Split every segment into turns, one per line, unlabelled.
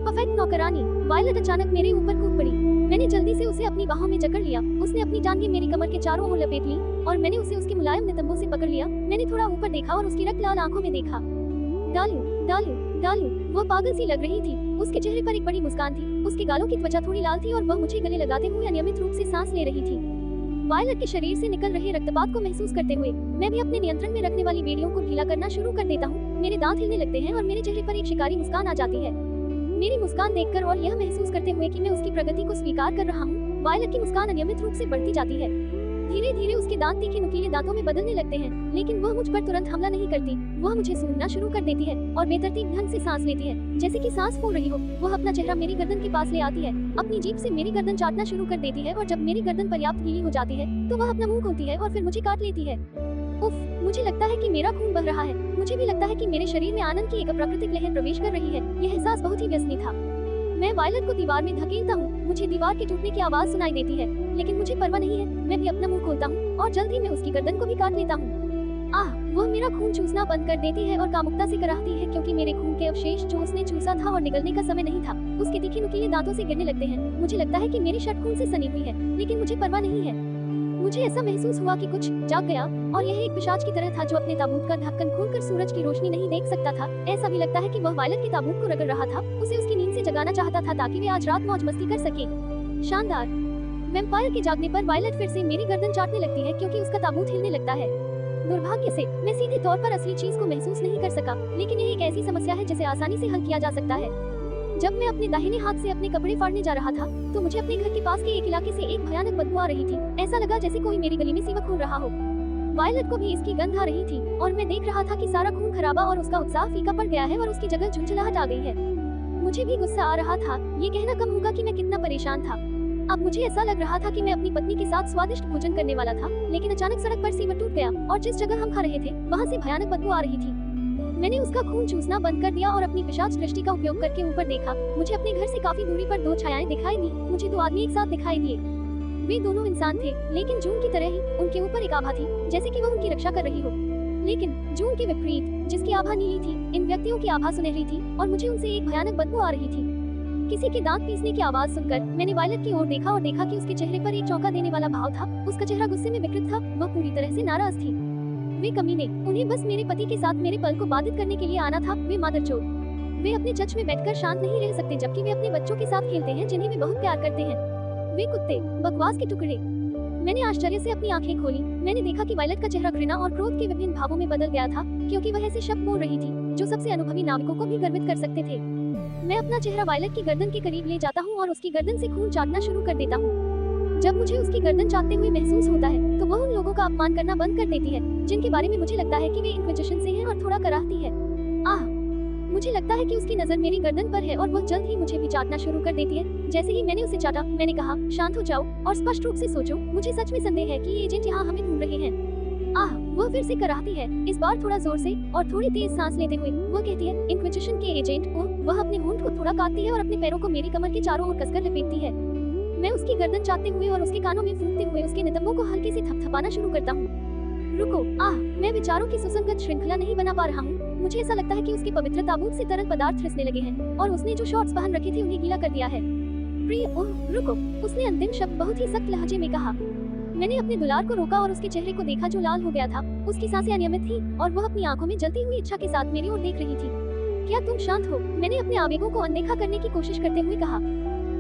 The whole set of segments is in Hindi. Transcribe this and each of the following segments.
और परफेक्ट नौकरानी। वायलट अचानक मेरे ऊपर कूद पड़ी। मैंने जल्दी से उसे अपनी बाहों में जकड़ लिया। उसने अपनी टांगें मेरी कमर के चारों ओर लपेट ली और मैंने उसे उसके मुलायम नितंबों से पकड़ लिया। मैंने थोड़ा ऊपर देखा और उसकी रक्त लाल आंखों में देखा। डालू डालू डालू, वो पागल सी लग रही थी। उसके चेहरे पर एक बड़ी मुस्कान थी। उसके गालों की त्वचा थोड़ी लाल थी और वह मुझे गले लगाते हुए अनियमित रूप से सांस ले रही थी। वायलट के शरीर से निकल रहे रक्तपात को महसूस करते हुए मैं भी अपने नियंत्रण में रखने वाली बेड़ियों को ढीला करना शुरू कर देता हूँ। मेरे दांत हिलने लगते हैं और मेरे चेहरे पर एक शिकारी मुस्कान आ जाती है। मेरी मुस्कान देखकर और यह महसूस करते हुए कि मैं उसकी प्रगति को स्वीकार कर रहा हूँ, वायलट की मुस्कान अनियमित रूप से बढ़ती जाती है। धीरे धीरे उसके दांत तीखे नुकीले दांतों में बदलने लगते हैं, लेकिन वह मुझ पर तुरंत हमला नहीं करती। वह मुझे सूंघना शुरू कर देती है और बेतरतीब ढंग से सांस लेती है, जैसे कि सांस फूल रही हो। वह अपना चेहरा मेरी गर्दन के पास ले आती है, अपनी जीभ से मेरी गर्दन चाटना शुरू कर देती है और जब मेरी गर्दन पर्याप्त गीली हो जाती है तो वह अपना मुंह खोलती है और फिर मुझे काट लेती है। उफ, मुझे लगता है कि मेरा खून बह रहा है। मुझे भी लगता है कि मेरे शरीर में आनंद की एक अप्राकृतिक लहर प्रवेश कर रही है। यह एहसास बहुत ही व्यसनी था। मैं वायलट को दीवार में धकेलता हूँ। मुझे दीवार के टूटने की आवाज सुनाई देती है, लेकिन मुझे परवाह नहीं है। मैं भी अपना मुंह खोलता हूँ और जल्द ही मैं उसकी गर्दन को भी काट लेता हूँ। आह, वह मेरा खून चूसना बंद कर देती है और कामुकता से कराहती है, क्योंकि मेरे खून के अवशेष जो उसने चूसा था और निकलने का समय नहीं था, उसके तीखे नुकीले दांतों से गिरने लगते हैं। मुझे लगता है कि मेरी शर्ट खून से सनी हुई है, लेकिन मुझे परवाह नहीं है। मुझे ऐसा महसूस हुआ कि कुछ जाग गया और यह एक पिशाच की तरह था जो अपने ताबूत का ढक्कन खोलकर सूरज की रोशनी नहीं देख सकता था। ऐसा भी लगता है कि वह वायलट के ताबूत को रगड़ रहा था, उसे उसकी नींद से जगाना चाहता था ताकि वे आज रात मौज मस्ती कर सके। शानदार। वैम्पायर के जागने पर वायलट फिर से मेरी गर्दन चाटने लगती है, क्योंकि उसका ताबूत हिलने लगता है। दुर्भाग्य से मैं सीधे तौर पर असली चीज को महसूस नहीं कर सका, लेकिन यह एक ऐसी समस्या है जिसे आसानी से हल किया जा सकता है। जब मैं अपने दाहिने हाथ से अपने कपड़े फाड़ने जा रहा था तो मुझे अपने घर के पास के एक इलाके से एक भयानक बदबू आ रही थी। ऐसा लगा जैसे कोई मेरी गली में सीवा खोल रहा हो। वायलट को भी इसकी गंध आ रही थी और मैं देख रहा था कि सारा खून खराबा और उसका उत्साह फीका पड़ गया है और उसकी जगह झुंझुलाहट आ गई है। मुझे भी गुस्सा आ रहा था। ये कहना कम होगा कि मैं कितना परेशान था। अब मुझे ऐसा लग रहा था कि मैं अपनी पत्नी के साथ स्वादिष्ट भोजन करने वाला था, लेकिन अचानक सड़क पर सीवर टूट गया और जिस जगह हम खा रहे थे वहाँ से भयानक बदबू आ रही थी। मैंने उसका खून चूसना बंद कर दिया और अपनी पिशाच दृष्टि का उपयोग करके ऊपर देखा। मुझे अपने घर से काफी दूरी पर दो छायाएं दिखाई दी। मुझे दो आदमी एक साथ दिखाई दिए। वे दोनों इंसान थे, लेकिन जून की तरह ही उनके ऊपर एक आभा थी, जैसे कि वह उनकी रक्षा कर रही हो। लेकिन जून के विपरीत, जिसकी आभा नीली थी, इन व्यक्तियों की आभा सुनहरी थी और मुझे उनसे एक भयानक बदबू आ रही थी। किसी के दांत पीसने की आवाज सुनकर मैंने वायलट की ओर देखा और देखा कि उसके चेहरे पर एक चौंका देने वाला भाव था। उसका चेहरा गुस्से में विकृत था। वह पूरी तरह से नाराज थी। वे कमीने, उन्हें बस मेरे पति के साथ मेरे पल को बाधित करने के लिए आना था। वे मादरचोद। वे अपने चर्च में बैठकर शांत नहीं रह सकते, जबकि वे अपने बच्चों के साथ खेलते हैं जिन्हें वे बहुत प्यार करते हैं। वे कुत्ते, बकवास के टुकड़े। मैंने आश्चर्य से अपनी आंखें खोली। मैंने देखा कि वायलट का चेहरा घृणा और क्रोध के विभिन्न भावों में बदल गया था, क्योंकि वह ऐसे शब्द बोल रही थी जो सबसे अनुभवी नाविकों को भी गर्वित कर सकते थे। मैं अपना चेहरा वायलट की गर्दन के करीब ले जाता हूँ और उसकी गर्दन से खून चाटना शुरू कर देता हूँ। जब मुझे उसकी गर्दन चाटते हुए महसूस होता है तो वह उन लोगों का अपमान करना बंद कर देती है जिनके बारे में मुझे लगता है कि वे इंक्विजिशन से हैं और थोड़ा कराहती है। आह, मुझे लगता है कि उसकी नजर मेरी गर्दन पर है और वह जल्द ही मुझे भी चाटना शुरू कर देती है। जैसे ही मैंने उसे चाटा, मैंने कहा, शांत हो जाओ और स्पष्ट रूप से सोचो। मुझे सच में संदेह है कि ये एजेंट यहाँ हमें ढूंढ रहे हैं। आह, वह फिर से कराहती है, इस बार थोड़ा जोर से और थोड़ी तेज सांस लेते हुए। वह कहती है, इंक्विजिशन के एजेंट। वह अपने होंठ को थोड़ा काटती है और अपने पैरों को मेरी कमर के चारों ओर कसकर लपेटती है। मैं उसकी गर्दन चाटते हुए और उसके कानों में फूंकते हुए उसके नितंबों को हल्के से थपथपाना शुरू करता हूँ। रुको, आह, मैं विचारों की सुसंगत श्रृंखला नहीं बना पा रहा हूँ। मुझे ऐसा लगता है कि उसके पवित्र ताबूत से तरल पदार्थ रिसने लगे हैं और उसने जो शॉर्ट्स पहन रखे थे उन्हें गीला कर दिया है। प्रिय, ओह रुको, उसने अंतिम शब्द बहुत ही सख्त लहजे में कहा। मैंने अपने दुलार को रोका और उसके चेहरे को देखा जो लाल हो गया था। उसकी सांसें अनियमित थी और वह अपनी आंखों में जलती हुई इच्छा के साथ मेरी ओर देख रही थी। क्या तुम शांत हो? मैंने अपने आवेगों को अनदेखा करने की कोशिश करते हुए कहा।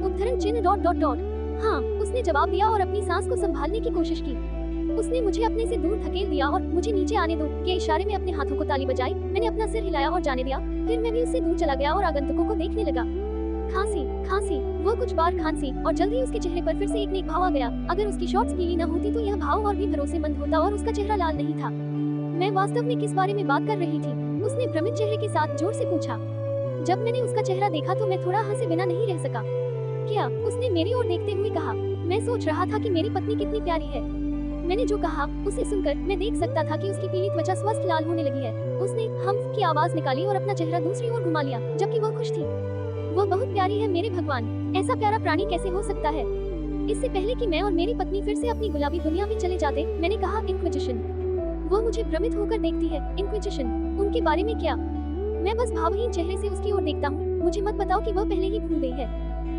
उद्धरण चिन्ह डॉट डॉट डॉट। हाँ, उसने जवाब दिया और अपनी सांस को संभालने की कोशिश की। उसने मुझे अपने से दूर धकेल दिया और मुझे नीचे आने दो के इशारे में अपने हाथों को ताली बजाई। मैंने अपना सिर हिलाया और जाने दिया। फिर मैं भी उससे दूर चला गया और आगंतुकों को देखने लगा। खांसी, खांसी, वो कुछ बार खांसी और जल्दी उसके चेहरे पर फिर से एक नेक भाव आ गया। अगर उसकी शॉर्ट्स गीली न होती तो यह भाव और भी भरोसेमंद होता और उसका चेहरा लाल नहीं था। मैं वास्तव में किस बारे में बात कर रही थी? उसने भ्रमित चेहरे के साथ जोर से पूछा। जब मैंने उसका चेहरा देखा तो मैं थोड़ा हंसे बिना नहीं रह सका। क्या? उसने मेरी ओर देखते हुए कहा। मैं सोच रहा था कि मेरी पत्नी कितनी प्यारी है। मैंने जो कहा उसे सुनकर मैं देख सकता था कि उसकी पीली त्वचा स्वस्थ लाल होने लगी है। उसने हम्फ की आवाज निकाली और अपना चेहरा दूसरी ओर घुमा लिया, जबकि वह खुश थी। वो बहुत प्यारी है मेरे भगवान, ऐसा प्यारा प्राणी कैसे हो सकता है? इससे पहले कि मैं और मेरी पत्नी फिर से अपनी गुलाबी दुनिया में चले जाते, मैंने कहा, इंक्विजिशन। वो मुझे भ्रमित होकर देखती है। इंक्विजिशन, उनके बारे में क्या? मैं बस भावहीन चेहरे से उसकी ओर देखता हूँ। मुझे मत बताओ कि वह पहले ही भूल गई है।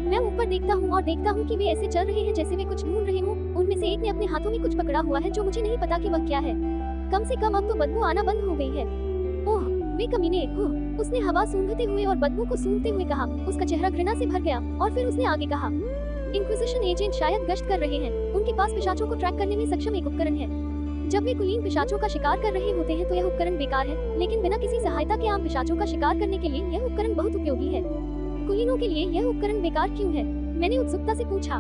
मैं ऊपर देखता हूँ और देखता हूँ कि वे ऐसे चल रहे हैं जैसे वे कुछ ढूंढ रहे हों। उनमें से एक ने अपने हाथों में कुछ पकड़ा हुआ है जो मुझे नहीं पता कि वह क्या है। कम से कम अब तो बदबू आना बंद हो गई है। ओह वे कमीने, ओह। उसने हवा सूंघते हुए और बदबू को सूंघते हुए कहा। उसका चेहरा घृणा से भर गया और फिर उसने आगे कहा, इंक्विजिशन एजेंट शायद गश्त कर रहे हैं। उनके पास पिशाचों को ट्रैक करने में सक्षम एक उपकरण है। जब वे कुलीन पिशाचों का शिकार कर रहे होते हैं तो यह उपकरण बेकार है, लेकिन बिना किसी सहायता के आम पिशाचों का शिकार करने के लिए यह उपकरण बहुत उपयोगी है। कुलीनों के लिए यह उपकरण बेकार क्यों है? मैंने उत्सुकता से पूछा।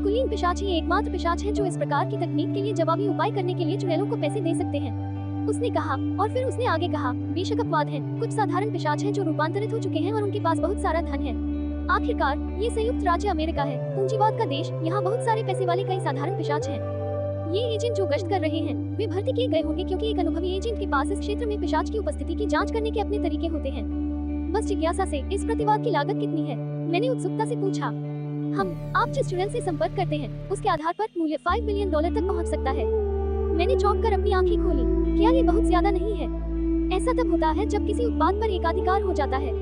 कुलीन पिशाच ही एकमात्र पिशाच है जो इस प्रकार की तकनीक के लिए जवाबी उपाय करने के लिए चुड़ैलों को पैसे दे सकते हैं, उसने कहा। और फिर उसने आगे कहा, बेशक अपवाद हैं, कुछ साधारण पिशाच हैं जो रूपांतरित हो चुके हैं और उनके पास बहुत सारा धन है। आखिरकार ये संयुक्त राज्य अमेरिका है, पूंजीवाद का देश। यहाँ बहुत सारे पैसे वाले कई साधारण पिशाच हैं। ये एजेंट जो गश्त कर रहे हैं वे भर्ती किए गए होंगे क्योंकि एक अनुभवी एजेंट के पास इस क्षेत्र में पिशाच की उपस्थिति की जांच करने के अपने तरीके होते हैं। बस जिज्ञासा से, इस प्रतिवाद की लागत कितनी है? मैंने उत्सुकता से पूछा। आप जिस चुड़ैल से संपर्क करते हैं उसके आधार पर मूल्य $5 बिलियन तक पहुंच सकता है। मैंने चौंक कर अपनी आंखें खोली। क्या ये बहुत ज्यादा नहीं है? ऐसा तब होता है जब किसी उत्पाद पर एकाधिकार हो जाता है। ...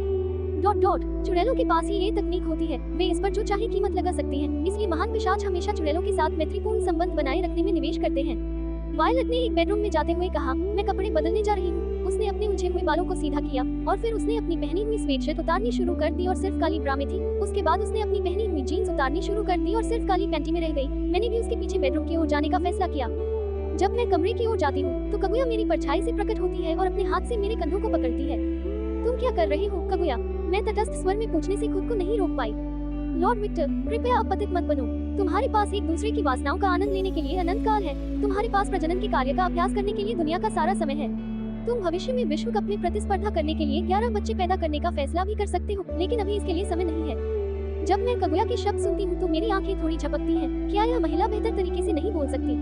चुड़ैलों के पास ही ये तकनीक होती है, वे इस पर जो चाहे कीमत लगा सकती हैं। इसलिए महान पिशाच हमेशा चुड़ैलों के साथ मैत्रीपूर्ण संबंध बनाए रखने में निवेश करते हैं। वायलेट ने एक बेडरूम में जाते हुए कहा, मैं कपड़े बदलने जा रही हूँ। उसने अपने उलझे हुए बालों को सीधा किया और फिर उसने अपनी पहनी हुई स्वेटशर्ट उतारनी शुरू कर दी और सिर्फ काली ब्रा में थी। उसके बाद उसने अपनी पहनी हुई जीन्स उतारनी शुरू कर दी और सिर्फ काली पैंटी में रह गई। मैंने भी उसके पीछे बेडरूम की ओर जाने का फैसला किया। जब मैं कमरे की ओर जाती हूँ तो कगुया मेरी परछाई से प्रकट होती है और अपने हाथ से मेरे कंधों को पकड़ती है। तुम क्या कर रही हो कगुया? मैं तटस्थ स्वर में पूछने से खुद को नहीं रोक पाई। लॉर्ड विक्टर, कृपया अपतित मत बनो। तुम्हारे पास एक दूसरे की वासनाओं का आनंद लेने के लिए अनंत काल है। तुम्हारे पास प्रजनन के कार्य का अभ्यास करने के लिए दुनिया का सारा समय है। तुम भविष्य में विश्व कप में प्रतिस्पर्धा करने के लिए 11 बच्चे पैदा करने का फैसला भी कर सकते हो, लेकिन अभी इसके लिए समय नहीं है। जब मैं कगुया के शब्द सुनती हूँ तो मेरी आंखें थोड़ी झपकती हैं। क्या यह महिला बेहतर तरीके से नहीं बोल सकती?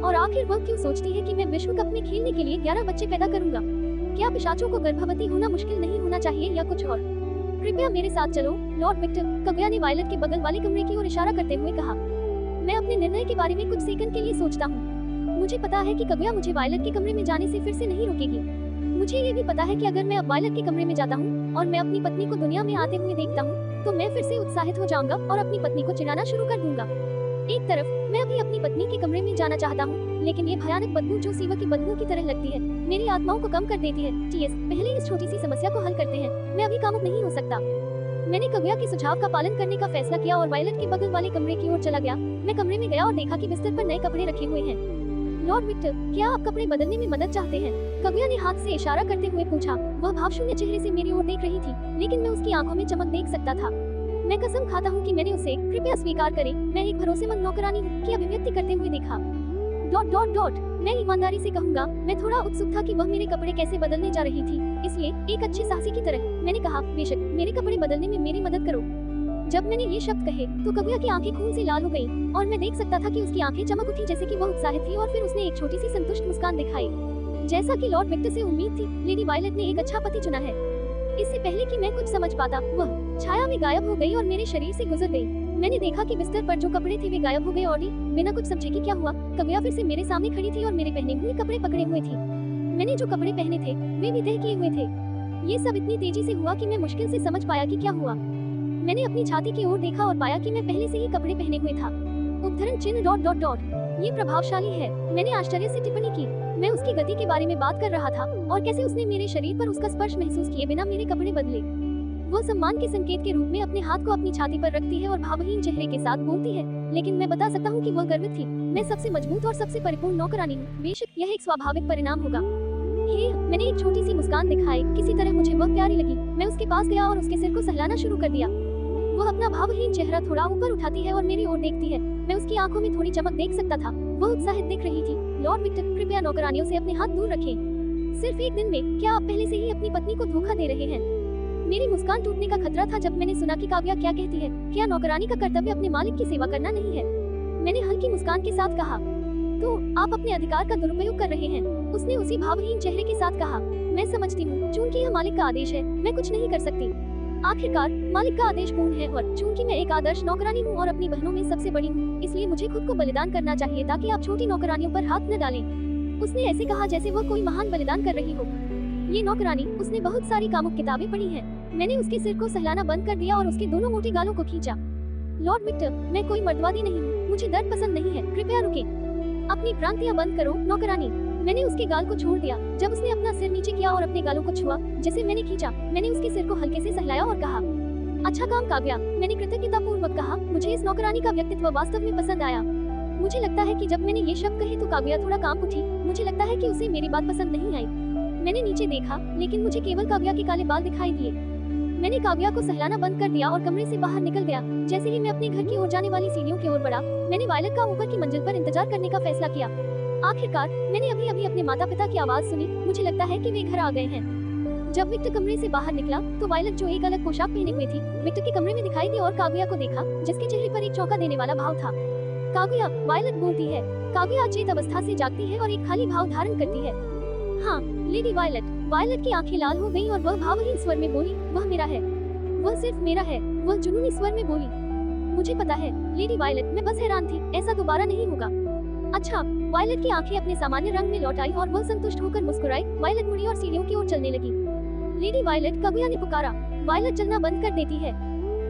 और आखिर वह क्यों सोचती है कि मैं विश्व कप में खेलने के लिए 11 बच्चे पैदा करूंगा? क्या पिशाचों को गर्भवती होना मुश्किल नहीं होना चाहिए या कुछ और? कृपया मेरे साथ चलो लॉर्ड विक्टर, कगुया ने वायलेट के बगल वाले कमरे की ओर इशारा करते हुए कहा। मैं अपने निर्णय के बारे में कुछ सेकंड के लिए सोचता हूँ। मुझे पता है कि कगुया मुझे वायलेट के कमरे में जाने से फिर से नहीं रोकेगी। मुझे ये भी पता है कि अगर मैं अब वायलेट के कमरे में जाता हूँ और मैं अपनी पत्नी को दुनिया में आते हुए देखता हूँ तो मैं फिर से उत्साहित हो जाऊंगा और अपनी पत्नी को चिढ़ाना शुरू कर दूंगा। एक तरफ मैं अभी अपनी पत्नी के कमरे में जाना चाहता हूँ, लेकिन ये भयानक बदबू जो सीवा की बदबू की तरह लगती है मेरी आत्माओं को कम कर देती है। टीएस, पहले इस छोटी सी समस्या को हल करते हैं। मैं अभी कामुक नहीं हो सकता। मैंने कगुया के सुझाव का पालन करने का फैसला किया और वायलेट के बगल वाले कमरे की ओर चला गया। मैं कमरे में गया और देखा कि बिस्तर पर नए कपड़े रखे हुए हैं। लॉर्ड विक्टर, क्या आप कपड़े बदलने में मदद चाहते हैं? कगुया ने हाथ से इशारा करते हुए पूछा। वह भावशून्य चेहरे से मेरी ओर देख रही थी, लेकिन मैं उसकी आंखों में चमक देख सकता था। मैं कसम खाता हूँ कि मैंने उसे, कृपया स्वीकार करें, मैं एक भरोसेमंद नौकरानी हूँ, की अभिव्यक्ति करते हुए देखा। ... मैं ईमानदारी से कहूँगा, मैं थोड़ा उत्सुक था कि वह मेरे कपड़े कैसे बदलने जा रही थी, इसलिए एक अच्छे साहसी की तरह मैंने कहा, बेशक, मेरे कपड़े बदलने में मेरी मदद करो। जब मैंने ये शब्द कहे तो कगुया की आंखें खून से लाल हो गईं और मैं देख सकता था कि उसकी आंखें चमक उठी जैसे कि वह उत्साहित थी। और फिर उसने एक छोटी सी संतुष्ट मुस्कान दिखाई। जैसा कि लॉर्ड विक्टर से उम्मीद थी, लेडी वायलेट ने एक अच्छा पति चुना है। इससे पहले कि मैं कुछ समझ पाता, वह छाया में गायब हो गई और मेरे शरीर से गुजर गई। मैंने देखा कि बिस्तर पर जो कपड़े थे वे गायब हो गए और बिना कुछ समझे कि क्या हुआ, कगुया फिर से मेरे सामने खड़ी थी और मेरे पहने हुए कपड़े पकड़े हुए थी। मैंने जो कपड़े पहने थे वे भी तय किए हुए थे। ये सब इतनी तेजी से हुआ कि मैं मुश्किल से समझ पाया कि क्या हुआ। मैंने अपनी छाती की ओर देखा और पाया कि मैं पहले से ही कपड़े पहने हुए था। उद्धरण चिन्ह ... ये प्रभावशाली है, मैंने आश्चर्य से टिप्पणी की। मैं उसकी गति के बारे में बात कर रहा था और कैसे उसने मेरे शरीर पर उसका स्पर्श महसूस किए बिना मेरे कपड़े बदले। वो सम्मान के संकेत के रूप में अपने हाथ को अपनी छाती पर रखती है और भावहीन चेहरे के साथ बोलती है, लेकिन मैं बता सकता हूँ कि वह गर्वित थी। मैं सबसे मजबूत और सबसे परिपूर्ण नौकरानी हूँ। बेशक यह एक स्वाभाविक परिणाम होगा। हे, मैंने एक छोटी सी मुस्कान दिखाई। किसी तरह मुझे वह प्यारी लगी। मैं उसके पास गया और उसके सिर को सहलाना शुरू कर दिया। वह अपना भावहीन चेहरा थोड़ा ऊपर उठाती है और मेरी ओर देखती है। मैं उसकी आंखों में थोड़ी चमक देख सकता था। वह उत्साहित दिख रही थी। लॉर्ड विक्टर, कृपया नौकरानियों से अपने हाथ दूर रखें। सिर्फ एक दिन में क्या आप पहले से ही अपनी पत्नी को धोखा दे रहे हैं? मेरी मुस्कान टूटने का खतरा था जब मैंने सुना कि काव्या क्या कहती है, क्या नौकरानी का कर्तव्य अपने मालिक की सेवा करना नहीं है? मैंने हल्की मुस्कान के साथ कहा, तो आप अपने अधिकार का दुरुपयोग कर रहे हैं। उसने उसी भावहीन चेहरे के साथ कहा, मैं समझती हूँ, चूंकि यह मालिक का आदेश है, मैं कुछ नहीं कर सकती। आखिरकार मालिक का आदेश पूर्ण है और चूंकि मैं एक आदर्श नौकरानी हूँ और अपनी बहनों में सबसे बड़ी हूँ, इसलिए मुझे खुद को बलिदान करना चाहिए ताकि आप छोटी नौकरानियों पर हाथ न डालें। उसने ऐसे कहा जैसे वह कोई महान बलिदान कर रही हो। ये नौकरानी, उसने बहुत सारी कामुक किताबें पढ़ी हैं। मैंने उसके सिर को सहलाना बंद कर दिया और उसके दोनों मोटे गालों को खींचा। लॉर्ड विक्टर, मैं कोई मर्दवादी नहीं हूँ, मुझे दर्द पसंद नहीं है, कृपया रुके। अपनी भ्रांतियां बंद करो नौकरानी। मैंने उसके गाल को छोड़ दिया। जब उसने अपना सिर नीचे किया और अपने गालों को छुआ जिसे मैंने खींचा, मैंने उसके सिर को हल्के से सहलाया और कहा, अच्छा काम काव्या। मैंने कृतज्ञतापूर्वक कहा, मुझे इस नौकरानी का व्यक्तित्व वास्तव में पसंद आया। मुझे लगता है कि जब मैंने ये शब्द कहे तो काव्या थोड़ा कांप उठी। मुझे लगता है कि उसे मेरी बात पसंद नहीं आई। मैंने नीचे देखा, लेकिन मुझे केवल काव्या के काले बाल दिखाई दिए। मैंने काव्या को सहलाना बंद कर दिया और कमरे से बाहर निकल गया। जैसे ही मैं अपने घर की ओर जाने वाली सीढ़ियों की ओर बढ़ा, मैंने वायलट का ऊपर की मंजिल पर इंतजार करने का फैसला किया। आखिरकार मैंने अभी अपने माता पिता की आवाज सुनी। मुझे लगता है कि वे घर आ गए हैं। जब विक्टर कमरे से बाहर निकला तो वायलट, जो एक अलग पोशाक पहने हुए थी, विक्टर के कमरे में दिखाई दी और काव्या को देखा, जिसके चेहरे पर एक चौंका देने वाला भाव था। काव्या, वायलट बोलती है। काव्या अचेत अवस्था से जागती है और एक खाली भाव धारण करती है। हाँ, लेडी वायलट। वायलट की आंखें लाल हो गईं और वह भावहीन स्वर में बोली, वह मेरा है, वह सिर्फ मेरा है। वह जुनूनी स्वर में बोली, मुझे पता है लेडी वायलट, मैं बस हैरान थी, ऐसा दोबारा नहीं होगा। अच्छा। वायलट की आंखें अपने सामान्य रंग में लौट आई और वह संतुष्ट होकर मुस्कुराई। वायलट मुड़ी और सीढ़ियों की ओर चलने लगी। लेडी वायलट, काव्या ने पुकारा। वायलट चलना बंद कर देती है।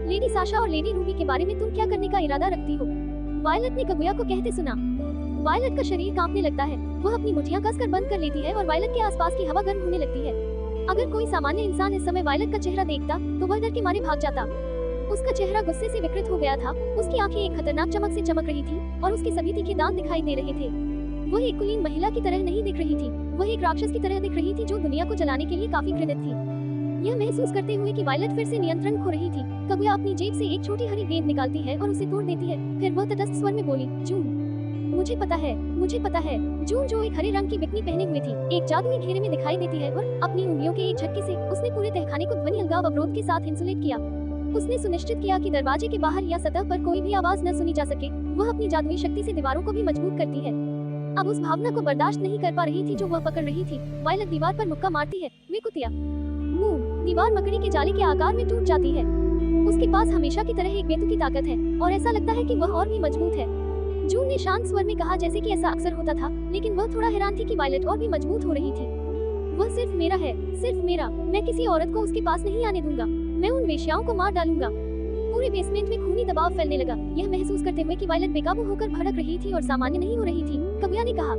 लेडी साशा और लेडी रूबी के बारे में तुम क्या करने का इरादा रखती हो? वायलट ने काव्या को कहते सुना। वायलट का शरीर कांपने लगता है। वह अपनी मुठ्ठियां कसकर बंद कर लेती है और वायलट के आसपास की हवा गर्म होने लगती है। अगर कोई सामान्य इंसान इस समय वायलट का चेहरा देखता तो वह डर के मारे भाग जाता। उसका चेहरा गुस्से से विकृत हो गया था। उसकी आंखें एक खतरनाक चमक से चमक रही थी और उसके सभी तीखे दांत दिखाई दे रहे थे। वह एक कुलीन महिला की तरह नहीं दिख रही थी, वह एक राक्षस की तरह दिख रही थी जो दुनिया को जलाने के लिए काफी घृणित थी। यह महसूस करते हुए कि वायलट फिर से नियंत्रण खो रही थी, काव्या अपनी जेब से एक छोटी हरी गेंद निकालती है और उसे तोड़ देती है। फिर वह तटस्थ स्वर में बोली, जून, मुझे पता है, मुझे पता है। जून, जो एक हरे रंग की बिकनी पहने हुए थी, एक जादुई घेरे में दिखाई देती है और अपनी उंगलियों के एक झटके से उसने पूरे तहखाने को ध्वनि अलगाव अवरोध के साथ इंसुलेट किया। उसने सुनिश्चित किया कि दरवाजे के बाहर या सतह पर कोई भी आवाज न सुनी जा सके। वह अपनी जादुई शक्ति से दीवारों को भी मजबूत करती है। अब उस भावना को बर्दाश्त नहीं कर पा रही थी जो वह पकड़ रही थी। वायलट दीवार पर मुक्का मारती है। वे कुतिया मुंह, दीवार मकड़ी के जाले के आकार में टूट जाती है। उसके पास हमेशा की तरह एक बेतुकी ताकत है और ऐसा लगता है कि वह और भी मजबूत है। जून ने शांत स्वर में कहा, जैसे कि ऐसा अक्सर होता था, लेकिन वह थोड़ा हैरान थी कि वायलट और भी मजबूत हो रही थी। वह सिर्फ मेरा है, सिर्फ मेरा। मैं किसी औरत को उसके पास नहीं आने दूंगा। मैं उन वेश्याओं को मार डालूंगा। पूरे बेसमेंट में खूनी दबाव फैलने लगा। यह महसूस करते हुए कि वायलट बेकाबू होकर भड़क रही थी और सामान्य नहीं हो रही थी, काव्या ने कहा,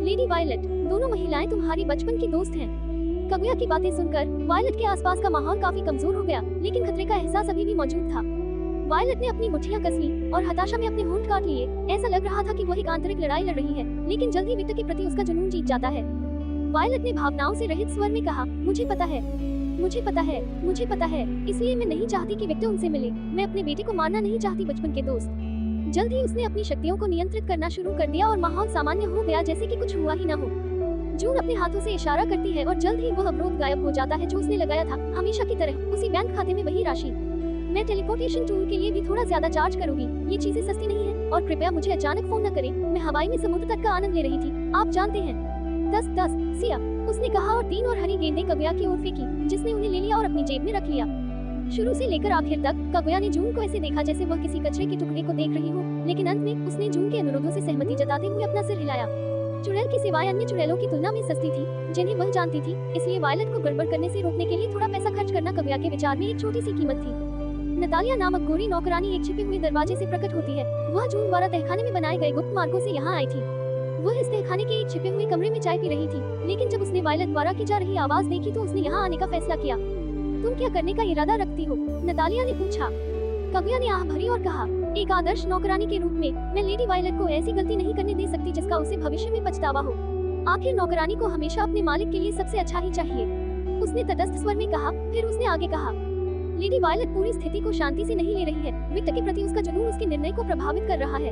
लेडी वायलट, दोनों महिलाएं तुम्हारी बचपन की दोस्त हैं। काव्या की बातें सुनकर वायलट के आसपास का माहौल काफी कमजोर हो गया, लेकिन खतरे का एहसास अभी भी मौजूद था। वायलट ने अपनी मुट्ठियां कस ली और हताशा में अपने होंठ काट लिए। ऐसा लग रहा था कि वह एक आंतरिक लड़ाई लड़ रही है, लेकिन जल्द ही विक्टर के प्रति उसका जुनून जीत जाता है। वायलट ने भावनाओं से रहित स्वर में कहा, मुझे पता है, मुझे पता है, मुझे पता है, इसलिए मैं नहीं चाहती कि विक्टर उनसे मिले। मैं अपने बेटे को मारना नहीं चाहती, बचपन के दोस्त। जल्द ही उसने अपनी शक्तियों को नियंत्रित करना शुरू कर दिया और माहौल सामान्य हो गया, जैसे कि कुछ हुआ ही न हो। जून अपने हाथों से इशारा करती है और जल्द ही वह अवरोध गायब हो जाता है जो उसने लगाया था। हमेशा की तरह उसी बैंक खाते में वही राशि। मैं टेलीपोर्टेशन टूल के लिए भी थोड़ा ज्यादा चार्ज करूंगी। ये चीजें सस्ती नहीं है और कृपया मुझे अचानक फोन न करें। मैं हवाई में समुद्र तट का आनंद ले रही थी, आप जानते हैं। 10-10 सिया, उसने कहा और 3 और हरी गेंदें काव्या की ओर फेंकी, जिसने उन्हें ले लिया और अपनी जेब में रख लिया। शुरू से लेकर आखिर तक काव्या ने जून को ऐसे देखा जैसे वह किसी कचरे के टुकड़े को देख रही हो, लेकिन अंत में उसने जून के अनुरोधों से सहमति जताते हुए अपना सिर हिलाया। चुड़ैल की सेवाएं अन्य चुड़ैलों की तुलना में सस्ती थी, जिन्हें वह जानती थी, इसलिए वायलट को गड़बड़ करने से रोकने के लिए थोड़ा पैसा खर्च करना काव्या के विचार में एक छोटी सी कीमत थी। नतालिया नामक गोरी नौकरानी एक छिपे हुए दरवाजे से प्रकट होती है। वह जून द्वारा तहखाने में बनाए गए गुप्त मार्गों से यहाँ आई थी। वह इस तहखाने के एक छिपे हुए कमरे में चाय पी रही थी, लेकिन जब उसने वायलट द्वारा की जा रही आवाज देखी तो उसने यहाँ आने का फैसला किया। तुम क्या करने का इरादा रखती हो? नतालिया ने पूछा। काव्या ने आह भरी और कहा, एक आदर्श नौकरानी के रूप में मैं लेडी वायलट को ऐसी गलती नहीं करने दे सकती जिसका उसे भविष्य में पछतावा हो। आखिर नौकरानी को हमेशा अपने मालिक के लिए सबसे अच्छा ही चाहिए, उसने तटस्थ स्वर में कहा। फिर उसने आगे कहा, लेडी वायलट पूरी स्थिति को शांति से नहीं ले रही है। विक्टर के प्रति उसका जुनून उसके निर्णय को प्रभावित कर रहा है।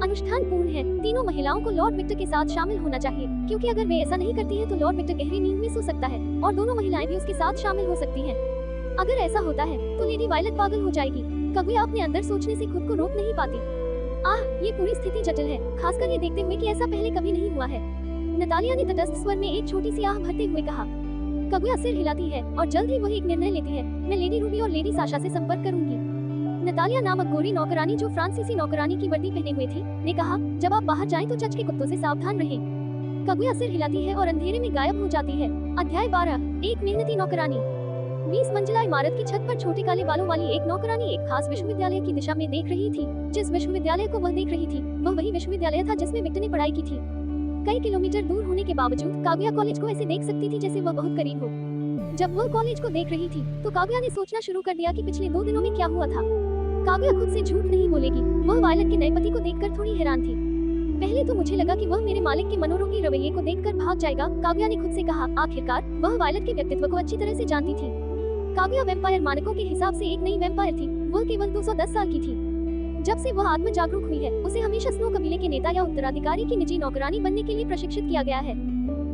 अनुष्ठान पूर्ण है। तीनों महिलाओं को लॉर्ड विक्टर के साथ शामिल होना चाहिए, क्योंकि अगर वे ऐसा नहीं करती हैं तो लॉर्ड विक्टर गहरी नींद में सो सकता है और दोनों महिलाएं भी उसके साथ शामिल हो सकती हैं। अगर ऐसा होता है तो लेडी वायलट पागल हो जाएगी। काव्या अपने अंदर सोचने से खुद को रोक नहीं पाती। ये पूरी स्थिति जटिल है, खासकर ये देखते हुए कि ऐसा पहले कभी नहीं हुआ है। नतालिया ने तटस्थ स्वर में एक छोटी सी आह भरते हुए कहा। काव्या सिर हिलाती है और जल्द ही वह एक निर्णय लेती है। मैं लेडी रूबी और लेडी साशा से संपर्क करूंगी। नतालिया नामक गोरी नौकरानी जो फ्रांसीसी नौकरानी की वर्दी पहने हुए थी, ने कहा, जब आप बाहर जाएं तो चच के कुत्तों से सावधान रहें। काव्या सिर हिलाती है और अंधेरे में गायब हो जाती है। अध्याय 12, एक मेहनती नौकरानी। 20 मंजिला इमारत की छत पर छोटे काले बालों वाली एक नौकरानी एक खास विश्वविद्यालय की दिशा में देख रही थी। जिस विश्वविद्यालय को वह देख रही थी वह वही विश्वविद्यालय था जिसमें विक्टर ने पढ़ाई की थी। कई किलोमीटर दूर होने के बावजूद काव्या कॉलेज को ऐसे देख सकती थी जैसे वह बहुत करीब हो। जब वह कॉलेज को देख रही थी तो काव्या ने सोचना शुरू कर दिया कि पिछले 2 दिनों में क्या हुआ था। काव्या खुद से झूठ नहीं बोलेगी, वह वायलट के नए पति को देखकर थोड़ी हैरान थी। पहले तो मुझे लगा कि वह मेरे मालिक के मनोरोगी रवैये को देखकर भाग जाएगा, काव्या ने खुद से कहा। आखिरकार वह वायलट के व्यक्तित्व को अच्छी तरह से जानती थी। काव्या वैम्पायर मानकों के हिसाब से एक नई वैम्पायर थी। वह केवल 210 साल की थी। जब से वह आत्म जागरूक हुई है उसे हमेशा स्नो कबीले के नेता या उत्तराधिकारी की निजी नौकरानी बनने के लिए प्रशिक्षित किया गया है।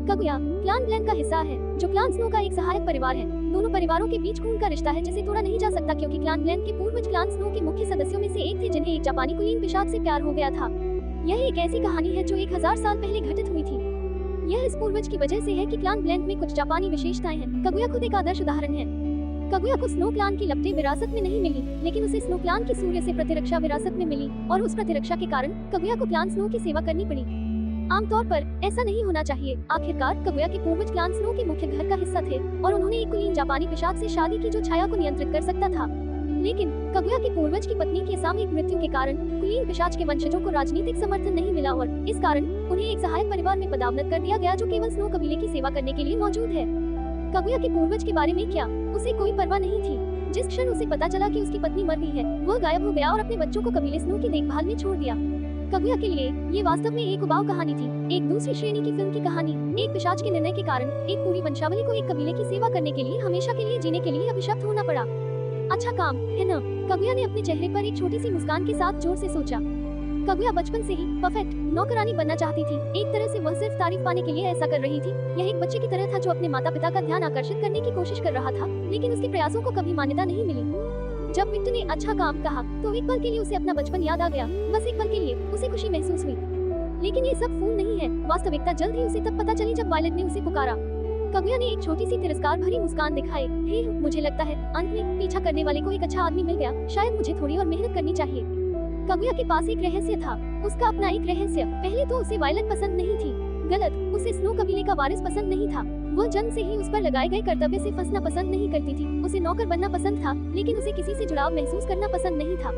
काव्या क्लान ब्लैंक का हिस्सा है जो क्लान स्नो का एक सहायक परिवार है। दोनों परिवारों के बीच खून का रिश्ता है जिसे तोड़ा नहीं जा सकता क्योंकि क्लान ब्लैंक के पूर्वज क्लान स्नो के मुख्य सदस्यों में से एक थे जिन्हें एक जापानी कुलीन पिशाच से प्यार हो गया था। यह एक ऐसी कहानी है जो 1000 साल पहले घटित हुई थी। यह इस पूर्वज की वजह से है कि क्लान ब्लैंक में कुछ जापानी विशेषताएं हैं। काव्या खुद एक आदर्श उदाहरण है। काव्या को स्नो क्लान की लपटें विरासत में नहीं मिली, लेकिन उसे स्नो क्लान की सूर्य से प्रतिरक्षा विरासत में मिली और उस प्रतिरक्षा के कारण काव्या को क्लान स्नो की सेवा करनी पड़ी। आमतौर पर ऐसा नहीं होना चाहिए। आखिरकार काव्या के पूर्वज क्लान स्नो के मुख्य घर का हिस्सा थे और उन्होंने एक कुलीन जापानी पिशाच से शादी की जो छाया को नियंत्रित कर सकता था। लेकिन काव्या के पूर्वज की पत्नी की असामयिक मृत्यु के कारण कुलीन पिशाच के वंशजों को राजनीतिक समर्थन नहीं मिला और इस कारण उन्हें एक सहायक परिवार में पदावनत कर दिया गया जो केवल स्नो कबीले की सेवा करने के लिए मौजूद है। काव्या के पूर्वज के बारे में क्या उसे कोई परवाह नहीं थी। जिस क्षण उसे पता चला कि उसकी पत्नी मर गई है वह गायब हो गया और अपने बच्चों को कबीले स्नो की देखभाल में छोड़ दिया। काव्या के लिए ये वास्तव में एक उबाऊ कहानी थी, एक दूसरी श्रेणी की फिल्म की कहानी। एक पिशाच के निर्णय के कारण एक पूरी वंशावली को एक कबीले की सेवा करने के लिए हमेशा के लिए जीने के लिए अभिशप्त होना पड़ा। अच्छा काम है न? काव्या ने अपने चेहरे पर एक छोटी सी मुस्कान के साथ जोर से सोचा। काव्या बचपन से ही परफेक्ट नौकरानी बनना चाहती थी। एक तरह से वह सिर्फ तारीफ पाने के लिए ऐसा कर रही थी। यह एक बच्चे की तरह था जो अपने माता पिता का ध्यान आकर्षित करने की कोशिश कर रहा था, लेकिन उसके प्रयासों को कभी मान्यता नहीं मिली। जब विक्टर ने अच्छा काम कहा तो एक पल के लिए उसे अपना बचपन याद आ गया। बस एक पल के लिए उसे खुशी महसूस हुई। लेकिन ये सब फूल नहीं है। वास्तविकता जल्द ही उसे तब पता चली जब वायलट ने उसे पुकारा। काव्या ने एक छोटी सी तिरस्कार भरी मुस्कान दिखाई। हे, मुझे लगता है अंत में पीछा करने वाले को एक अच्छा आदमी मिल गया। शायद मुझे थोड़ी और मेहनत करनी चाहिए। काव्या के पास एक रहस्य था, उसका अपना एक रहस्य। पहले तो उसे वायलट पसंद नहीं थी। गलत, उसे स्नो कबीले का वारिस पसंद नहीं था। वह जन्म से ही उस पर लगाए गए कर्तव्य से फंसना पसंद नहीं करती थी। उसे नौकर बनना पसंद था, लेकिन उसे किसी से जुड़ाव महसूस करना पसंद नहीं था।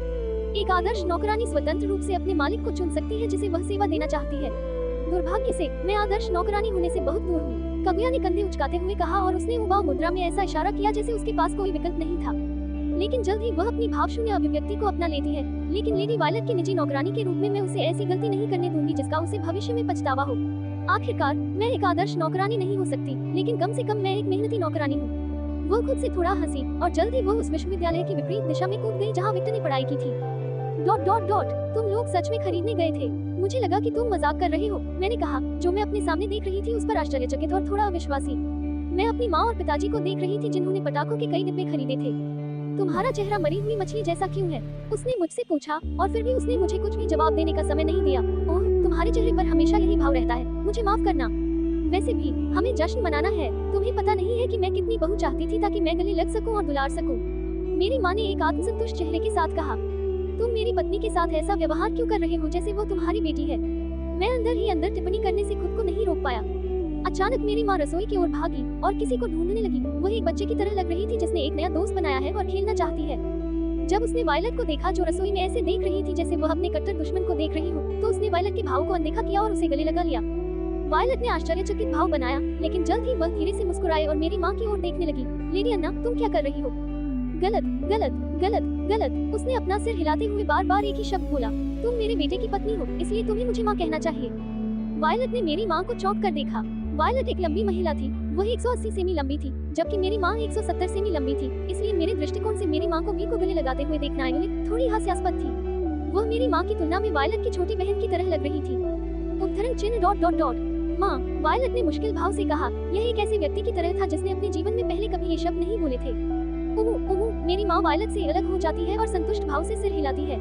एक आदर्श नौकरानी स्वतंत्र रूप से अपने मालिक को चुन सकती है जिसे वह सेवा देना चाहती है। दुर्भाग्य से मैं आदर्श नौकरानी होने से बहुत दूर हूँ, काव्या ने कंधे उचकाते हुए कहा और उसने उबाऊ मुद्रा में ऐसा इशारा किया जैसे उसके पास कोई विकल्प नहीं था। लेकिन जल्द ही वह अपनी भावशून्य अभिव्यक्ति को अपना लेती है। लेकिन लेडी वायलट की निजी नौकरानी के रूप में मैं उसे ऐसी गलती नहीं करने दूंगी जिसका उसे भविष्य में पछतावा हो। आखिरकार मैं एक आदर्श नौकरानी नहीं हो सकती, लेकिन कम से कम मैं एक मेहनती नौकरानी हूँ। वह खुद से थोड़ा हंसी और जल्द ही वह उस विश्वविद्यालय की विपरीत दिशा में कूद गई जहाँ विक्टर ने पढ़ाई की थी। ... तुम लोग सच में खरीदने गए थे? मुझे लगा कि तुम मजाक कर रहे हो, मैंने कहा, जो मैं अपने सामने देख रही थी उस पर आश्चर्यचकित और थोड़ा अविश्वासी। मैं अपनी माँ और पिताजी को देख रही थी जिन्होंने पटाखों के कई डिब्बे खरीदे थे। तुम्हारा चेहरा मरी हुई मछली जैसा क्यों है? उसने मुझसे पूछा और फिर भी उसने मुझे कुछ भी जवाब देने का समय नहीं दिया। ओह, तुम्हारे चेहरे पर हमेशा यही भाव रहता है, मुझे माफ करना। वैसे भी हमें जश्न मनाना है। तुम्हें पता नहीं है कि मैं कितनी बहू चाहती थी ताकि मैं गले लग सकूं और दुलार सकूं। मेरी माँ ने एक आत्मसंतुष्ट चेहरे के साथ कहा। तुम मेरी पत्नी के साथ ऐसा व्यवहार क्यों कर रहे हो जैसे वो तुम्हारी बेटी है? मैं अंदर ही अंदर टिप्पणी करने से खुद को नहीं रोक पाया। अचानक मेरी माँ रसोई की ओर भागी और किसी को ढूंढने लगी। वह एक बच्चे की तरह लग रही थी जिसने एक नया दोस्त बनाया है और खेलना चाहती है। जब उसने वायलट को देखा जो रसोई में ऐसे देख रही थी जैसे वह अपने कट्टर दुश्मन को देख रही हो, तो उसने वायलट के भाव को अनदेखा किया और उसे गले लगा लिया। वायलट ने आश्चर्यचकित भाव बनाया, लेकिन जल्द ही वह धीरे से मुस्कुराए और मेरी माँ की ओर देखने लगी। लेडी अन्ना, तुम क्या कर रही हो? गलत, गलत, गलत, गलत। उसने अपना सिर हिलाते हुए बार बार एक ही शब्द बोला। तुम मेरे बेटे की पत्नी हो, इसलिए तुम्हें मुझे माँ कहना चाहिए। वायलट ने मेरी माँ को चौंक कर देखा। वायलट एक लंबी महिला थी। वह 180 सेमी लंबी थी, जबकि मेरी माँ 170 सेमी लंबी थी। इसलिए मेरे दृष्टिकोण से मेरी माँ को वी को गले लगाते हुए देखना थोड़ी हास्यास्पद थी। वह मेरी माँ की तुलना में वायलट की छोटी बहन की तरह लग रही थी। उद्धरण चिन्ह ... माँ, वायलट ने मुश्किल भाव से कहा। यह एक ऐसे व्यक्ति की तरह था जिसने अपने जीवन में पहले कभी ये शब्द नहीं बोले थे। मेरी माँ वायलट से अलग हो जाती है और संतुष्ट भाव से सिर हिलाती है।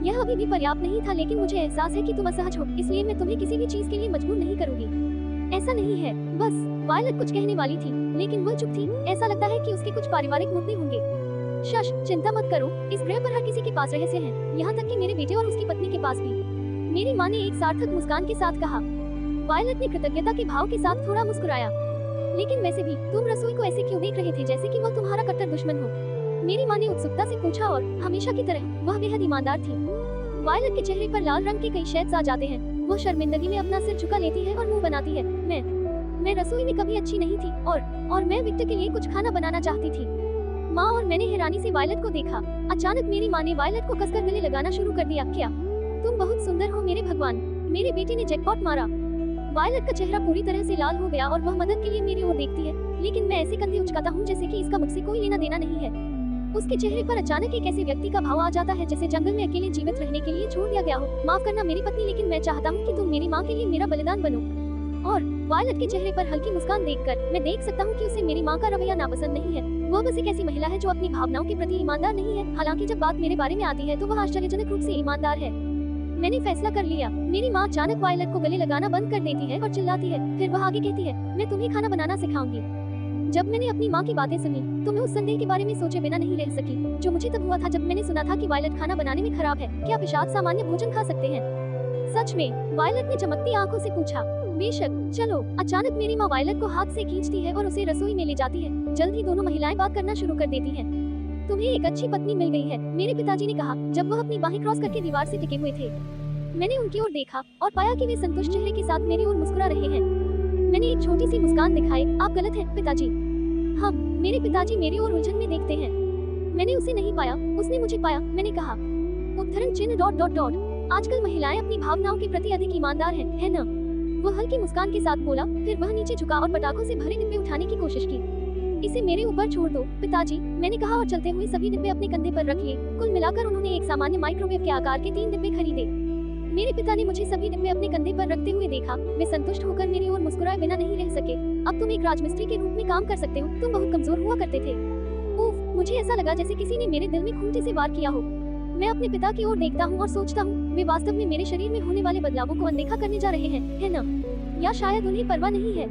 यह अभी भी पर्याप्त नहीं था, लेकिन मुझे एहसास है कि तुम असहज हो, इसलिए मैं तुम्हें किसी भी चीज के लिए मजबूर नहीं करूंगी। ऐसा नहीं है, बस। वायलट कुछ कहने वाली थी, लेकिन वह चुप थी। ऐसा लगता है कि उसके कुछ पारिवारिक मुद्दे होंगे। शश, चिंता मत करो, इस ग्रह पर हर किसी के पास रहस्य हैं, यहाँ तक कि मेरे बेटे और उसकी पत्नी के पास भी, मेरी माँ ने एक सार्थक मुस्कान के साथ कहा। वायलट ने कृतज्ञता के भाव के साथ थोड़ा मुस्कुराया। लेकिन वैसे भी तुम रसोई को ऐसे क्यों देख रहे थे जैसे कि वह तुम्हारा कट्टर दुश्मन हो? मेरी माँ ने उत्सुकता से पूछा और हमेशा की तरह वह बेहद ईमानदार थी। वायलट के चेहरे पर लाल रंग के कई शेड्स आ जाते हैं। वो शर्मिंदगी में अपना सिर झुका लेती है और मुंह बनाती है। मैं रसोई में कभी अच्छी नहीं थी और मैं विक्टर के लिए कुछ खाना बनाना चाहती थी। माँ और मैंने हैरानी से वायलट को देखा। अचानक मेरी माँ ने वायलट को कसकर गले लगाना शुरू कर दिया। क्या तुम बहुत सुंदर हो मेरे भगवान, मेरे बेटे ने जैकपॉट मारा। वायलट का चेहरा पूरी तरह से लाल हो गया और वह मदद के लिए मेरी ओर देखती है, लेकिन मैं ऐसे कंधे उचकाता हूँ जैसे कि इसका मुझसे कोई लेना देना नहीं है। उसके चेहरे पर अचानक एक ऐसे व्यक्ति का भाव आ जाता है जिसे जंगल में अकेले जीवित रहने के लिए छोड़ दिया गया हो। माफ करना मेरी पत्नी, लेकिन मैं चाहता हूँ कि तुम मेरी माँ के लिए मेरा बलिदान बनो। और वायलट के चेहरे पर हल्की मुस्कान देखकर मैं देख सकता हूँ कि उसे मेरी माँ का रवैया नापसंद नहीं है। वह बस एक ऐसी महिला है जो अपनी भावनाओं के प्रति ईमानदार नहीं है। हालांकि जब बात मेरे बारे में आती है तो वह आश्चर्यजनक रूप से ईमानदार है। मैंने फैसला कर लिया। मेरी माँ अचानक वायलट को गले लगाना बंद कर देती है और चिल्लाती है। फिर वह आगे कहती है, मैं तुम्हें खाना बनाना सिखाऊंगी। जब मैंने अपनी माँ की बातें सुनी तो मैं उस संदेह के बारे में सोचे बिना नहीं रह सकी जो मुझे तब हुआ था जब मैंने सुना था कि वायलट खाना बनाने में खराब है। क्या पिशाच सामान्य भोजन खा सकते हैं? सच में? वायलट ने चमकती आंखों से पूछा। बेशक, चलो। अचानक मेरी माँ वायलट को हाथ से खींचती है और उसे रसोई में ले जाती है। जल्द ही दोनों महिलाएं बात करना शुरू कर देती हैं। तुम्हें एक अच्छी पत्नी मिल गई है, मेरे पिताजी ने कहा जब वह अपनी बाहें क्रॉस करके दीवार से टिके हुए थे। मैंने उनकी ओर देखा और पाया कि वे संतुष्ट चेहरे के साथ मेरी ओर मुस्कुरा रहे हैं। मैंने एक छोटी सी मुस्कान दिखाई। आप गलत हैं पिताजी। मेरे पिताजी मेरी ओर उलझन में देखते हैं। मैंने उसे नहीं पाया, उसने मुझे पाया। मैंने कहा उद्धरण चिन्ह ... आजकल महिलाएं अपनी भावनाओं के प्रति अधिक ईमानदार हैं, है न? वो हल्की मुस्कान के साथ बोला। फिर वह नीचे झुका और पटाखों से भरे डिब्बे उठाने की कोशिश की। इसे मेरे ऊपर छोड़ दो पिताजी, मैंने कहा और चलते हुए सभी डिब्बे अपने कंधे पर रख लिए। कुल मिलाकर उन्होंने एक सामान्य माइक्रोवेव के आकार के 3 डिब्बे खरीदे। मेरे पिता ने मुझे सभी डिब्बे अपने कंधे पर रखते हुए देखा। वे संतुष्ट होकर मेरी ओर मुस्कुराए बिना नहीं रह सके। अब तुम एक राजमिस्त्री के रूप में काम कर सकते हो, तुम बहुत कमजोर हुआ करते थे। उफ, मुझे ऐसा लगा जैसे किसी ने मेरे दिल में खूंटे से वार किया हो। मैं अपने पिता की ओर देखता हूँ और सोचता हूँ वे वास्तव में मेरे शरीर में होने वाले बदलावों को अनदेखा करने जा रहे हैं, है न? या शायद उन्हें परवाह नहीं है।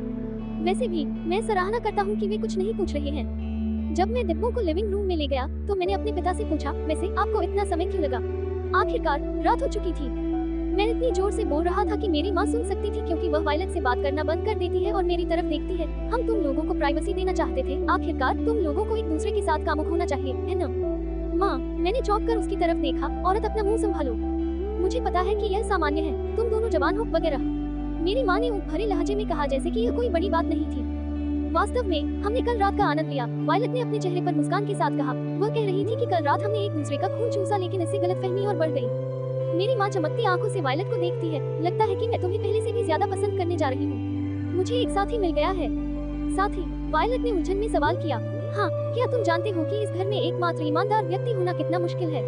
वैसे भी मैं सराहना करता हूँ कि वे कुछ नहीं पूछ रहे हैं। जब मैं डिब्बों को लिविंग रूम में ले गया तो मैंने अपने पिता से पूछा, वैसे आपको इतना समय क्यों लगा? आखिरकार रात हो चुकी थी। मैं इतनी जोर से बोल रहा था कि मेरी माँ सुन सकती थी क्योंकि वह वायलट से बात करना बंद कर देती है और मेरी तरफ देखती है। हम तुम लोगों को प्राइवेसी देना चाहते थे। आखिरकार तुम लोगों को एक दूसरे के साथ कामुक होना चाहिए, है न? माँ, मैंने चौंक कर उसकी तरफ देखा। औरत अपना मुंह संभालो, मुझे पता है कि यह सामान्य है, तुम दोनों जवान हो वगैरह। मेरी माँ ने ऊँट भरे लहजे में कहा जैसे कि यह कोई बड़ी बात नहीं थी। वास्तव में हमने कल रात का आनंद लिया, वायलट ने अपने चेहरे पर मुस्कान के साथ कहा। वह कह रही थी कि कल रात हमने एक दूसरे का खून चूसा, लेकिन इससे गलतफहमी और बढ़ गई। मेरी माँ चमकती आंखों से वायलट को देखती है। लगता है कि मैं तुम्हें पहले से भी ज्यादा पसंद करने जा रही हूँ। मुझे एक साथी मिल गया है। साथी? वायलट ने उलझन में सवाल किया। हाँ, क्या तुम जानते हो कि इस घर में एकमात्र ईमानदार व्यक्ति होना कितना मुश्किल है?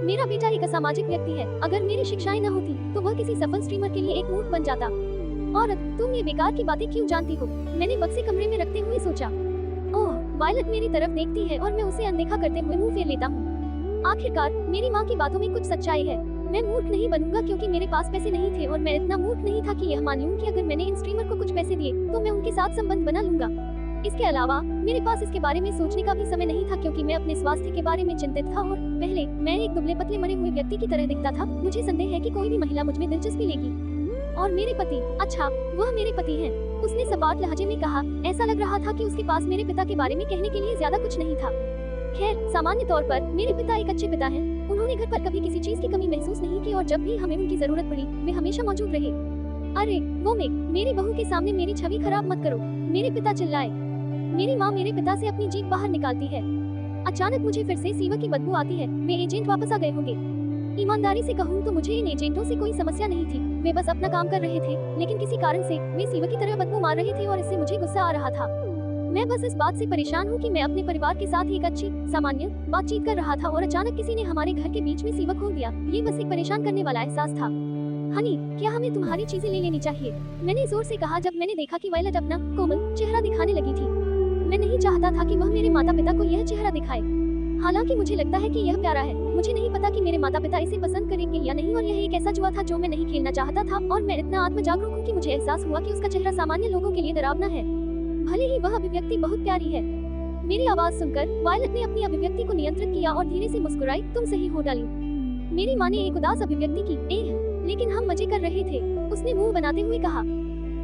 मेरा बेटा एक असामाजिक व्यक्ति है। अगर मेरी शिक्षाएं न होती तो वह किसी सफल स्ट्रीमर के लिए एक मूर्ख बन जाता। औरत, तुम ये बेकार की बातें क्यों जानती हो? मैंने बक्से कमरे में रखते हुए सोचा। ओह, वायलट मेरी तरफ देखती है और मैं उसे अनदेखा करते हुए मुंह फेर लेता हूँ। आखिरकार मेरी माँ की बातों में कुछ सच्चाई है। मैं मूर्ख नहीं बनूंगा क्योंकि मेरे पास पैसे नहीं थे, और मैं इतना मूर्ख नहीं था कि यह मान लूं कि अगर मैंने इन स्ट्रीमर को कुछ पैसे दिए तो मैं उनके साथ संबंध बना लूंगा। इसके अलावा मेरे पास इसके बारे में सोचने का भी समय नहीं था क्योंकि मैं अपने स्वास्थ्य के बारे में चिंतित था और पहले मैं एक दुबले पतले मरे हुए व्यक्ति की तरह दिखता था। मुझे संदेह है कि कोई भी महिला मुझ में दिलचस्पी लेगी। और मेरे पति, अच्छा वह मेरे पति हैं, उसने सपाट लहजे में कहा। ऐसा लग रहा था कि उसके पास मेरे पिता के बारे में कहने के लिए ज्यादा कुछ नहीं था। खैर, सामान्य तौर पर मेरे पिता एक अच्छे पिता हैं। उन्होंने घर पर कभी किसी चीज की कमी महसूस नहीं की और जब भी हमें उनकी जरूरत पड़ी वे हमेशा मौजूद रहे। अरे वो मेरी बहू के सामने मेरी छवि खराब मत करो, मेरे पिता चिल्लाए। मेरी माँ मेरे पिता से अपनी जीभ बाहर निकालती है। अचानक मुझे फिर से सीवर की बदबू आती है। वे एजेंट वापस आ गए होंगे। ईमानदारी से कहूँ तो मुझे इन एजेंटों से कोई समस्या नहीं थी। वे बस अपना काम कर रहे थे, लेकिन किसी कारण से वे सीवर की तरह बदबू मार रहे थे और इससे मुझे गुस्सा आ रहा था। मैं बस इस बात से परेशान हूँ कि मैं अपने परिवार के साथ एक अच्छी सामान्य बातचीत कर रहा था और अचानक किसी ने हमारे घर के बीच में सीवर खोल दिया। ये बस एक परेशान करने वाला एहसास था। हनी, क्या हमें तुम्हारी चीजें ले लेनी चाहिए? मैंने जोर से कहा जब मैंने देखा कि वायलट अपना कोमल चेहरा दिखाने लगी थी। मैं नहीं चाहता था कि वह मेरे माता पिता को यह चेहरा दिखाए। हालांकि मुझे लगता है कि यह प्यारा है। मुझे नहीं पता कि मेरे माता पिता इसे पसंद करेंगे या नहीं, और यह एक ऐसा जुआ था जो मैं नहीं खेलना चाहता था। और मैं इतना आत्म जागरूक हूँ कि मुझे एहसास हुआ कि उसका चेहरा सामान्य लोगों के लिए डरावना है, भले ही वह अभिव्यक्ति बहुत प्यारी है। मेरी आवाज सुनकर वायलट ने अपनी अभिव्यक्ति को नियंत्रित किया और धीरे से मुस्कुराई। तुम सही हो डाली। मेरी माँ ने एक उदास अभिव्यक्ति की। लेकिन हम मजे कर रहे थे, उसने मुंह बनाते हुए कहा।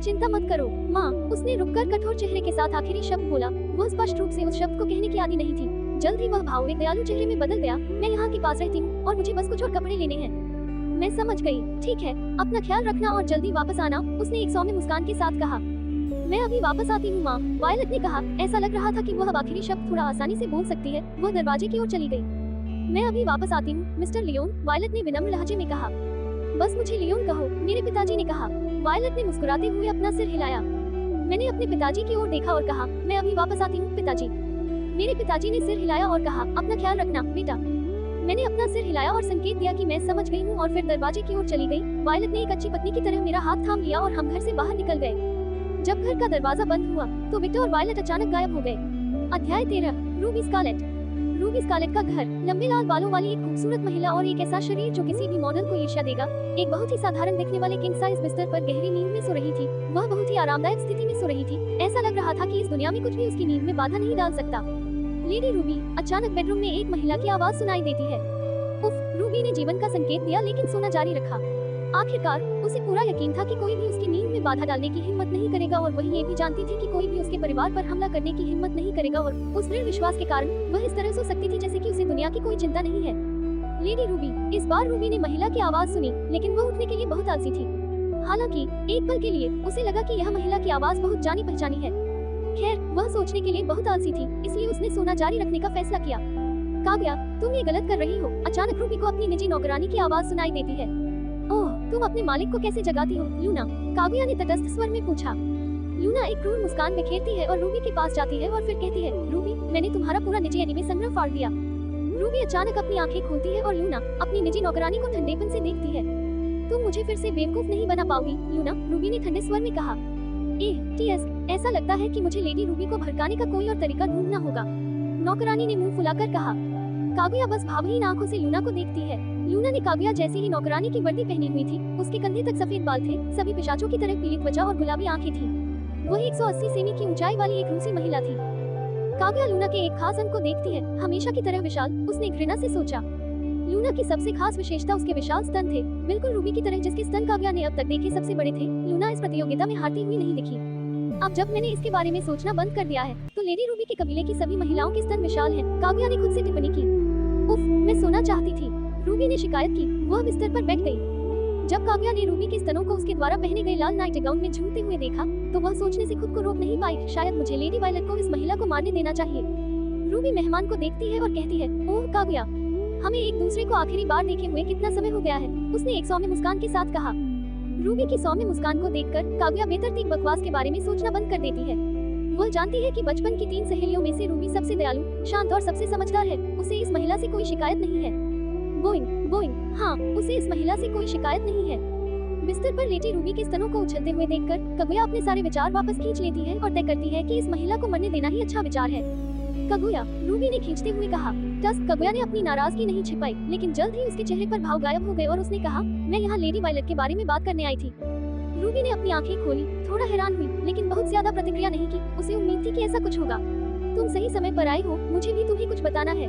चिंता मत करो माँ। उसने रुककर कठोर चेहरे के साथ आखिरी शब्द बोला। वह स्पष्ट रूप से उस शब्द को कहने की आदी नहीं थी। जल्द ही वह भाव एक दयालु चेहरे में बदल गया। मैं यहाँ के पास रहती हूँ और मुझे बस कुछ और कपड़े लेने हैं। मैं समझ गई, ठीक है, अपना ख्याल रखना और जल्दी वापस आना, उसने एक सौम्य मुस्कान के साथ कहा। मैं अभी वापस आती हूँ माँ, वायलट ने कहा। ऐसा लग रहा था कि वह अब आखिरी शब्द थोड़ा आसानी से बोल सकती है। वह दरवाजे की ओर चली गई। मैं अभी वापस आती हूँ मिस्टर लियोन, वायलट ने विनम्र लहजे में कहा। बस मुझे लियोन कहो, मेरे पिताजी ने कहा। वायलट ने मुस्कुराते हुए अपना सिर हिलाया। मैंने अपने पिताजी की ओर देखा और कहा, मैं अभी वापस आती हूँ पिताजी। मेरे पिताजी ने सिर हिलाया और कहा, अपना ख्याल रखना बेटा। मैंने अपना सिर हिलाया और संकेत दिया कि मैं समझ गई हूँ और फिर दरवाजे की ओर चली गई। वायलट ने एक अच्छी पत्नी की तरह मेरा हाथ थाम लिया और हम घर से बाहर निकल गए। जब घर का दरवाजा बंद हुआ तो विक्टर और वायलट अचानक गायब हो गए। अध्याय 13, रूबी स्कारलेट। रूबी स्कारलेट का घर, लंबे लाल बालों वाली एक खूबसूरत महिला और एक ऐसा शरीर जो किसी भी मॉडल को ईर्ष्या देगा। एक बहुत ही साधारण दिखने वाले किंग साइज बिस्तर पर गहरी नींद में सो रही थी। वह बहुत ही आरामदायक स्थिति में सो रही थी। ऐसा लग रहा था कि इस दुनिया में कुछ भी उसकी नींद में बाधा नहीं डाल सकता। लेडी रूबी, अचानक बेडरूम में एक महिला की आवाज सुनाई देती है। उफ, रूबी ने जीवन का संकेत दिया लेकिन सोना जारी रखा। आखिरकार उसे पूरा यकीन था कि कोई भी उसकी नींद में बाधा डालने की हिम्मत नहीं करेगा और वही ये भी जानती थी कि कोई भी उसके परिवार पर हमला करने की हिम्मत नहीं करेगा और उस दृढ़ विश्वास के कारण वह इस तरह सो सकती थी जैसे कि उसे दुनिया की कोई चिंता नहीं है। लेडी रूबी, इस बार रूबी ने महिला की आवाज सुनी लेकिन वह उठने के लिए बहुत आलसी थी। हालांकि एक पल के लिए उसे लगा कि यह महिला की आवाज बहुत जानी पहचानी है। खैर, वह सोचने के लिए बहुत आलसी थी, इसलिए उसने सोना जारी रखने का फैसला किया। काव्या, तुम ये गलत कर रही हो। अचानक रूबी को अपनी निजी नौकरानी की आवाज सुनाई देती है। ओह, तुम अपने मालिक को कैसे जगाती हो लूना? काव्या ने तटस्थ स्वर में पूछा। लूना एक क्रूर मुस्कान बिखेरती है और रूबी के पास जाती है और फिर कहती है, रूबी, मैंने तुम्हारा पूरा निजी एनीमे संग्रह फाड़ दिया। रूबी अचानक अपनी आंखें खोलती है और लूना अपनी निजी नौकरानी को ठंडेपन से देखती है। तुम मुझे फिर से बेवकूफ नहीं बना पाओगी लूना, रूबी ने ठंडे स्वर में कहा। टीएस, ऐसा लगता है कि मुझे लेडी रूबी को भड़काने का कोई और तरीका ढूंढना होगा, नौकरानी ने मुंह फुलाकर कहा। काव्या बस भावहीन आंखों से लूना को देखती है। लूना ने काव्या जैसे ही नौकरानी की वर्दी पहनी हुई थी, उसके कंधे तक सफेद बाल थे, सभी पिशाचों की तरह पीली त्वचा और गुलाबी आंखें थी। वह 180 सेमी की ऊंचाई वाली एक रूसी महिला थी। काव्या लूना के एक खास अंग को देखती है, हमेशा की तरह विशाल, उसने घृणा से सोचा। लूना की सबसे खास विशेषता उसके विशाल स्तन थे, बिल्कुल रूबी की तरह जिसके स्तन काव्या ने अब तक देखे सबसे बड़े थे। लूना इस प्रतियोगिता में हारती हुई नहीं दिखी। अब जब मैंने इसके बारे में सोचना बंद कर दिया है, तो लेडी रूबी के कबीले की सभी महिलाओं के स्तन विशाल हैं, काव्या ने खुद से टिप्पणी की। उफ, मैं सोना चाहती थी, रूबी ने शिकायत की। वह बिस्तर पर बैठ गई। जब काव्या ने रूबी के स्तनों को उसके द्वारा पहने गए लाल नाइट गाउन में झूमते हुए देखा, तो वह सोचने से खुद को रोक नहीं पाई, शायद मुझे लेडी वायलट को इस महिला को मारने देना चाहिए। रूबी मेहमान को देखती है और कहती है, ओह काव्या, हमें एक दूसरे को आखिरी बार देखे हुए कितना समय हो गया है, उसने एक सौम्य मुस्कान के साथ कहा। रूबी की सौम्य मुस्कान को देखकर काव्या बेतरतीब बकवास के बारे में सोचना बंद कर देती है। वह जानती है कि बचपन की 3 सहेलियों में से रूबी सबसे दयालु, शांत और सबसे समझदार है। उसे इस महिला से कोई शिकायत नहीं है। बोइंग बोइंग, हाँ, उसे इस महिला से कोई शिकायत नहीं है। बिस्तर पर लेटी रूबी के स्तनों को उछलते हुए देखकर काव्या अपने सारे विचार वापस खींच लेती है और तय करती है कि इस महिला को मरने देना ही अच्छा विचार है। काव्या, रूबी ने खींचते हुए कहा। काव्या ने अपनी नाराजगी नहीं छिपाई, लेकिन जल्द ही उसके चेहरे पर भाव गायब हो गए और उसने कहा, मैं यहाँ लेडी वायलट के बारे में बात करने आई थी। रूबी ने अपनी आंखें खोली, थोड़ा हैरान हुई, लेकिन बहुत ज्यादा प्रतिक्रिया नहीं की। उसे उम्मीद थी कि ऐसा कुछ होगा। तुम सही समय पर आई हो, मुझे भी तुम्हें कुछ बताना है।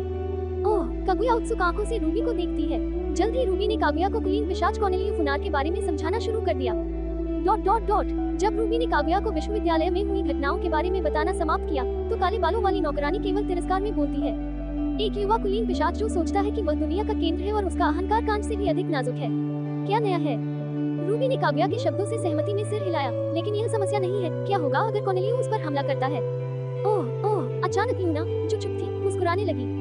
ओह, काव्या उत्सुक आंखों से रूबी को देखती है। जल्द ही रूबी ने काव्या को क्लीन पिशाच कॉर्नेलियो फुनार के बारे में समझाना शुरू कर दिया। ... जब रूबी ने काव्या को विश्वविद्यालय में हुई घटनाओं के बारे में बताना समाप्त किया, तो काले बालों वाली नौकरानी केवल तिरस्कार में बोलती है। एक युवा कुलीन पिशाच जो सोचता है कि वह दुनिया का केंद्र है और उसका अहंकार कांच से भी अधिक नाजुक है। क्या नया है? रूबी ने काव्या के शब्दों से सहमति में सिर हिलाया, लेकिन यह समस्या नहीं है। क्या होगा अगर कॉर्नेलियो उस पर हमला करता है? ओह, अचानक लूना, जो चुप थी, मुस्कुराने लगी।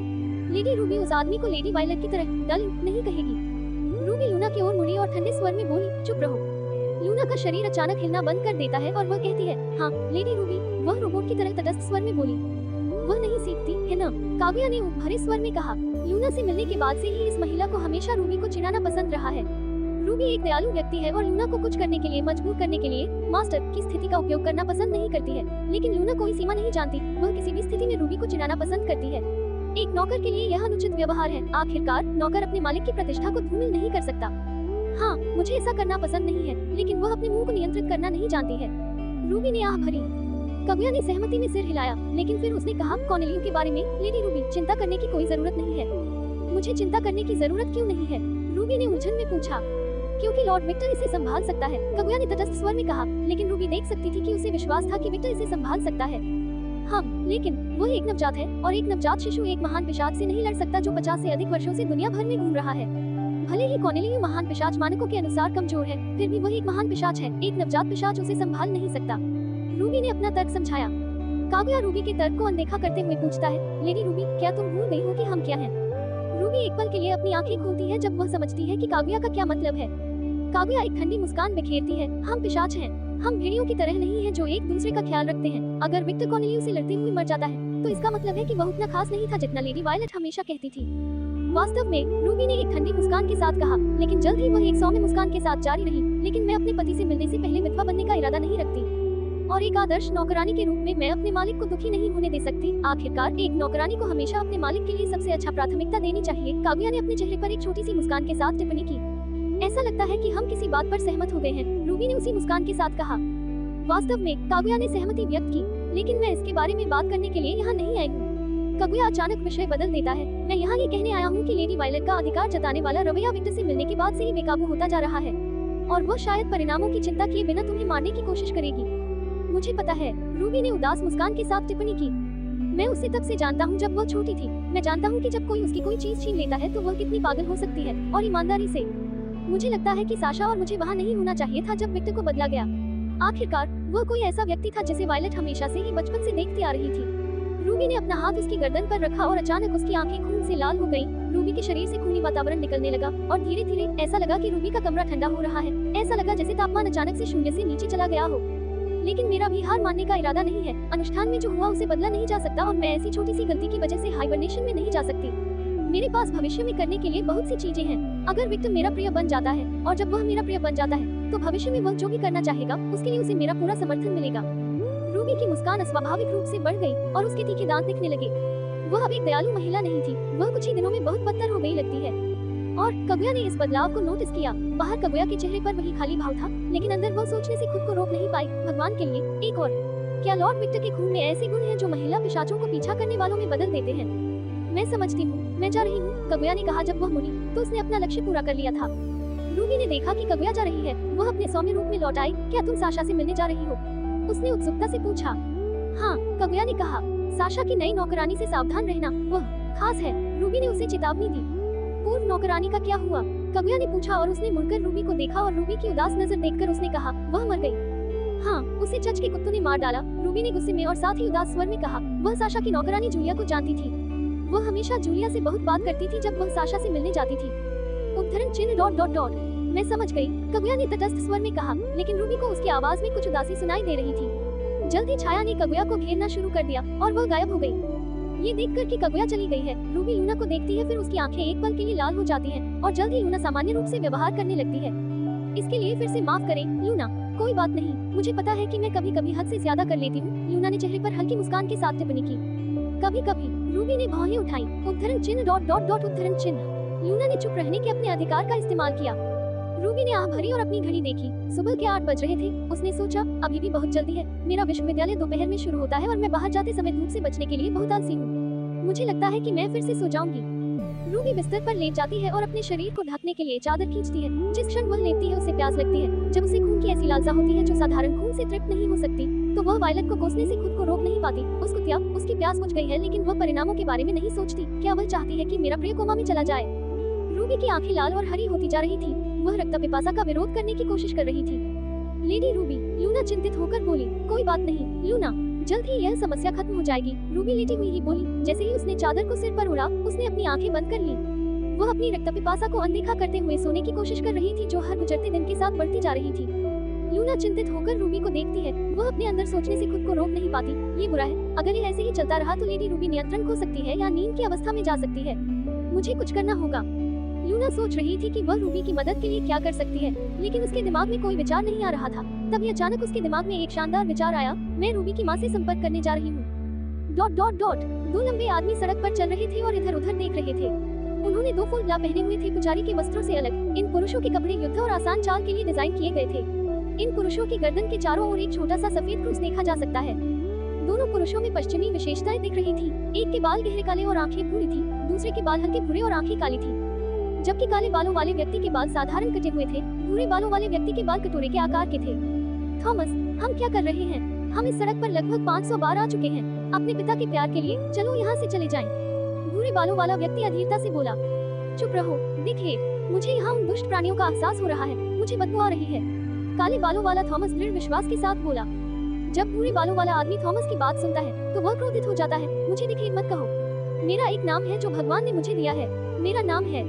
लेडी रूबी उस आदमी को लेडी वायलट की तरह डल नहीं कहेगी। रूबी लूना की ओर मुड़ी और ठंडे स्वर में बोली, चुप रहो। लूना का शरीर अचानक हिलना बंद कर देता है और वह कहती है, हाँ लेडी रूबी, वह रोबोट की तरह तटस्थ स्वर में बोली। वह नहीं सीखती है ना? काव्या ने भरे स्वर में कहा। लूना से मिलने के बाद से ही इस महिला को हमेशा रूबी को चिढ़ाना पसंद रहा है। रूबी एक दयालु व्यक्ति है और लूना को कुछ करने के लिए मजबूर करने के लिए मास्टर की स्थिति का उपयोग करना पसंद नहीं करती है। लेकिन लूना कोई सीमा नहीं जानती, वह किसी भी स्थिति में रूबी को चिढ़ाना पसंद करती है। एक नौकर के लिए यह अनुचित व्यवहार है। आखिरकार नौकर अपने मालिक की प्रतिष्ठा को धूमिल नहीं कर सकता। हाँ, मुझे ऐसा करना पसंद नहीं है, लेकिन वह अपने मुंह को नियंत्रित करना नहीं जानती है। रूबी ने आह भरी। काव्या ने सहमति में सिर हिलाया, लेकिन फिर उसने कहा, कॉर्नेलियो के बारे में लेडी रूबी, चिंता करने की कोई जरूरत नहीं है। मुझे चिंता करने की जरूरत क्यों नहीं है? रूबी ने उलझन में पूछा। क्योंकि लॉर्ड विक्टर इसे संभाल सकता है, कागुया ने तटस्थ स्वर में कहा। लेकिन रूबी देख सकती थी कि उसे विश्वास था कि विक्टर इसे संभाल सकता है। लेकिन वो एक नवजात है और एक नवजात शिशु एक महान पिशाच से नहीं लड़ सकता जो 50 से अधिक वर्षों से दुनिया भर में घूम रहा है। भले ही कॉर्नेलियो महान पिशाच मानकों के अनुसार कमजोर है, फिर भी वह एक महान पिशाच है। एक नवजात पिशाच उसे संभाल नहीं सकता। रूबी ने अपना तर्क समझाया। कागुया रूबी के तर्क को अनदेखा करते हुए पूछता है, लेडी रूबी, क्या तुम भूल गई हो कि हम क्या हैं? रूबी एक पल के लिए अपनी आंखें खोलती है जब वह समझती है कि कागुया का क्या मतलब है। कागुया एक ठंडी मुस्कान बिखेरती है। हम पिशाच हैं। हम भेड़ियों की तरह नहीं हैं जो एक दूसरे का ख्याल रखते हैं। अगर विक्टर कॉर्नेलियो से लड़ते हुए मर जाता है तो इसका मतलब है कि वह उतना खास नहीं था जितना लेडी वायलेट हमेशा कहती थी। वास्तव में रूबी ने एक ठंडी मुस्कान के साथ कहा, लेकिन जल्द ही वह एक सौम्य मुस्कान के साथ जारी रही, लेकिन मैं अपने पति से मिलने से पहले विधवा बनने का इरादा नहीं रखती और एक आदर्श नौकरानी के रूप में मैं अपने मालिक को दुखी नहीं होने दे सकती। आखिरकार एक नौकरानी को हमेशा अपने मालिक के लिए सबसे अच्छा प्राथमिकता देनी चाहिए। कागुया ने अपने चेहरे पर एक छोटी सी मुस्कान के साथ टिप्पणी की। ऐसा लगता है कि हम किसी बात पर सहमत हो गए हैं, रूबी ने उसी मुस्कान के साथ कहा। वास्तव में कागुया ने सहमति व्यक्त की, लेकिन मैं इसके बारे में बात करने के लिए यहाँ नहीं आई हूँ। कागुया अचानक विषय बदल देता है। मैं यहाँ ये कहने आया हूँ कि लेडी वायलेट का अधिकार जताने वाला रवैया विक्टर से मिलने के बाद से ही बेकाबू होता जा रहा है और वो शायद परिणामों की चिंता किए बिना तुम्हें मारने की कोशिश करेगी। मुझे पता है, रूबी ने उदास मुस्कान के साथ टिप्पणी की। मैं उसे तब से जानता हूँ जब वह छोटी थी। मैं जानता हूँ कि जब कोई उसकी कोई चीज छीन लेता है तो वह कितनी पागल हो सकती है। और ईमानदारी से मुझे लगता है कि साशा और मुझे वहाँ नहीं होना चाहिए था जब विक्टर को बदला गया। आखिरकार वह कोई ऐसा व्यक्ति था जिसे वायलेट हमेशा से ही बचपन से देखती आ रही थी। रूबी ने अपना हाथ उसकी गर्दन पर रखा और अचानक उसकी आंखें खून से लाल हो गईं। रूबी के शरीर से खूनी वातावरण निकलने लगा और धीरे धीरे ऐसा लगा कि रूबी का कमरा ठंडा हो रहा है। ऐसा लगा जैसे तापमान अचानक से शून्य से नीचे चला गया हो। लेकिन मेरा भी हार मानने का इरादा नहीं है। अनुष्ठान में जो हुआ उसे बदला नहीं जा सकता और मैं ऐसी छोटी सी गलती की वजह से हाइबरनेशन में नहीं जा सकती। मेरे पास भविष्य में करने के लिए बहुत सी चीजें हैं। अगर विक्टर मेरा प्रिय बन जाता है और जब वह मेरा प्रिय बन जाता है तो भविष्य में वह जो भी करना चाहेगा उसके लिए उसे मेरा पूरा समर्थन मिलेगा। रूबी की मुस्कान अस्वाभाविक रूप से बढ़ गई और उसके तीखे दांत दिखने लगे। वह अब एक दयालु महिला नहीं थी, वह कुछ ही दिनों में बहुत बदतर हो गई लगती है। और कागुया ने इस बदलाव को नोटिस किया। बाहर कागुया के चेहरे पर वही खाली भाव था, लेकिन अंदर वह सोचने से खुद को रोक नहीं पाई। भगवान के लिए एक और, क्या लॉर्ड विक्टर के खून में ऐसे गुण हैं जो महिला पिशाचों को पीछा करने वालों में बदल देते हैं? मैं समझती हूँ, मैं जा रही हूँ, कागुया ने कहा। जब वह मुड़ी तो उसने अपना लक्ष्य पूरा कर लिया था। रूबी ने देखा कि कागुया जा रही है। वह अपने सौम्य रूप में लौट आई। क्या तुम साशा से मिलने जा रही हो? उसने उत्सुकता से पूछा। हाँ, कागुया ने कहा। साशा की नई नौकरानी से सावधान रहना, वह खास है। रूबी ने उसे चेतावनी दी। पूर्व नौकरानी का क्या हुआ? कागुया ने पूछा और उसने मुड़कर रूबी को देखा और रूबी की उदास नजर देखकर उसने कहा, वह मर गई। हाँ, उसे चच के कुत्तों ने मार डाला। रूबी ने गुस्से में और साथ ही उदास स्वर में कहा। वह साशा की नौकरानी जूलिया को जानती थी। वह हमेशा जूलिया से बहुत बात करती थी जब वह साशा से मिलने जाती थी। उद्धरण चिन्ह ... मैं समझ गई, कागुया ने तटस्थ स्वर में कहा, लेकिन रूबी को उसकी आवाज में कुछ उदासी सुनाई दे रही थी। जल्दी छाया ने कागुया को घेरना शुरू कर दिया और वह गायब हो गई। ये देखकर कि कागुया चली गई है, रूबी लूना को देखती है। फिर उसकी आंखें एक पल के लिए लाल हो जाती हैं और जल्द ही लूना सामान्य रूप से व्यवहार करने लगती है। इसके लिए फिर से माफ करें लूना, कोई बात नहीं। मुझे पता है कि मैं कभी कभी हद से ज्यादा कर लेती हूँ। लूना ने चेहरे पर हल्की मुस्कान के साथ टिप्पणी की। कभी कभी, रूबी ने भौहें उठाई। उद्धरण चिन्ह ... उद्धरण चिन्ह। लूना ने चुप रहने के अपने अधिकार का इस्तेमाल किया। रूबी ने आह भरी और अपनी घड़ी देखी। सुबह के 8 बज रहे थे। उसने सोचा, अभी भी बहुत जल्दी है। मेरा विश्वविद्यालय दोपहर में शुरू होता है और मैं बाहर जाते समय धूप से बचने के लिए बहुत आलसी हूँ। मुझे लगता है कि मैं फिर से सो जाऊंगी। रूबी बिस्तर पर लेट जाती है और अपने शरीर को ढकने के लिए चादर खींचती है। जिस क्षण वह लेटती है उसे प्यास लगती है। जब उसे खून की ऐसी लालसा होती है जो साधारण खून से तृप्त नहीं हो सकती, तो वह वायलेट को कोसने से खुद को रोक नहीं पाती। उस कुतिया, उसकी प्यास बुझ गई है, लेकिन वह परिणामों के बारे में नहीं सोचती। क्या वह चाहती है कि मेरा प्रिय कोमा में चला जाए? रूबी की आंखें लाल और हरी होती जा रही थी। वह रक्त पिपासा का विरोध करने की कोशिश कर रही थी। लेडी रूबी, लूना चिंतित होकर बोली। कोई बात नहीं लूना, जल्द ही यह समस्या खत्म हो जाएगी। रूबी लेटी हुई ही बोली। जैसे ही उसने चादर को सिर पर ओढ़ा, उसने अपनी आंखें बंद कर ली। वह अपनी रक्त पिपासा को अनदेखा करते हुए सोने की कोशिश कर रही थी जो हर गुजरते दिन के साथ बढ़ती जा रही थी। लूना चिंतित होकर रूबी को देखती है। वह अपने अंदर सोचने से खुद को रोक नहीं पाती। ये बुरा है, अगर ये ऐसे ही चलता रहा तो लेडी रूबी नियंत्रण खो सकती है या नींद की अवस्था में जा सकती है। मुझे कुछ करना होगा। लूना सोच रही थी कि वह रूबी की मदद के लिए क्या कर सकती है, लेकिन उसके दिमाग में कोई विचार नहीं आ रहा था। तभी अचानक उसके दिमाग में एक शानदार विचार आया। मैं रूबी की माँ से संपर्क करने जा रही हूँ। ... दो लंबे आदमी सड़क पर चल रहे थे और इधर उधर देख रहे थे। उन्होंने 2 फुल ग्ला पहने हुए थे, पुजारी के वस्त्रों से अलग। इन पुरुषों के कपड़े युद्ध और आसान चाल के लिए डिजाइन किए गए थे। इन पुरुषों की गर्दन के चारों ओर एक छोटा सा सफेद क्रूस देखा जा सकता है। दोनों पुरुषों में पश्चिमी विशेषताएं दिख रही थी। एक के बाल गहरे काले और आंखें भूरी थी, दूसरे के बाल हल्के भूरे और आंखें काली थी। जबकि काले बालों वाले व्यक्ति के बाल साधारण कटे हुए थे, भूरे बालों वाले व्यक्ति के बाल कटोरे के आकार के थे। थॉमस, हम क्या कर रहे हैं? हम इस सड़क पर लगभग 500 बार आ चुके हैं। अपने पिता के प्यार के लिए चलो यहाँ से चले जाएं। भूरे बालों वाला व्यक्ति अधीरता से बोला। चुप रहो, देखिए, मुझे यहाँ उन दुष्ट प्राणियों का एहसास हो रहा है, मुझे बदबू आ रही है। काले बालों वाला थॉमस दृढ़ विश्वास के साथ बोला। जब भूरे बालों वाला आदमी थॉमस की बात सुनता है तो वह क्रोधित हो जाता है। मुझे दिखेर मत कहो, मेरा एक नाम है जो भगवान ने मुझे दिया है, मेरा नाम है।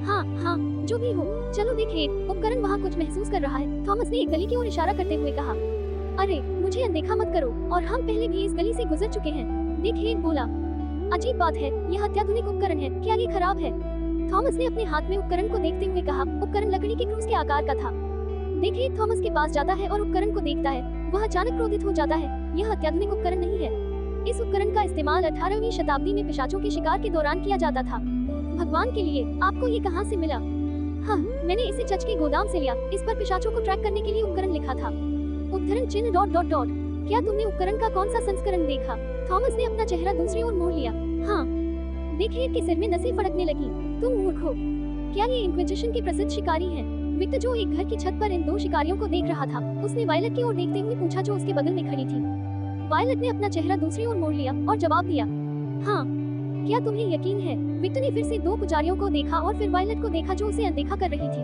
हाँ, जो भी हो, चलो दिखेर। उपकरण वहाँ कुछ महसूस कर रहा है, थॉमस ने एक गली की ओर इशारा करते हुए कहा। अरे, मुझे अनदेखा मत करो, और हम पहले भी इस गली से गुजर चुके हैं, दिखेर बोला। अजीब बात है, यह अत्याधुनिक उपकरण है, क्या ये खराब है? थॉमस ने अपने हाथ में उपकरण को देखते हुए कहा। उपकरण लकड़ी के क्रूज के आकार का था। देखिए, थॉमस के पास जाता है और उपकरण को देखता है। वह अचानक क्रोधित हो जाता है। यह अत्याधुनिक उपकरण नहीं है। इस उपकरण का इस्तेमाल 18वीं शताब्दी में पिशाचों के शिकार के दौरान किया जाता था। भगवान के लिए, आपको ये कहाँ से मिला? हाँ, मैंने इसे चर्च के गोदाम से लिया। इस पर पिशाचों को ट्रैक करने के लिए उपकरण लिखा था। उद्धरण चिन्ह ... क्या तुमने उपकरण का कौन सा संस्करण देखा? थॉमस ने अपना चेहरा दूसरी ओर मोड़ लिया। हाँ, देखिए के सिर में नसें फड़कने लगी। तुम मूर्ख हो। क्या ये इंक्विजिशन के प्रसिद्ध शिकारी हैं? विक्टर, जो एक घर की छत पर इन दो शिकारियों को देख रहा था, उसने वायलट की ओर देखते हुए पूछा, जो उसके बगल में खड़ी थी। वायलट ने अपना चेहरा दूसरी ओर मोड़ लिया और जवाब दिया, हाँ। क्या तुम्हें यकीन है? विक्टर ने फिर से दो पुजारियों को देखा और फिर वायलट को देखा, जो उसे अनदेखा कर रही थी।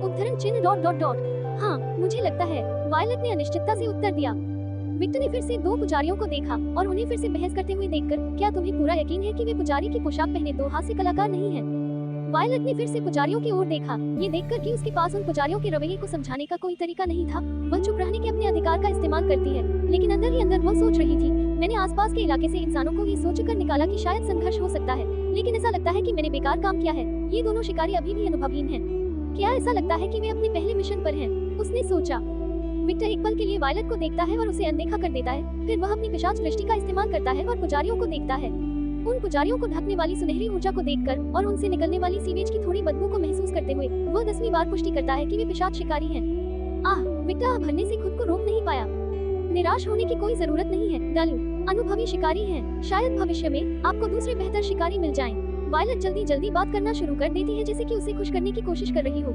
उद्धरण चिन्ह ... हाँ, मुझे लगता है, वायलट ने अनिश्चितता से उत्तर दिया। विक्टर ने फिर से दो पुजारियों को देखा और उन्हें फिर से बहस करते हुए देखकर, क्या तुम्हें पूरा यकीन है कि वे पुजारी की पोशाक पहने दो हास्य कलाकार नहीं हैं? वायलट ने फिर से पुजारियों की ओर देखा, ये देखकर कि उसके पास उन पुजारियों के रवैये को समझाने का कोई तरीका नहीं था। वह चुप रहने के अपने अधिकार का इस्तेमाल करती है, लेकिन अंदर ही अंदर वह सोच रही थी, मैंने आसपास के इलाके से इंसानों को ये सोचकर निकाला कि शायद संघर्ष हो सकता है, लेकिन ऐसा लगता है कि मैंने बेकार काम किया है। ये दोनों शिकारी अभी भी अनुभवहीन हैं। क्या ऐसा लगता है कि वे अपने पहले मिशन पर हैं? उसने सोचा। विक्टर एक पल के लिए वायलट को देखता है और उसे अनदेखा कर देता है। फिर वह अपनी पिशाच दृष्टि का इस्तेमाल करता है और पुजारियों को देखता है। उन पुजारियों को ढकने वाली सुनहरी ऊर्जा को देखकर और उनसे निकलने वाली सीवेज की थोड़ी बदबू को महसूस करते हुए वह 10वीं बार पुष्टि करता है कि वे पिशाच शिकारी हैं। विक्टर आह भरने से खुद को रोक नहीं पाया। निराश होने की कोई जरूरत नहीं है, डालू अनुभवी शिकारी हैं। शायद भविष्य में आपको दूसरे बेहतर शिकारी मिल जाएं। वायलट जल्दी बात करना शुरू कर देती है, जैसे कि उसे खुश करने की कोशिश कर रही हो।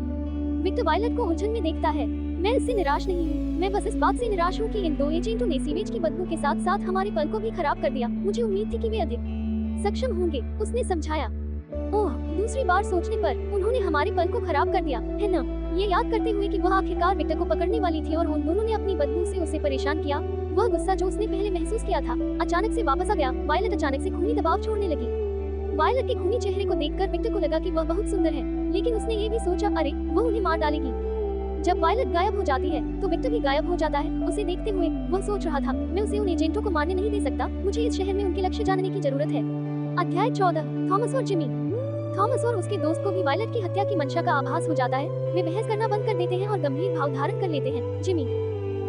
विक्टर वायलट को उलझन में देखता है। मैं इससे निराश नहीं हूँ, मैं बस इस बात से निराश हूँ कि इन दो एजेंटों ने सीवेज की बदबू के साथ साथ हमारे पल को भी खराब कर दिया। मुझे उम्मीद थी कि वे अधिक सक्षम होंगे, उसने समझाया। ओह, दूसरी बार सोचने पर उन्होंने हमारे पल को खराब कर दिया, है न? ये याद करते हुए कि वह आखिरकार विक्टर को पकड़ने वाली थी और उन दोनों ने अपनी बदबू से उसे परेशान किया, वह गुस्सा जो उसने पहले महसूस किया था अचानक से वापस आ गया। वायलट अचानक से खूनी दबाव छोड़ने लगी। वायलट के खूनी चेहरे को देखकर विक्टर को लगा कि वह बहुत सुंदर है, लेकिन उसने ये भी सोचा, अरे वह उन्हें मार डालेगी। जब वायलट गायब हो जाती है तो विक्टर भी गायब हो जाता है। उसे देखते हुए वह सोच रहा था, मैं उसे उन एजेंटों को मारने नहीं दे सकता, मुझे इस शहर में उनके लक्ष्य जानने की जरूरत है। अध्याय 14, थॉमस और जिमी। थॉमस और उसके दोस्त को भी वायलट की हत्या की मंशा का आभास हो जाता है। वे बहस करना बंद कर देते हैं और गंभीर भाव धारण कर लेते हैं। जिमी,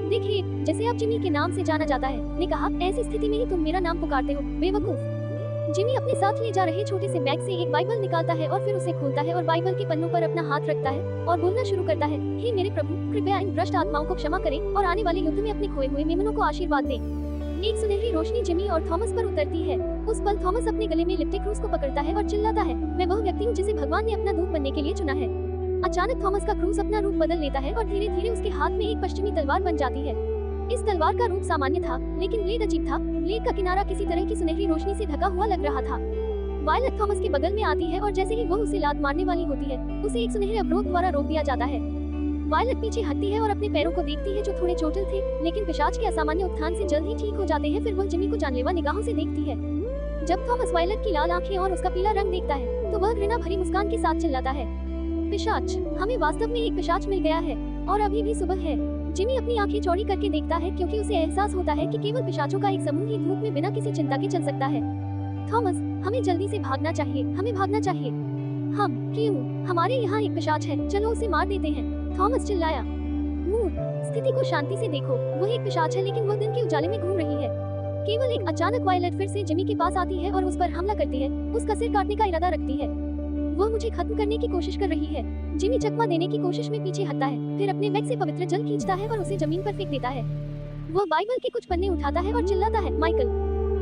देखिए, जैसे आप जिमी के नाम से जाना जाता है, ने कहा, ऐसी स्थिति में ही तुम मेरा नाम पुकारते हो, बेवकूफ। जिमी अपने साथ ले जा रहे छोटे से बैग से एक बाइबल निकालता है और फिर उसे खोलता है और बाइबल के पन्नों पर अपना हाथ रखता है और बोलना शुरू करता है, हे मेरे प्रभु, कृपया इन भ्रष्ट आत्माओं को क्षमा करें और आने वाले युद्ध में अपने खोए हुए मेमनों को आशीर्वाद दें। एक सुनहरी रोशनी जिमी और थॉमस पर उतरती है। उस पल थॉमस अपने गले में लिपटे क्रूस को पकड़ता है और चिल्लाता है, मैं वह व्यक्ति हूँ जिसे भगवान ने अपना दूत बनने के लिए चुना है। अचानक थॉमस का क्रूस अपना रूप बदल लेता है और धीरे धीरे उसके हाथ में एक पश्चिमी तलवार बन जाती है। इस तलवार का रूप सामान्य था, लेकिन ब्लेड अजीब था। ब्लेड का किनारा किसी तरह की सुनहरी रोशनी से ढका हुआ लग रहा था। वायलट थॉमस के बगल में आती है और जैसे ही वह उसे लात मारने वाली होती है, उसे एक सुनहरे अवरोध द्वारा रोक दिया जाता है। वायलट पीछे हटती है और अपने पैरों को देखती है जो थोड़े चोटिल थे, लेकिन पिशाच के असामान्य उत्थान से जल्द ही ठीक हो जाते हैं। फिर वह जिमी को जानलेवा निगाहों से देखती है। जब थॉमस वायलट की लाल आंखें और उसका पीला रंग देखता है, तो वह घृणा भरी मुस्कान के साथ चिल्लाता है, पिशाच, हमें वास्तव में एक पिशाच मिल गया है और अभी भी सुबह है। जिमी अपनी आंखें चौड़ी करके देखता है, क्योंकि उसे एहसास होता है कि केवल पिशाचों का एक समूह ही धूप में बिना किसी चिंता के चल सकता है। थॉमस, हमें जल्दी से भागना चाहिए, हमें भागना चाहिए। हम क्यों? हमारे यहाँ एक पिशाच है, चलो उसे मार देते हैं, थॉमस चिल्लाया। मूर्ख, स्थिति को शांति से देखो, वह एक पिशाच है, लेकिन वह दिन के उजाले में घूम रही है। केवल एक अचानक वायलट फिर से जिमी के पास आती है और उस पर हमला करती है, उसका सिर काटने का इरादा रखती है। वह मुझे खत्म करने की कोशिश कर रही है। जिमी चकमा देने की कोशिश में पीछे हटता है, फिर अपने बैग से पवित्र जल खींचता है और उसे जमीन पर फेंक देता है। वह बाइबल के कुछ पन्ने उठाता है और चिल्लाता है, माइकल,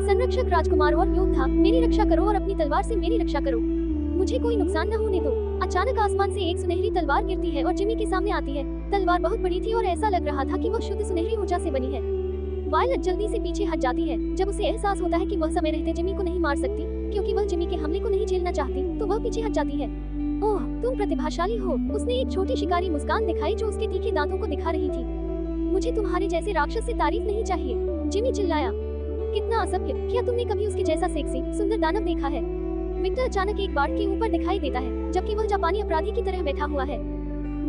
संरक्षक राजकुमार और योद्धा, मेरी रक्षा करो और अपनी तलवार से मेरी रक्षा करो। मुझे कोई नुकसान न होने दो। अचानक आसमान से एक सुनहरी तलवार गिरती है और जिमी के सामने आती है। तलवार बहुत बड़ी थी और ऐसा लग रहा था कि वो शुद्ध सुनहरी ऊर्जा से बनी है। वायलट जल्दी से पीछे हट जाती है। जब उसे एहसास होता है कि वह समय रहते जिमी को नहीं मार सकती, क्योंकि वह जिमी के हमले को नहीं झेलना चाहती, तो वह पीछे हट जाती है। ओह, तुम प्रतिभाशाली हो। उसने एक छोटी शिकारी मुस्कान दिखाई जो उसके तीखे दांतों को दिखा रही थी। मुझे तुम्हारे जैसे राक्षस से तारीफ नहीं चाहिए, जिमी चिल्लाया। कितना असभ्य, क्या तुमने कभी उसके जैसा सेक्सी सुंदर दानव देखा है? विक्टर अचानक एक बाड़ के ऊपर दिखाई देता है, जबकि वह जापानी अपराधी की तरह बैठा हुआ है।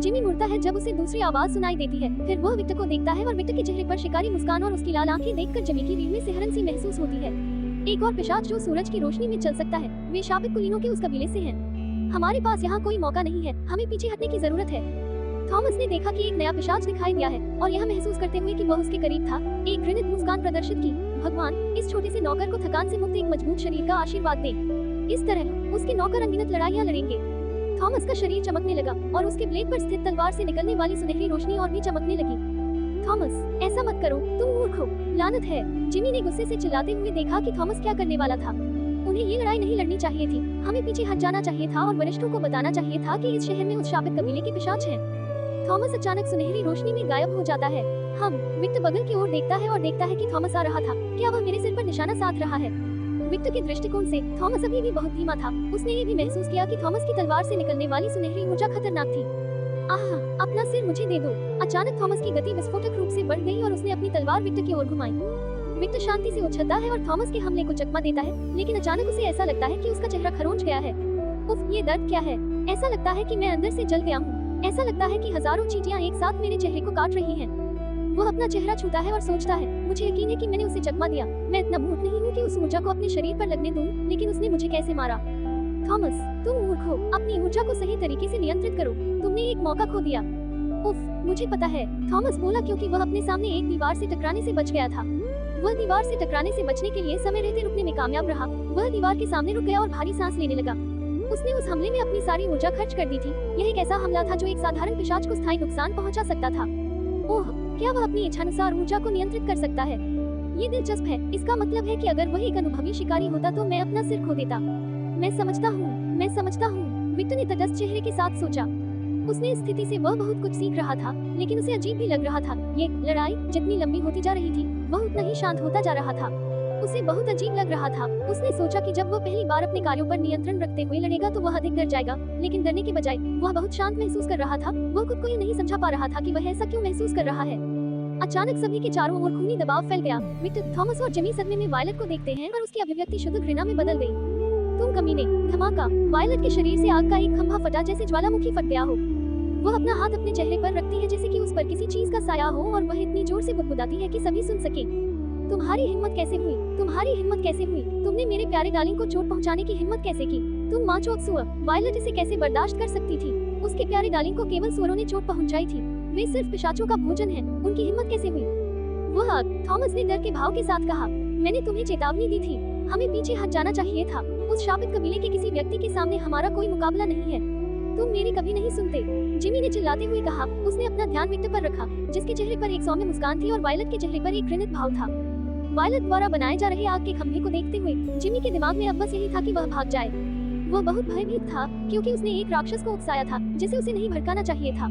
जिमी मुड़ता है जब उसे दूसरी आवाज सुनाई देती है। फिर वह विक्टर को देखता है और विक्टर के चेहरे पर शिकारी मुस्कान और उसकी लाल आंखें देखकर जिमी की रीढ़ में सिहरन सी महसूस होती है। एक और पिशाच जो सूरज की रोशनी में चल सकता है, वे शापित कुलीनों के उस कबीले से हैं। हमारे पास यहाँ कोई मौका नहीं है, हमें पीछे हटने की जरूरत है। थॉमस ने देखा कि एक नया पिशाच दिखाई दिया है और यह महसूस करते हुए कि वह उसके करीब था, एक घृणित मुस्कान प्रदर्शित की। भगवान, इस छोटे से नौकर को थकान से मुक्त एक मजबूत शरीर का आशीर्वाद दे। इस तरह उसके नौकर अनगिनत लड़ाइयां लड़ेंगे। थॉमस का शरीर चमकने लगा और उसके ब्लेड पर स्थित तलवार से निकलने वाली सुनहरी रोशनी और भी चमकने लगी। थॉमस, ऐसा मत करो, तुम मूर्ख हो, लानत है। जिमी ने गुस्से से चिल्लाते हुए देखा कि थॉमस क्या करने वाला था। उन्हें ये लड़ाई नहीं लड़नी चाहिए थी, हमें पीछे हट जाना चाहिए था और वरिष्ठों को बताना चाहिए था कि इस शहर में उस शापित कबीले के पिशाच हैं। थॉमस अचानक सुनहरी रोशनी में गायब हो जाता है। विक्टर बगल की ओर देखता है और देखता है कि थॉमस आ रहा था। क्या वह मेरे सिर पर निशाना साध रहा है? विक्टर के दृष्टिकोण से थॉमस अभी भी बहुत धीमा था। उसने ये भी महसूस किया कि थॉमस की तलवार से निकलने वाली सुनहरी ऊर्जा खतरनाक थी। आह, अपना सिर मुझे दे दो। अचानक थॉमस की गति विस्फोटक रूप से बढ़ गई और उसने अपनी तलवार विक्टर की ओर घुमाई। विक्टर शांति से उछलता है और थॉमस के हमले को चकमा देता है, लेकिन अचानक उसे ऐसा लगता है कि उसका चेहरा खरोंच गया है। उफ, ये दर्द क्या है? ऐसा लगता है कि मैं अंदर से जल गया हूँ। ऐसा लगता है कि हजारों चींटियां एक साथ मेरे चेहरे को काट रही हैं। वह अपना चेहरा छूता है और सोचता है, मुझे यकीन है कि मैंने उसे चकमा दिया। मैं इतना मूर्ख नहीं हूँ कि उस ऊर्जा को अपने शरीर पर लगने दूं, लेकिन उसने मुझे कैसे मारा? थॉमस, तुम मूर्ख हो, अपनी ऊर्जा को सही तरीके से नियंत्रित करो। तुमने एक मौका खो दिया। उफ, मुझे पता है, थॉमस बोला, क्योंकि वह अपने सामने एक दीवार से टकराने से बच गया था। वह दीवार से टकराने से बचने के लिए समय रहते रुकने में कामयाब रहा। वह दीवार के सामने रुक गया और भारी सांस लेने लगा। उसने उस हमले में अपनी सारी ऊर्जा खर्च कर दी थी। यह एक ऐसा हमला था जो एक साधारण पिशाच को स्थायी नुकसान पहुंचा सकता था। ओह, क्या वह अपनी इच्छानुसार ऊर्जा को नियंत्रित कर सकता है? ये दिलचस्प है। इसका मतलब है कि अगर वह एक अनुभवी शिकारी होता तो मैं अपना सिर खो देता। मैं समझता हूँ। विक्टर ने तटस्थ चेहरे के साथ सोचा। उसने इस स्थिति से वह बहुत कुछ सीख रहा था, लेकिन उसे अजीब भी लग रहा था। ये लड़ाई जितनी लंबी होती जा रही थी, वह उतना ही शांत होता जा रहा था। उसे बहुत अजीब लग रहा था। उसने सोचा कि जब वह पहली बार अपने कार्यों पर नियंत्रण रखते हुए लड़ेगा तो वह अधिक डर जाएगा, लेकिन डरने के बजाय वह बहुत शांत महसूस कर रहा था। वह खुद को ये नहीं समझा पा रहा था कि वह ऐसा क्यों महसूस कर रहा है। अचानक सभी के चारों ओर खूनी दबाव फैल गया। विक्टर, थॉमस और जिमी सदमे में वायलट को देखते हैं और उसकी अभिव्यक्ति शुद्ध घृणा में बदल गई। तुम कमीने! धमाका! वायलट के शरीर से आग का एक खंभा फटा जैसे ज्वालामुखी फट गया हो। वह अपना हाथ अपने चेहरे पर रखती है जैसे कि उस पर किसी चीज का साया हो और वह इतनी जोर से बुदबुदाती है कि सभी सुन सके। तुम्हारी हिम्मत कैसे हुई? तुमने मेरे प्यारे डार्लिंग को चोट पहुंचाने की हिम्मत कैसे की? तुम माँ चोट सुअर! वायलट इसे कैसे बर्दाश्त कर सकती थी? उसके प्यारे डार्लिंग को केवल सुअरों ने चोट पहुंचाई थी। वे सिर्फ पिशाचों का भोजन हैं। उनकी हिम्मत कैसे हुई? वह थॉमस ने डर के भाव के साथ कहा, मैंने तुम्हें चेतावनी दी थी। हमें पीछे हट जाना चाहिए था। उस शापित कबीले के किसी व्यक्ति के सामने हमारा कोई मुकाबला नहीं है। तुम मेरी कभी नहीं सुनते, जिमी ने चिल्लाते हुए कहा। उसने अपना ध्यान विक्टर पर रखा, जिसके चेहरे पर एक सौम्य मुस्कान थी और वायलट के चेहरे पर एक घृणित भाव था। वायलट द्वारा बनाए जा रहे आग के खंभे को देखते हुए जिमी के दिमाग में अब बस यही था कि वह भाग जाए। वह बहुत भयभीत था, क्योंकि उसने एक राक्षस को उकसाया था जिसे उसे नहीं भड़काना चाहिए था।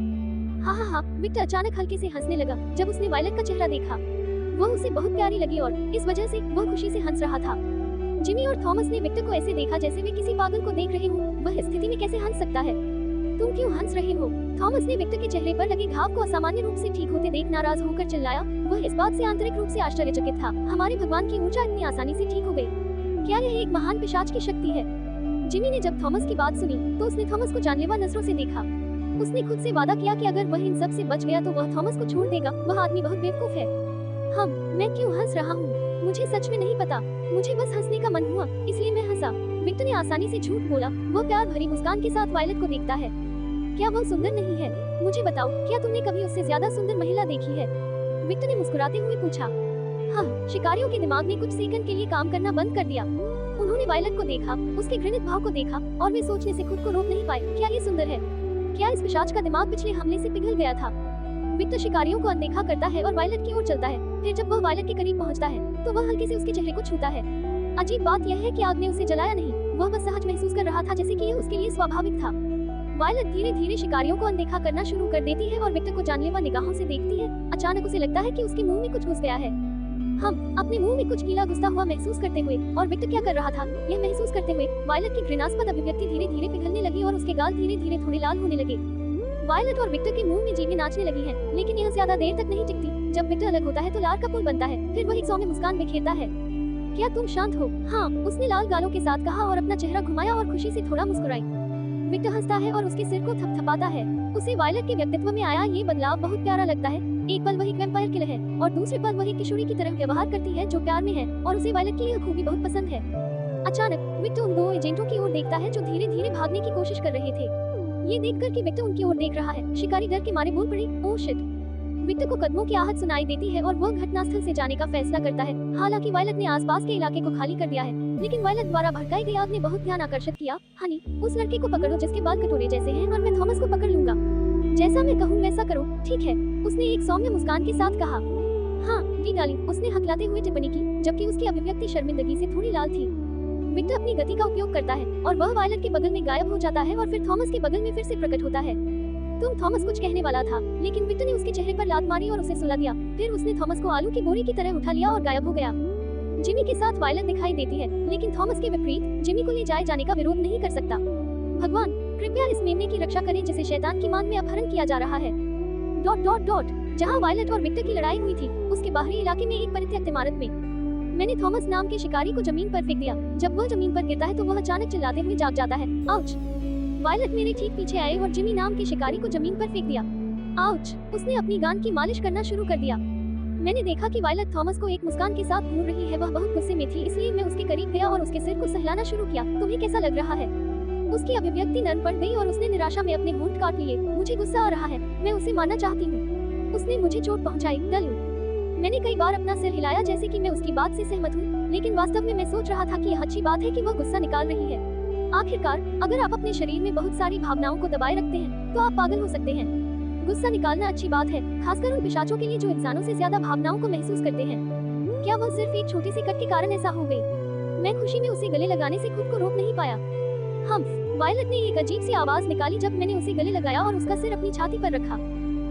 हाँ, विक्टर अचानक हल्के से हंसने लगा जब उसने वायलट का चेहरा देखा। वह उसे बहुत प्यारी लगी और इस वजह से वह खुशी से हंस रहा था। जिमी और थॉमस ने विक्टर को ऐसे देखा जैसे वे किसी पागल को देख रहे हो। वह इस स्थिति में कैसे हंस सकता है? तुम क्यों हंस रहे हो? थॉमस ने विक्टर के चेहरे पर लगे घाव को असामान्य रूप से ठीक होते देख नाराज होकर चिल्लाया। वह इस बात से आंतरिक रूप से आश्चर्यचकित था। हमारे भगवान की ऊर्जा इतनी आसानी से ठीक हो गई। क्या यह एक महान पिशाच की शक्ति है? जिमी ने जब थॉमस की बात सुनी तो उसने थॉमस को जानलेवा नजरों से देखा। उसने खुद से वादा किया कि अगर वह इन सब से बच गया तो वह थॉमस को छोड़ देगा। वह आदमी बहुत बेवकूफ है। मैं क्यों हंस रहा हूँ? मुझे सच में नहीं पता। मुझे बस हंसने का मन हुआ, इसलिए मैं हंसा। विक्टर ने आसानी से झूठ बोला। वह प्यार भरी मुस्कान के साथ वायलट को देखता है। क्या वह सुंदर नहीं है? मुझे बताओ, क्या तुमने कभी उससे ज्यादा सुंदर महिला देखी है? विक्टर ने मुस्कुराते हुए पूछा। हाँ, शिकारियों के दिमाग ने कुछ सेकंड के लिए काम करना बंद कर दिया। उन्होंने वायलट को देखा, उसके घृणित भाव को देखा और वे सोचने से खुद को रोक नहीं पाए। क्या ये सुंदर है? क्या इस पिशाच का दिमाग पिछले हमले से पिघल गया था? विक्टर शिकारियों को अनदेखा करता है और वायलट की ओर चलता है। फिर जब वह वायलट के करीब पहुंचता है तो वह हल्के से उसके चेहरे को छूता है। अजीब बात यह है कि आग ने उसे जलाया नहीं, वह बस सहज महसूस कर रहा था जैसे कि यह उसके लिए स्वाभाविक था। वायलट धीरे धीरे शिकारियों को अनदेखा करना शुरू कर देती है और विक्टर को जानलेवा निगाहों से देखती है। अचानक उसे लगता है कि उसके मुंह में कुछ घुस गया है। हम अपने मुंह में कुछ गीला घुसता हुआ महसूस करते हुए, और विक्टर क्या कर रहा था यह महसूस करते हुए, वायलट की घृणास्पद अभिव्यक्ति धीरे धीरे पिघलने लगी और उसके गाल धीरे धीरे थोड़े लाल होने लगे। वायलट और विक्टर के मुंह में जीभें नाचने लगी हैं, लेकिन यह ज्यादा देर तक नहीं टिकती। जब विक्टर अलग होता है तो लार का पुल बनता है, फिर वह एक सौम्य मुस्कान बिखेरता है। क्या तुम शांत हो? हाँ, उसने लाल गालों के साथ कहा और अपना चेहरा घुमाया और खुशी से थोड़ा मुस्कुराई। विक्टर हंसता है और उसके सिर को थपथपाता है। उसे वायलट के व्यक्तित्व में आया ये बदलाव बहुत प्यारा लगता है। एक पल वह एक वैम्पायर किलर है और दूसरे पल वह एक किशोरी की तरह व्यवहार करती है जो प्यार में है, और उसे वायलट की यह खूबी बहुत पसंद है। अचानक विक्टर उन दो एजेंटों की ओर देखता है जो धीरे धीरे भागने की कोशिश कर रहे थे। ये देखकर कि विक्टर उनकी ओर देख रहा है, शिकारी डर के मारे बोल पड़े, ओह शिट। विक्टर को कदमों की आहट सुनाई देती है और वह घटनास्थल से जाने का फैसला करता है। हालांकि वायलट ने आसपास के इलाके को खाली कर दिया है, लेकिन वायलट द्वारा भड़काई गई आग ने बहुत ध्यान आकर्षित किया। हनी, उस लड़के को पकड़ो जिसके बाल कटोरे जैसे हैं, और मैं थॉमस को पकड़ लूंगा। जैसा मैं कहूँ वैसा करो, ठीक है? उसने एक सौम्य मुस्कान के साथ कहा। हाँ जी डार्लिंग, उसने हकलाते हुए टिप्पणी की, जबकि उसकी अभिव्यक्ति शर्मिंदगी से थोड़ी लाल थी। विक्टर अपनी गति का उपयोग करता है और वह वायलट के बगल में गायब हो जाता है और फिर थॉमस के बगल में फिर से प्रकट होता है। तुम थॉमस कुछ कहने वाला था, लेकिन विक्टर ने उसके चेहरे पर लात मारी और उसे सुला दिया। फिर उसने थॉमस को आलू की बोरी की तरह उठा लिया और गायब हो गया। जिमी के साथ वायलट दिखाई देती है, लेकिन थॉमस के विपरीत जिमी को ले जाए जाने का विरोध नहीं कर सकता। भगवान, कृपया इस मेमने की रक्षा करें जिसे शैतान की मान में अपहरण किया जा रहा है। ... जहाँ वायलट और विक्टर की लड़ाई हुई थी, उसके बाहरी इलाके में एक परित्यक्त इमारत में मैंने थॉमस नाम के शिकारी को जमीन पर फेंक दिया। जब वह जमीन पर गिरता है तो वह अचानक चिल्लाते हुए जाग जाता है। आउच! वायलट मेरे ठीक पीछे आए और जिमी नाम के शिकारी को जमीन पर फेंक दिया। आउच! उसने अपनी गांड की मालिश करना शुरू कर दिया। मैंने देखा कि वायलट थॉमस को एक मुस्कान के साथ घूर रही है। वह बहुत गुस्से में थी, इसलिए मैं उसके करीब गया और उसके सिर को सहलाना शुरू किया। तुम्हें कैसा लग रहा है? उसकी अभिव्यक्ति नर्म पड़ गई और उसने निराशा में अपने होंठ काट लिए। मुझे गुस्सा आ रहा है, मैं उसे मारना चाहती हूँ। उसने मुझे चोट पहुँचाई। मैंने कई बार अपना सिर हिलाया जैसे कि मैं उसकी बात से सहमत हूँ, लेकिन वास्तव में मैं सोच रहा था कि यह अच्छी बात है कि वह गुस्सा निकाल रही है। आखिरकार, अगर आप अपने शरीर में बहुत सारी भावनाओं को दबाए रखते हैं, तो आप पागल हो सकते हैं। गुस्सा निकालना अच्छी बात है, खासकर उन पिशाचों के लिए जो इंसानों से ज्यादा भावनाओं को महसूस करते हैं। क्या वह सिर्फ एक छोटी सी कट के कारण ऐसा हो गई? मैं खुशी में उसे गले लगाने से खुद को रोक नहीं पाया। वायलट ने एक अजीब सी आवाज निकाली जब मैंने उसे गले लगाया और उसका सिर अपनी छाती पर रखा।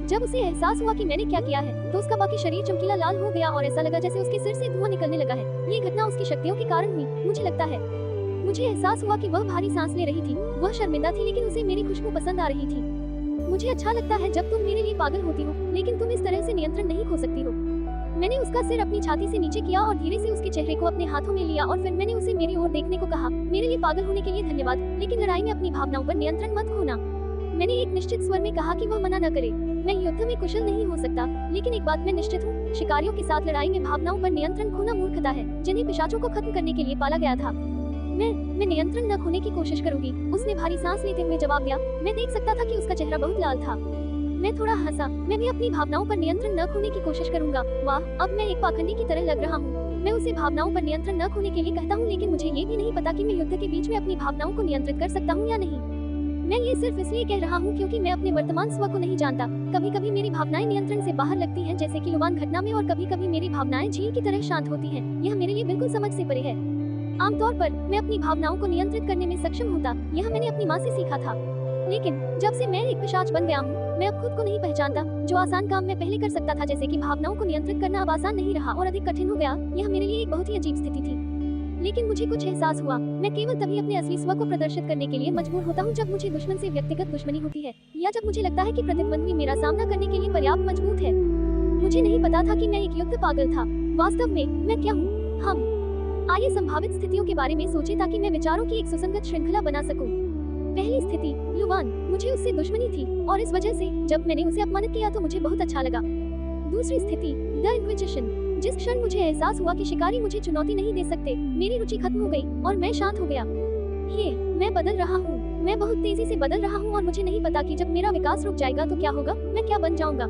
जब उसे एहसास हुआ कि मैंने क्या किया है, तो उसका बाकी शरीर चमकीला लाल हो गया और ऐसा लगा जैसे उसके सिर से धुआं निकलने लगा है। ये घटना उसकी शक्तियों के कारण हुई, मुझे लगता है। मुझे एहसास हुआ कि वह भारी सांस ले रही थी। वह शर्मिंदा थी, लेकिन उसे मेरी खुशबू पसंद आ रही थी। मुझे अच्छा लगता है जब तुम मेरे लिए पागल होती हो, लेकिन तुम इस तरह से नियंत्रण नहीं खो सकती हो। मैंने उसका सिर अपनी छाती से नीचे किया और धीरे से उसके चेहरे को अपने हाथों में लिया और फिर मैंने उसे मेरी ओर देखने को कहा। मेरे लिए पागल होने के लिए धन्यवाद, लेकिन लड़ाई में अपनी भावनाओं पर नियंत्रण मत खोना। मैंने एक निश्चित स्वर में कहा कि वह मना न करे। मैं युद्ध में कुशल नहीं हो सकता, लेकिन एक बात मैं निश्चित हूँ, शिकारियों के साथ लड़ाई में भावनाओं पर नियंत्रण खोना मूर्खता है, जिन्हें पिशाचों को खत्म करने के लिए पाला गया था। मैं नियंत्रण न खोने की कोशिश करूंगी, उसने भारी सांस लेते हुए जवाब दिया। मैं देख सकता था कि उसका चेहरा बहुत लाल था। मैं थोड़ा हंसा। मैं भी अपनी भावनाओं पर नियंत्रण न खोने की कोशिश करूंगा। वाह, अब मैं एक पाखंडी की तरह लग रहा हूँ। मैं उसे भावनाओं पर नियंत्रण न खोने के लिए कहता हूँ, लेकिन मुझे ये भी नहीं पता कि मैं युद्ध के बीच में अपनी भावनाओं को नियंत्रित कर सकता हूँ या नहीं। मैं ये सिर्फ इसलिए कह रहा हूँ क्योंकि मैं अपने वर्तमान स्व को नहीं जानता। कभी कभी मेरी भावनाएं नियंत्रण से बाहर लगती हैं, जैसे कि लुबान घटना में, और कभी कभी मेरी भावनाएं झील की तरह शांत होती हैं। यह मेरे लिए बिल्कुल समझ से परे है। आमतौर पर मैं अपनी भावनाओं को नियंत्रित करने में सक्षम होता। यह मैंने अपनी माँ से सीखा था, लेकिन जब से मैं एक पिशाच बन गया हूँ, मैं अब खुद को नहीं पहचानता। जो आसान काम मैं पहले कर सकता था, जैसे कि भावनाओं को नियंत्रित करना, अब आसान नहीं रहा और अधिक कठिन हो गया। यह मेरे लिए एक बहुत ही अजीब स्थिति थी, लेकिन मुझे कुछ एहसास हुआ। मैं केवल तभी अपने असली स्व को प्रदर्शित करने के लिए मजबूर होता हूँ जब मुझे दुश्मन से व्यक्तिगत दुश्मनी होती है, या जब मुझे लगता है कि प्रतिद्वंदी मेरा सामना करने के लिए पर्याप्त मजबूत है। मुझे नहीं पता था कि मैं एक युद्ध पागल था। वास्तव में मैं क्या हूँ? आइए संभावित स्थितियों के बारे में सोचें ताकि मैं विचारों की एक सुसंगत श्रृंखला बना सकूं। पहली स्थिति, लुवान। मुझे उससे दुश्मनी थी और इस वजह से जब मैंने उसे अपमानित किया तो मुझे बहुत अच्छा लगा। दूसरी स्थिति, द इंक्विजिशन। जिस क्षण मुझे एहसास हुआ कि शिकारी मुझे चुनौती नहीं दे सकते, मेरी रुचि खत्म हो गई और मैं शांत हो गया। मैं बदल रहा हूँ, मैं बहुत तेजी से बदल रहा हूँ और मुझे नहीं पता कि जब मेरा विकास रुक जाएगा तो क्या होगा, मैं क्या बन जाऊंगा।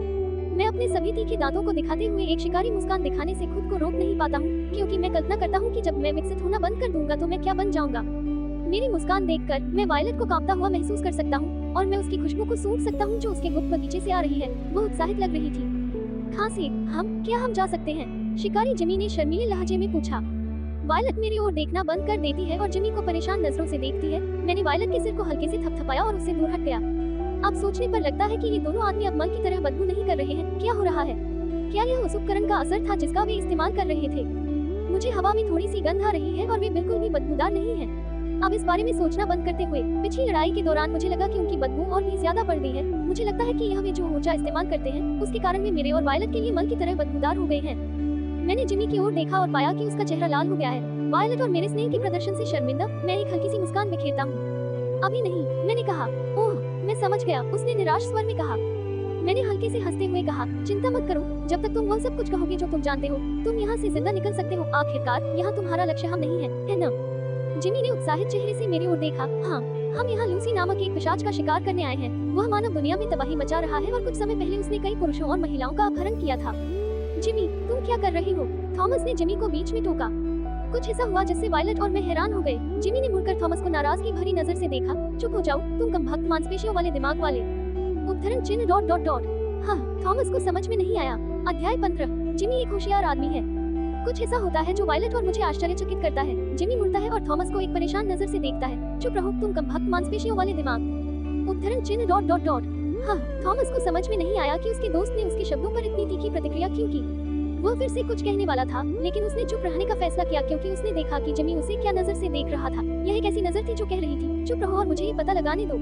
मैं अपने सभी तीखे दांतों को दिखाते हुए एक शिकारी मुस्कान दिखाने से खुद को रोक नहीं पाता हूँ, क्योंकि मैं कल्पना करता हूँ कि जब मैं विकसित होना बंद कर दूंगा तो मैं क्या बन जाऊंगा। मेरी मुस्कान देखकर मैं वायलट को कांपता हुआ महसूस कर सकता हूँ और मैं उसकी खुशबू को सूंघ सकता हूँ जो उसके गुप्त बगीचे से आ रही है। वो उत्साहित लग रही थी। खांसी, हम जा सकते हैं? शिकारी जिमी ने शर्मीले लहजे में पूछा। वायलट मेरी ओर देखना बंद कर देती है और जिमी को परेशान नजरों से देखती है। मैंने वायलट के सिर को हल्के से थपथपाया और उससे दूर हट गया। अब सोचने पर लगता है कि ये दोनों आदमी अब मल की तरह बदबू नहीं कर रहे हैं। क्या हो रहा है? क्या यह उस उपकरण का असर था जिसका वे इस्तेमाल कर रहे थे? मुझे हवा में थोड़ी सी गंध आ रही है और वे बिल्कुल भी बदबूदार नहीं है। अब इस बारे में सोचना बंद करते हुए पिछली लड़ाई के दौरान मुझे लगा कि उनकी बदबू और भी ज्यादा बढ़ गई है। मुझे लगता है कि यह वे जो ऊर्जा इस्तेमाल करते हैं उसके कारण वे मेरे और वायलट के लिए मल की तरह बदबूदार हो गए हैं। मैंने जिमी की ओर देखा और पाया कि उसका चेहरा लाल हो गया है। वायलट और मेरे स्नेह के प्रदर्शन से शर्मिंदा मैं एक हल्की सी मुस्कान बिखेरता हूँ। अभी नहीं, मैंने कहा। ओह, मैं समझ गया, उसने निराश स्वर में कहा। मैंने हल्के से हंसते हुए कहा, चिंता मत करो, जब तक तुम वह सब कुछ कहोगे जो तुम जानते हो, तुम यहाँ से जिंदा निकल सकते हो। आखिरकार यहाँ तुम्हारा लक्ष्य हम नहीं है ना? जिमी ने उत्साहित चेहरे से मेरी ओर देखा। हाँ, हम यहाँ लूसी नामक एक पिशाच का शिकार करने आए हैं। वह मानव दुनिया में तबाही मचा रहा है और कुछ समय पहले उसने कई पुरुषों और महिलाओं का अपहरण किया था। जिमी, तुम क्या कर रही हो? थॉमस ने जिमी को बीच में टोका। कुछ ऐसा हुआ जिससे वायलट और मैं हैरान हो गए। जिमी ने मुड़कर थॉमस को नाराजगी भरी नजर से देखा। चुप हो जाओ, तुम कमबख्त मांसपेशियों वाले दिमाग वाले। उद्धरण चिन्ह डॉट डॉट डॉट। हाँ, थॉमस को समझ में नहीं आया। अध्याय 15। जिमी एक होशियार आदमी है। कुछ ऐसा होता है जो वायलट और मुझे आश्चर्यचकित करता है। जिमी मुड़ता है और थॉमस को एक परेशान नजर से देखता है। चुप रहो, तुम कमबख्त मांसपेशियों वाले दिमाग। उद्धरण चिन्ह डॉट डॉट डॉट। हाँ, थॉमस को समझ में नहीं आया कि उसके दोस्त ने उसके शब्दों पर इतनी तीखी प्रतिक्रिया क्यों की। वो फिर से कुछ कहने वाला था, लेकिन उसने चुप रहने का फैसला किया क्योंकि उसने देखा कि जिमी उसे क्या नजर से देख रहा था। यह एक ऐसी नजर थी जो कह रही थी, चुप रहो और मुझे ये पता लगाने दो।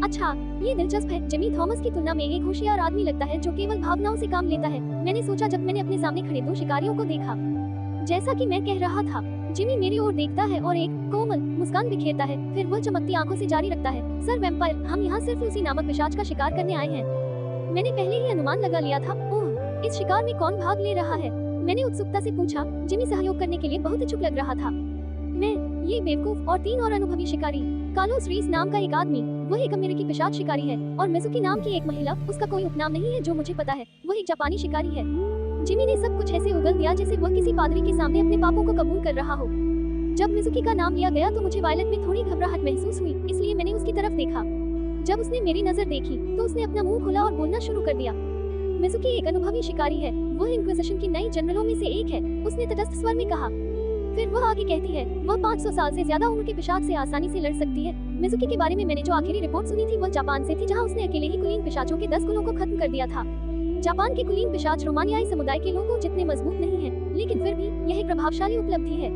अच्छा, ये दिलचस्प है। जिमी थॉमस की तुलना में एक होशियार आदमी लगता है जो केवल भावनाओं से काम लेता है। मैंने सोचा जब मैंने अपने सामने खड़े दो शिकारियों को देखा। जैसा कि मैं कह रहा था, जिमी मेरी ओर देखता है और एक कोमल मुस्कान बिखेरता है। फिर वह चमकती आंखों से जारी रखता है, सर वैम्पायर, हम यहाँ सिर्फ उसी नामक पिशाच का शिकार करने आए हैं। मैंने पहले ही अनुमान लगा लिया था। ओह, इस शिकार में कौन भाग ले रहा है? मैंने उत्सुकता से पूछा। जिमी सहयोग करने के लिए बहुत इच्छुक लग रहा था। मैं, ये बेवकूफ और 3 और अनुभवी शिकारी। कार्लोस रीस नाम का एक आदमी, वह एक अमेरिकी पिशाच शिकारी है, और मिजुकी नाम की एक महिला। उसका कोई उपनाम नहीं है जो मुझे पता है। वह एक जापानी शिकारी है। जिमी ने सब कुछ ऐसे उगल दिया जैसे वह किसी पादरी के सामने अपने पापों को कबूल कर रहा हो। जब मिजुकी का नाम लिया गया तो मुझे वायलट में थोड़ी घबराहट महसूस हुई, इसलिए मैंने उसकी तरफ देखा। जब उसने मेरी नजर देखी तो उसने अपना मुंह खोला और बोलना शुरू कर दिया। मिजुकी एक अनुभवी शिकारी है। वह इंक्विजिशन की नई जनरलों में से एक है, उसने तटस्थ स्वर में कहा। फिर वह आगे कहती है, वह 500 साल से ज्यादा उम्र के पिशाच से आसानी से लड़ सकती है। मिजुकी के बारे में मैंने जो आखिरी रिपोर्ट सुनी थी वह जापान से थी, जहां उसने अकेले ही कुलीन पिशाचों के 10 कुलों को खत्म कर दिया था। जापान के कुलीन पिशाच रोमानियाई समुदाय के लोगों जितने मजबूत नहीं हैं, लेकिन फिर भी यह एक प्रभावशाली उपलब्धि है।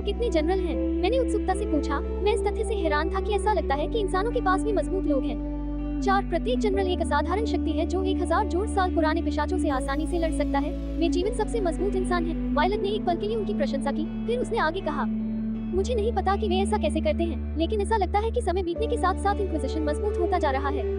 कितने जनरल हैं? मैंने उत्सुकता से पूछा। मैं इस तथ्य से हैरान था कि ऐसा लगता है कि इंसानों के पास भी मजबूत लोग हैं। 4। प्रत्येक जनरल एक असाधारण शक्ति है जो 1000 जोड़ साल पुराने पिशाचों से आसानी से लड़ सकता है। वे जीवित सबसे मजबूत इंसान हैं। वायलट ने एक पल के लिए उनकी प्रशंसा की, फिर उसने आगे कहा, मुझे नहीं पता कि वे ऐसा कैसे करते हैं, लेकिन ऐसा लगता है कि समय बीतने के साथ साथ इंक्विजिशन मजबूत होता जा रहा है।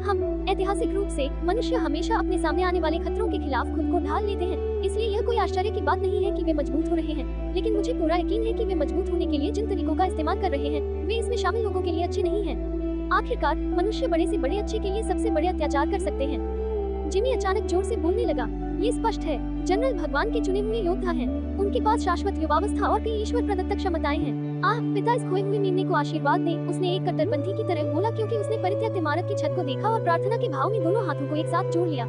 हम ऐतिहासिक रूप से मनुष्य हमेशा अपने सामने आने वाले खतरों के खिलाफ खुद को ढाल लेते हैं, इसलिए यह कोई आश्चर्य की बात नहीं है कि वे मजबूत हो रहे हैं। लेकिन मुझे पूरा यकीन है कि वे मजबूत होने के लिए जिन तरीकों का इस्तेमाल कर रहे हैं वे इसमें शामिल लोगों के लिए अच्छे नहीं हैं। आखिरकार मनुष्य बड़े से बड़े अच्छे के लिए सबसे बड़े अत्याचार कर सकते हैं। जिमी अचानक जोर से बोलने लगा, ये स्पष्ट है, जनरल भगवान के चुने हुए योद्धा हैं। उनके पास शाश्वत युवावस्था और कई ईश्वर प्रदत्त क्षमताएं हैं। आह, पिता इस खोए हुए मेमने को आशीर्वाद दे, उसने एक कट्टरपंथी की तरह बोला क्योंकि उसने परित्यक्त इमारत की छत को देखा और प्रार्थना के भाव में दोनों हाथों को एक साथ जोड़ लिया।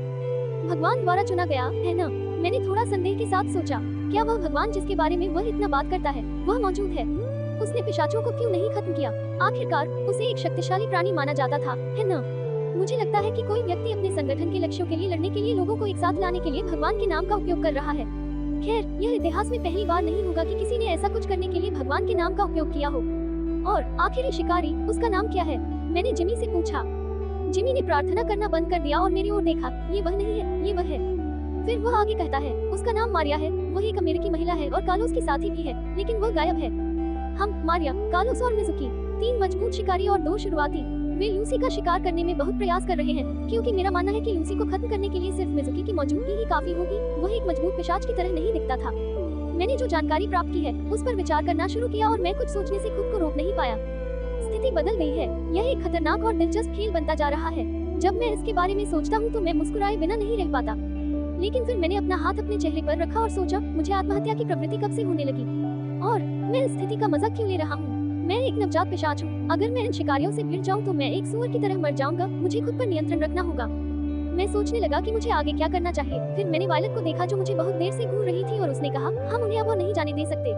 भगवान द्वारा चुना गया है ना? मैंने थोड़ा संदेह के साथ सोचा, क्या वह भगवान जिसके बारे में वह इतना बात करता है वह मौजूद है? उसने पिशाचों को क्यों नहीं खत्म किया? आखिरकार उसे एक शक्तिशाली प्राणी माना जाता था, है ना? मुझे लगता है कि कोई व्यक्ति अपने संगठन के लक्ष्यों के लिए लड़ने के लिए लोगों को एक साथ लाने के लिए भगवान के नाम का उपयोग कर रहा है। खैर, यह इतिहास में पहली बार नहीं होगा कि किसी ने ऐसा कुछ करने के लिए भगवान के नाम का उपयोग किया हो। और आखिरी शिकारी, उसका नाम क्या है? मैंने जिमी से पूछा। जिमी ने प्रार्थना करना बंद कर दिया और मेरी ओर देखा। ये वह नहीं है, ये वह है। फिर वह आगे कहता है, उसका नाम मारिया है। वह एक अमेरिकी महिला है और कार्लोस की साथी भी है, लेकिन वह गायब है। हम, मारिया, कार्लोस और मिजुकी, 3 मजबूत शिकारी और 2 शुरुआती। वे लूसी का शिकार करने में बहुत प्रयास कर रहे हैं, क्योंकि मेरा मानना है कि लूसी को खत्म करने के लिए सिर्फ मिजुकी की मौजूदगी ही काफी होगी। वह एक मजबूत पिशाच की तरह नहीं दिखता था। मैंने जो जानकारी प्राप्त की है उस पर विचार करना शुरू किया और मैं कुछ सोचने से खुद को रोक नहीं पाया। स्थिति बदल गई है। यह एक खतरनाक और दिलचस्प खेल बनता जा रहा है। जब मैं इसके बारे में सोचता हूँ तो मैं मुस्कुराए बिना नहीं रह पाता। लेकिन फिर मैंने अपना हाथ अपने चेहरे पर रखा और सोचा, मुझे आत्महत्या की प्रवृत्ति कब से होने लगी, और मैं इस स्थिति का मजाक क्यों ले रहा हूँ? मैं एक नवजात पिशाच हूँ। अगर मैं इन शिकारियों से भिड़ जाऊँ तो मैं एक सूअर की तरह मर जाऊंगा। मुझे खुद पर नियंत्रण रखना होगा। मैं सोचने लगा कि मुझे आगे क्या करना चाहिए। फिर मैंने वायलट को देखा जो मुझे बहुत देर से घूर रही थी और उसने कहा, हम उन्हें अब वो नहीं जाने दे सकते।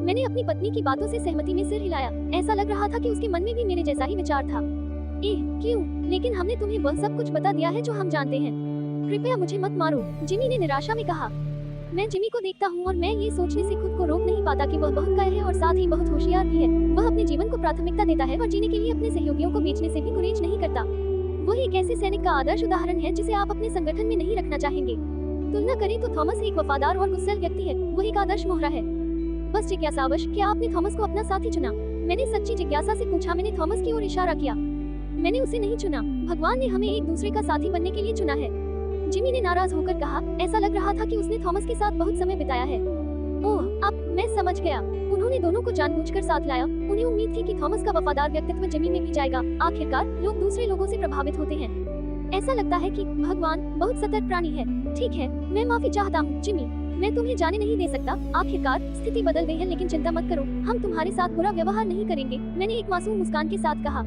मैंने अपनी पत्नी की बातों से सहमति में सिर हिलाया। ऐसा लग रहा था कि उसके मन में भी मेरे जैसा ही विचार था। क्यों? लेकिन हमने तुम्हें वह सब कुछ बता दिया है जो हम जानते हैं। कृपया मुझे मत मारो, जिमी ने निराशा में कहा। मैं जिमी को देखता हूँ और मैं ये सोचने से खुद को रोक नहीं पाता कि वह बहुत कायर है और साथ ही बहुत होशियार भी है। वह अपने जीवन को प्राथमिकता देता है और जीने के लिए अपने सहयोगियों को बेचने से भी गुरेज नहीं करता। वह एक ऐसे सैनिक का आदर्श उदाहरण है जिसे आप अपने संगठन में नहीं रखना चाहेंगे। तुलना करें तो थॉमस एक वफादार और गुस्सैल व्यक्ति है। वह एक आदर्श मोहरा है। बस जिज्ञासावश, क्या आपने थॉमस को अपना साथी चुना? मैंने सच्ची जिज्ञासा से पूछा। मैंने थॉमस की ओर इशारा किया। मैंने उसे नहीं चुना, भगवान ने हमें एक दूसरे का साथी बनने के लिए चुना है, जिमी ने नाराज होकर कहा। ऐसा लग रहा था कि उसने थॉमस के साथ बहुत समय बिताया है। ओह, अब मैं समझ गया। उन्होंने दोनों को जानबूझकर साथ लाया। उन्हें उम्मीद थी कि थॉमस का वफादार व्यक्तित्व जिमी में भी जाएगा। आखिरकार लोग दूसरे लोगों से प्रभावित होते हैं। ऐसा लगता है कि भगवान बहुत सतर्क प्राणी है। ठीक है, मैं माफी चाहता हूँ जिमी, मैं तुम्हें जाने नहीं दे सकता। आखिरकार स्थिति बदल गई है, लेकिन चिंता मत करो, हम तुम्हारे साथ बुरा व्यवहार नहीं करेंगे, मैंने एक मासूम मुस्कान के साथ कहा।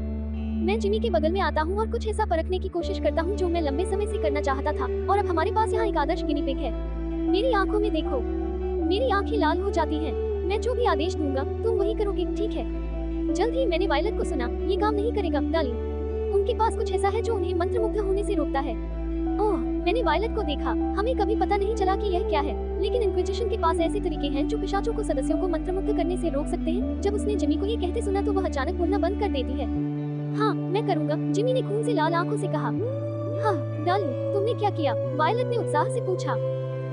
मैं जिमी के बगल में आता हूँ और कुछ ऐसा परखने की कोशिश करता हूँ जो मैं लंबे समय से करना चाहता था, और अब हमारे पास यहाँ एक आदर्श गिनी पिग है। मेरी आंखों में देखो, मेरी आंखें लाल हो जाती हैं। मैं जो भी आदेश दूंगा तुम वही करोगे, ठीक है? जल्द ही मैंने वायलट को सुना, ये काम नहीं करेगा डार्लिंग। उनके पास कुछ ऐसा है जो उन्हें मंत्रमुग्ध होने से रोकता है। ओह, मैंने वायलट को देखा। हमें कभी पता नहीं चला कि यह क्या है, लेकिन इंक्विजिशन के पास ऐसे तरीके हैं जो पिशाचों को सदस्यों को मंत्रमुग्ध करने से रोक सकते हैं। जब उसने जिमी को ये कहते सुना तो वह अचानक बोलना बंद कर देती है। हाँ, मैं करूँगा, जिमी ने खून से लाल आंखों से कहा। हाँ डार्लिंग, तुमने क्या किया? वायलट ने उत्साह से पूछा।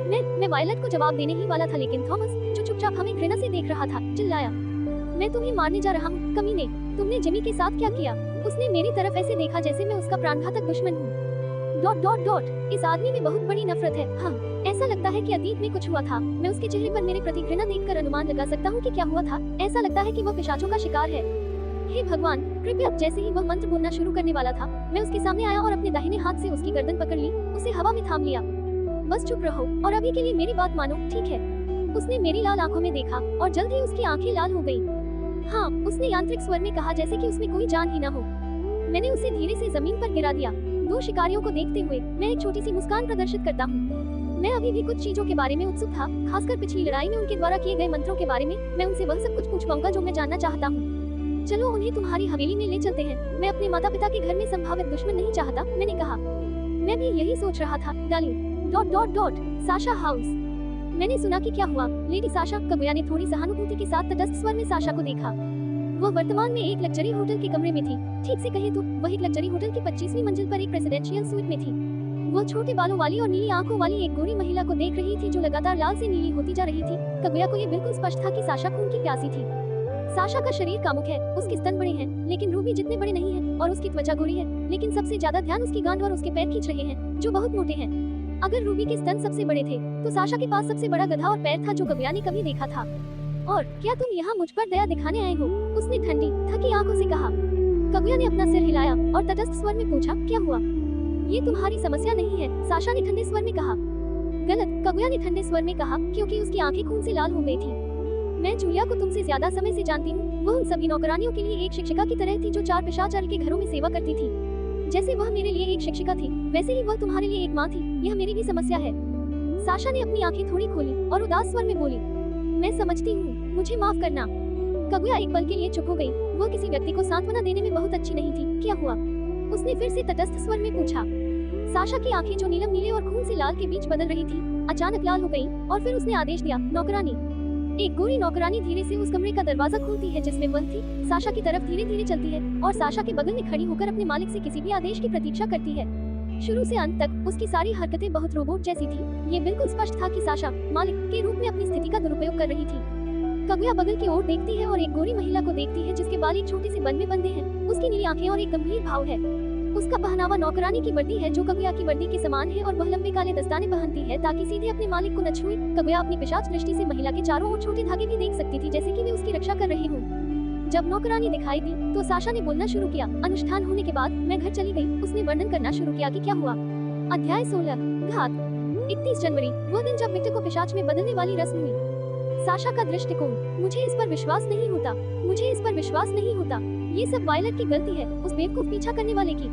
मैं वायलट को जवाब देने ही वाला था, लेकिन थॉमस, जो चुपचाप हमें घृणा से देख रहा था, चिल्लाया। मैं तुम्हें मारने जा रहा हूँ, कमीने। तुमने जिमी के साथ क्या किया? उसने मेरी तरफ ऐसे देखा जैसे मैं उसका प्राणघातक दुश्मन हूँ। डॉट डॉट डॉट, इस आदमी में बहुत बड़ी नफरत है। हाँ, ऐसा लगता है कि अतीत में कुछ हुआ था। मैं उसके चेहरे पर मेरे प्रति घृणा देखकर अनुमान लगा सकता हूँ कि क्या हुआ था। ऐसा लगता है कि वह पिशाचों का शिकार है। हे भगवान, कृपया। जैसे ही वह मंत्र बोलना शुरू करने वाला था, मैं उसके सामने आया और अपने दाहिने हाथ से उसकी गर्दन पकड़ ली, उसे हवा में थाम लिया। बस चुप रहो और अभी के लिए मेरी बात मानो, ठीक है? उसने मेरी लाल आंखों में देखा और जल्द ही उसकी आंखें लाल हो गईं। हाँ, उसने यांत्रिक स्वर में कहा, जैसे कि उसमें कोई जान ही न हो। मैंने उसे धीरे से जमीन पर गिरा दिया। दो शिकारियों को देखते हुए मैं एक छोटी सी मुस्कान प्रदर्शित करता हूँ। मैं अभी भी कुछ चीजों के बारे में उत्सुक था, खासकर पिछली लड़ाई में उनके द्वारा किए गए मंत्रों के बारे में। मैं उनसे वह सब कुछ पूछ पाऊंगा जो मैं जानना चाहता हूँ। चलो उन्हें तुम्हारी हवेली में ले चलते हैं। मैं अपने माता पिता के घर में संभावित दुश्मन नहीं चाहता, मैंने कहा। मैं भी यही सोच रहा था darling. Dot dot dot, Sasha house. मैंने सुना कि क्या हुआ? लेडी साशा, कबुया ने थोड़ी सहानुभूति के साथ तटस्थ स्वर में साशा को देखा। वह वर्तमान में एक लग्जरी होटल के कमरे में थी। ठीक से कहे तो वह एक लग्जरी होटल की 25वीं मंजिल पर एक प्रेसिडेंशियल स्वीट में थी। वह छोटे बालों वाली और नीली आंखों वाली एक गोरी महिला को देख रही थी जो लगातार लाल से नीली होती जा रही थी। कबुया को ये बिल्कुल स्पष्ट था कि साशा खून की प्यासी थी। साशा का शरीर कामुक है, उसके स्तन बड़े हैं, लेकिन रूबी जितने बड़े नहीं हैं, और उसकी त्वचा गोरी है, लेकिन सबसे ज्यादा ध्यान उसकी गांड और उसके पैर खींच रहे हैं, जो बहुत मोटे हैं। अगर रूबी के स्तन सबसे बड़े थे, तो साशा के पास सबसे बड़ा गधा और पैर था जो कबुया ने कभी देखा था। और क्या तुम यहाँ मुझ पर दया दिखाने आए हो? उसने ठंडी, थकी आंखों से कहा। कबुया ने अपना सिर हिलाया और तटस्थ स्वर में पूछा, क्या हुआ? ये तुम्हारी समस्या नहीं है, साशा ने ठंडे स्वर में कहा। गलत, कबुया ने ठंडे स्वर में कहा, क्योंकि उसकी आंखें खून से लाल हो गई थी। मैं जूलिया को तुमसे ज्यादा समय से जानती हूँ। वह उन सभी नौकरानियों के लिए एक शिक्षिका की तरह थी जो 4 पिशाच के घरों में सेवा करती थी। जैसे वह मेरे लिए एक शिक्षिका थी, वैसे ही वह तुम्हारे लिए एक माँ थी। यह मेरी भी समस्या है। साशा ने अपनी आंखें थोड़ी खोली और उदास स्वर में बोली, मैं समझती हूँ, मुझे माफ करना। कबुया एक पल के लिए चुप हो गई। वह किसी व्यक्ति को सांत्वना देने में बहुत अच्छी नहीं थी। क्या हुआ? उसने फिर से तटस्थ स्वर में पूछा। साशा की आंखें जो नीलम नीले और खून से लाल के बीच बदल रही थी, अचानक लाल हो गईं, और फिर उसने आदेश दिया, नौकरानी। एक गोरी नौकरानी धीरे से उस कमरे का दरवाजा खोलती है जिसमें वह थी। साशा की तरफ धीरे धीरे चलती है और साशा के बगल में खड़ी होकर अपने मालिक से किसी भी आदेश की प्रतीक्षा करती है। शुरू से अंत तक उसकी सारी हरकतें बहुत रोबोट जैसी थी। ये बिल्कुल स्पष्ट था कि साशा मालिक के रूप में अपनी स्थिति का दुरुपयोग कर रही थी। कबुया बगल की ओर देखती है और एक गोरी महिला को देखती है जिसके बाल एक छोटे से बन में बंधे हैं। उसकी नीली आंखें और एक गंभीर भाव है। उसका पहनावा नौकरानी की वर्दी है जो कबुया की वर्दी के समान है, और वह लंबे काले दस्ताने पहनती है ताकि सीधे अपने मालिक को न छुए। कबुया अपनी पिशाच दृष्टि से महिला के चारों ओर छोटे धागे भी देख सकती थी, जैसे कि वे उसकी रक्षा कर रहे हों। जब नौकरानी दिखाई दी तो साशा ने बोलना शुरू किया। अनुष्ठान होने के बाद मैं घर चली गई। उसने वर्णन करना शुरू किया कि क्या हुआ। अध्याय 16, घात। 31 जनवरी, वह दिन जब विक्टर को पिशाच में बदलने वाली रस्म हुई। साशा का दृष्टिकोण, मुझे इस पर विश्वास नहीं होता, मुझे इस पर विश्वास नहीं होता। ये सब वायलट की गलती है, उस बेवकूफ पीछा करने वाले की।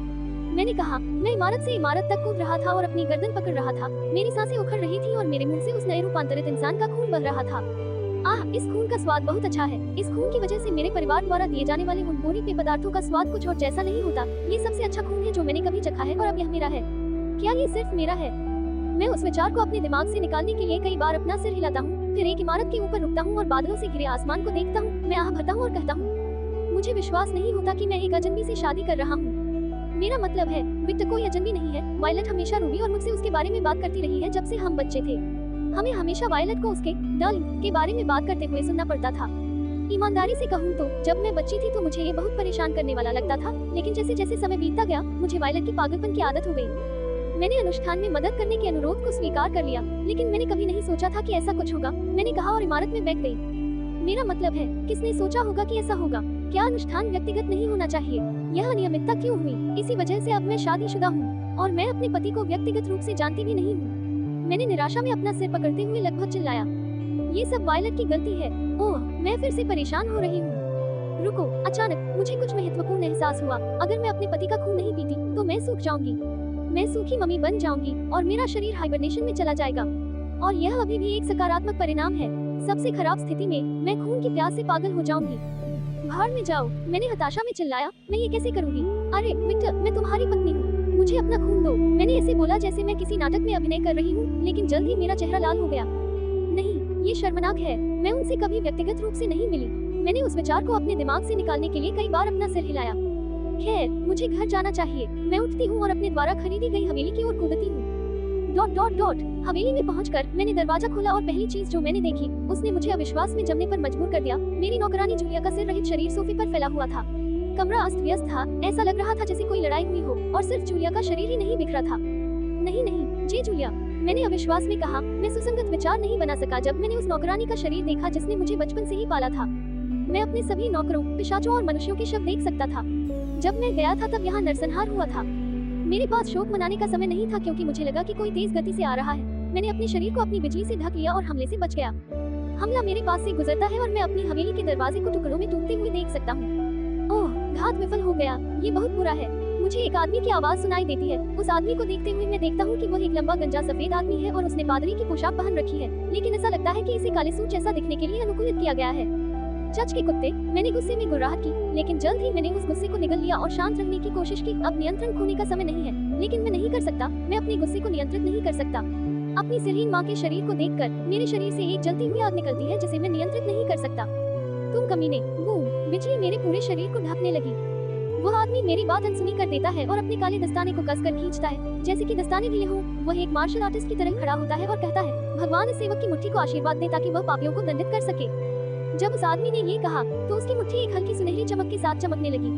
मैंने कहा। मैं इमारत से इमारत तक कूद रहा था और अपनी गर्दन पकड़ रहा था। मेरी सांसें उखड़ रही थी और मेरे मुंह से उस नए रूपांतरित इंसान का खून बह रहा था। इस खून का स्वाद बहुत अच्छा है। इस खून की वजह से मेरे परिवार द्वारा दिए जाने वाले उन बोरी पेय पदार्थों का स्वाद कुछ और जैसा नहीं होता। ये सबसे अच्छा खून है जो मैंने कभी चखा है और अब यह मेरा है। क्या ये सिर्फ मेरा है? मैं उस विचार को अपने दिमाग से निकालने के लिए कई बार अपना सिर हिलाता हूँ, फिर एक इमारत के ऊपर रुकता हूँ और बादलों से घिरे आसमान को देखता हूँ। मैं आह भरता हूँ और कहता हूँ, मुझे विश्वास नहीं होता कि मैं एक अजनबी से शादी कर रहा हूँ। मेरा मतलब है, विक्टर कोई अजनबी नहीं है। वायलट हमेशा रूबी और मुझसे उसके बारे में बात करती रही है जब से हम बच्चे थे। हमें हमेशा वायलट को उसके डार्लिंग के बारे में बात करते हुए सुनना पड़ता था। ईमानदारी से कहूँ तो जब मैं बच्ची थी तो मुझे ये बहुत परेशान करने वाला लगता था, लेकिन जैसे जैसे समय बीतता गया मुझे वायलट की पागलपन की आदत हो गई। मैंने अनुष्ठान में मदद करने के अनुरोध को स्वीकार कर लिया, लेकिन मैंने कभी नहीं सोचा था कि ऐसा कुछ होगा। मैंने कहा और इमारत में बैठ गई। मेरा मतलब है, किसने सोचा होगा कि ऐसा होगा? क्या अनुष्ठान व्यक्तिगत नहीं होना चाहिए? यह अनियमितता क्यों हुई? इसी वजह से अब मैं शादीशुदा हूँ और मैं अपने पति को व्यक्तिगत रूप से जानती भी नहीं हूँ। मैंने निराशा में अपना सिर पकड़ते हुए लगभग चिल्लाया, ये सब वायलट की गलती है। ओह, मैं फिर से परेशान हो रही हूँ। रुको, अचानक मुझे कुछ महत्वपूर्ण एहसास हुआ। अगर मैं अपने पति का खून नहीं पीती तो मैं सूख जाऊंगी। मैं सूखी मम्मी बन जाऊंगी और मेरा शरीर हाइबरनेशन में चला जाएगा। और यह अभी भी एक सकारात्मक परिणाम है। सबसे खराब स्थिति में मैं खून की प्यास से पागल हो जाऊंगी। भाड़ में जाओ, मैंने हताशा में चिल्लाया। मैं ये कैसे करूंगी? अरे विक्टर, मैं तुम्हारी पत्नी हूँ, मुझे अपना खून दो। मैंने ऐसे बोला जैसे मैं किसी नाटक में अभिनय कर रही हूँ, लेकिन जल्द ही मेरा चेहरा लाल हो गया। नहीं, ये शर्मनाक है। मैं उनसे कभी व्यक्तिगत रूप से नहीं मिली। मैंने उस विचार को अपने दिमाग से निकालने के लिए कई बार अपना सिर हिलाया। खैर, मुझे घर जाना चाहिए। मैं उठती हूँ और अपने द्वारा खरीदी गई हवेली की ओर कूदती हूँ। Dot dot dot. हवेली में पहुंचकर मैंने दरवाजा खोला और पहली चीज जो मैंने देखी, उसने मुझे अविश्वास में जमने पर मजबूर कर दिया। मेरी नौकरानी जूलिया का सिर रहित शरीर सोफे पर फैला हुआ था। कमरा अस्त व्यस्त था। ऐसा लग रहा था जैसे कोई लड़ाई हुई हो, और सिर्फ जूलिया का शरीर ही नहीं बिखरा था। नहीं नहीं, जी जूलिया, मैंने अविश्वास में कहा। मैं सुसंगत विचार नहीं बना सका जब मैंने उस नौकरानी का शरीर देखा जिसने मुझे बचपन से ही पाला था। मैं अपने सभी नौकरों, पिशाचों और मनुष्यों के शव देख सकता था। जब मैं गया था तब यहाँ नरसंहार हुआ था। मेरे पास शोक मनाने का समय नहीं था क्योंकि मुझे लगा कि कोई तेज गति से आ रहा है। मैंने अपने शरीर को अपनी बिजली से ढक लिया और हमले से बच गया। हमला मेरे पास से गुजरता है और मैं अपनी हवेली के दरवाजे को टुकड़ों में टूटते हुए देख सकता हूँ। ओह, घात विफल हो गया। ये बहुत बुरा है। मुझे एक आदमी की आवाज सुनाई देती है। उस आदमी को देखते हुए मैं देखता हूँ कि वह एक लंबा गंजा सफेद आदमी है और उसने पादरी की पोशाक पहन रखी है, लेकिन ऐसा लगता है कि इसे काले सूट जैसा दिखने के लिए अनुकूलित किया गया है। चच के कुत्ते, मैंने गुस्से में गुर्राहट की, लेकिन जल्द ही मैंने उस गुस्से को निगल लिया और शांत रहने की कोशिश की। अब नियंत्रण खोने का समय नहीं है, लेकिन मैं नहीं कर सकता। मैं अपने गुस्से को नियंत्रित नहीं कर सकता। अपनी सिरहीन माँ के शरीर को देखकर मेरे शरीर से एक जलती हुई आग निकलती है जिसे मैं नियंत्रित नहीं कर सकता। तुम कमीने, बूम, बिजली मेरे पूरे शरीर को ढकने लगी। वह आदमी मेरी बात अनसुनी कर देता है और अपने काले दस्ताने को कसकर खींचता है जैसे कि दस्ताने लिए हों। वह एक मार्शल आर्टिस्ट की तरह खड़ा होता है और कहता है, भगवान इस सेवक की मुट्ठी को आशीर्वाद दे ताकि वह पापियों को दंडित कर सके। जब उस आदमी ने ये कहा तो उसकी मुट्ठी एक हल्की सुनहरी चमक के साथ चमकने लगी।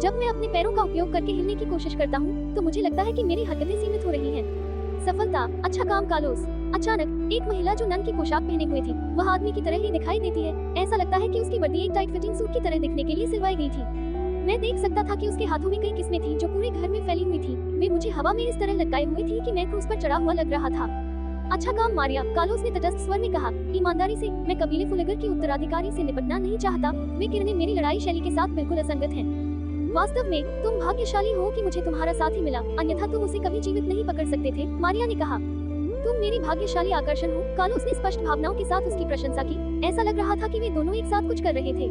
जब मैं अपने पैरों का उपयोग करके हिलने की कोशिश करता हूँ तो मुझे लगता है कि मेरी हरकतें सीमित हो रही हैं। सफलता, अच्छा काम कार्लोस। अचानक एक महिला जो नन की पोशाक पहने हुए थी, वह आदमी की तरह ही दिखाई देती है। ऐसा लगता है कि उसकी वर्दी एक टाइट फिटिंग सूट की तरह दिखने के लिए सिलवाई गई थी। मैं देख सकता था कि उसके हाथों में कई किस्में थी जो पूरे घर में फैली हुई थी। वे मुझे हवा में इस तरह लटकाए हुए थी कि मैं क्रूज पर चढ़ा हुआ लग रहा था। अच्छा काम मारिया, कार्लोस ने तटस्थ स्वर में कहा। ईमानदारी से, मैं कबीले फुलेगर की उत्तराधिकारी से निपटना नहीं चाहता। वे किरणें मेरी लड़ाई शैली के साथ बिल्कुल असंगत हैं। वास्तव में तुम भाग्यशाली हो कि मुझे तुम्हारा साथी मिला, अन्यथा तुम उसे कभी जीवित नहीं पकड़ सकते थे, मारिया ने कहा। तुम मेरी भाग्यशाली आकर्षण हो, कार्लोस ने स्पष्ट भावनाओं के साथ उसकी प्रशंसा की। ऐसा लग रहा था कि वे दोनों एक साथ कुछ कर रहे थे।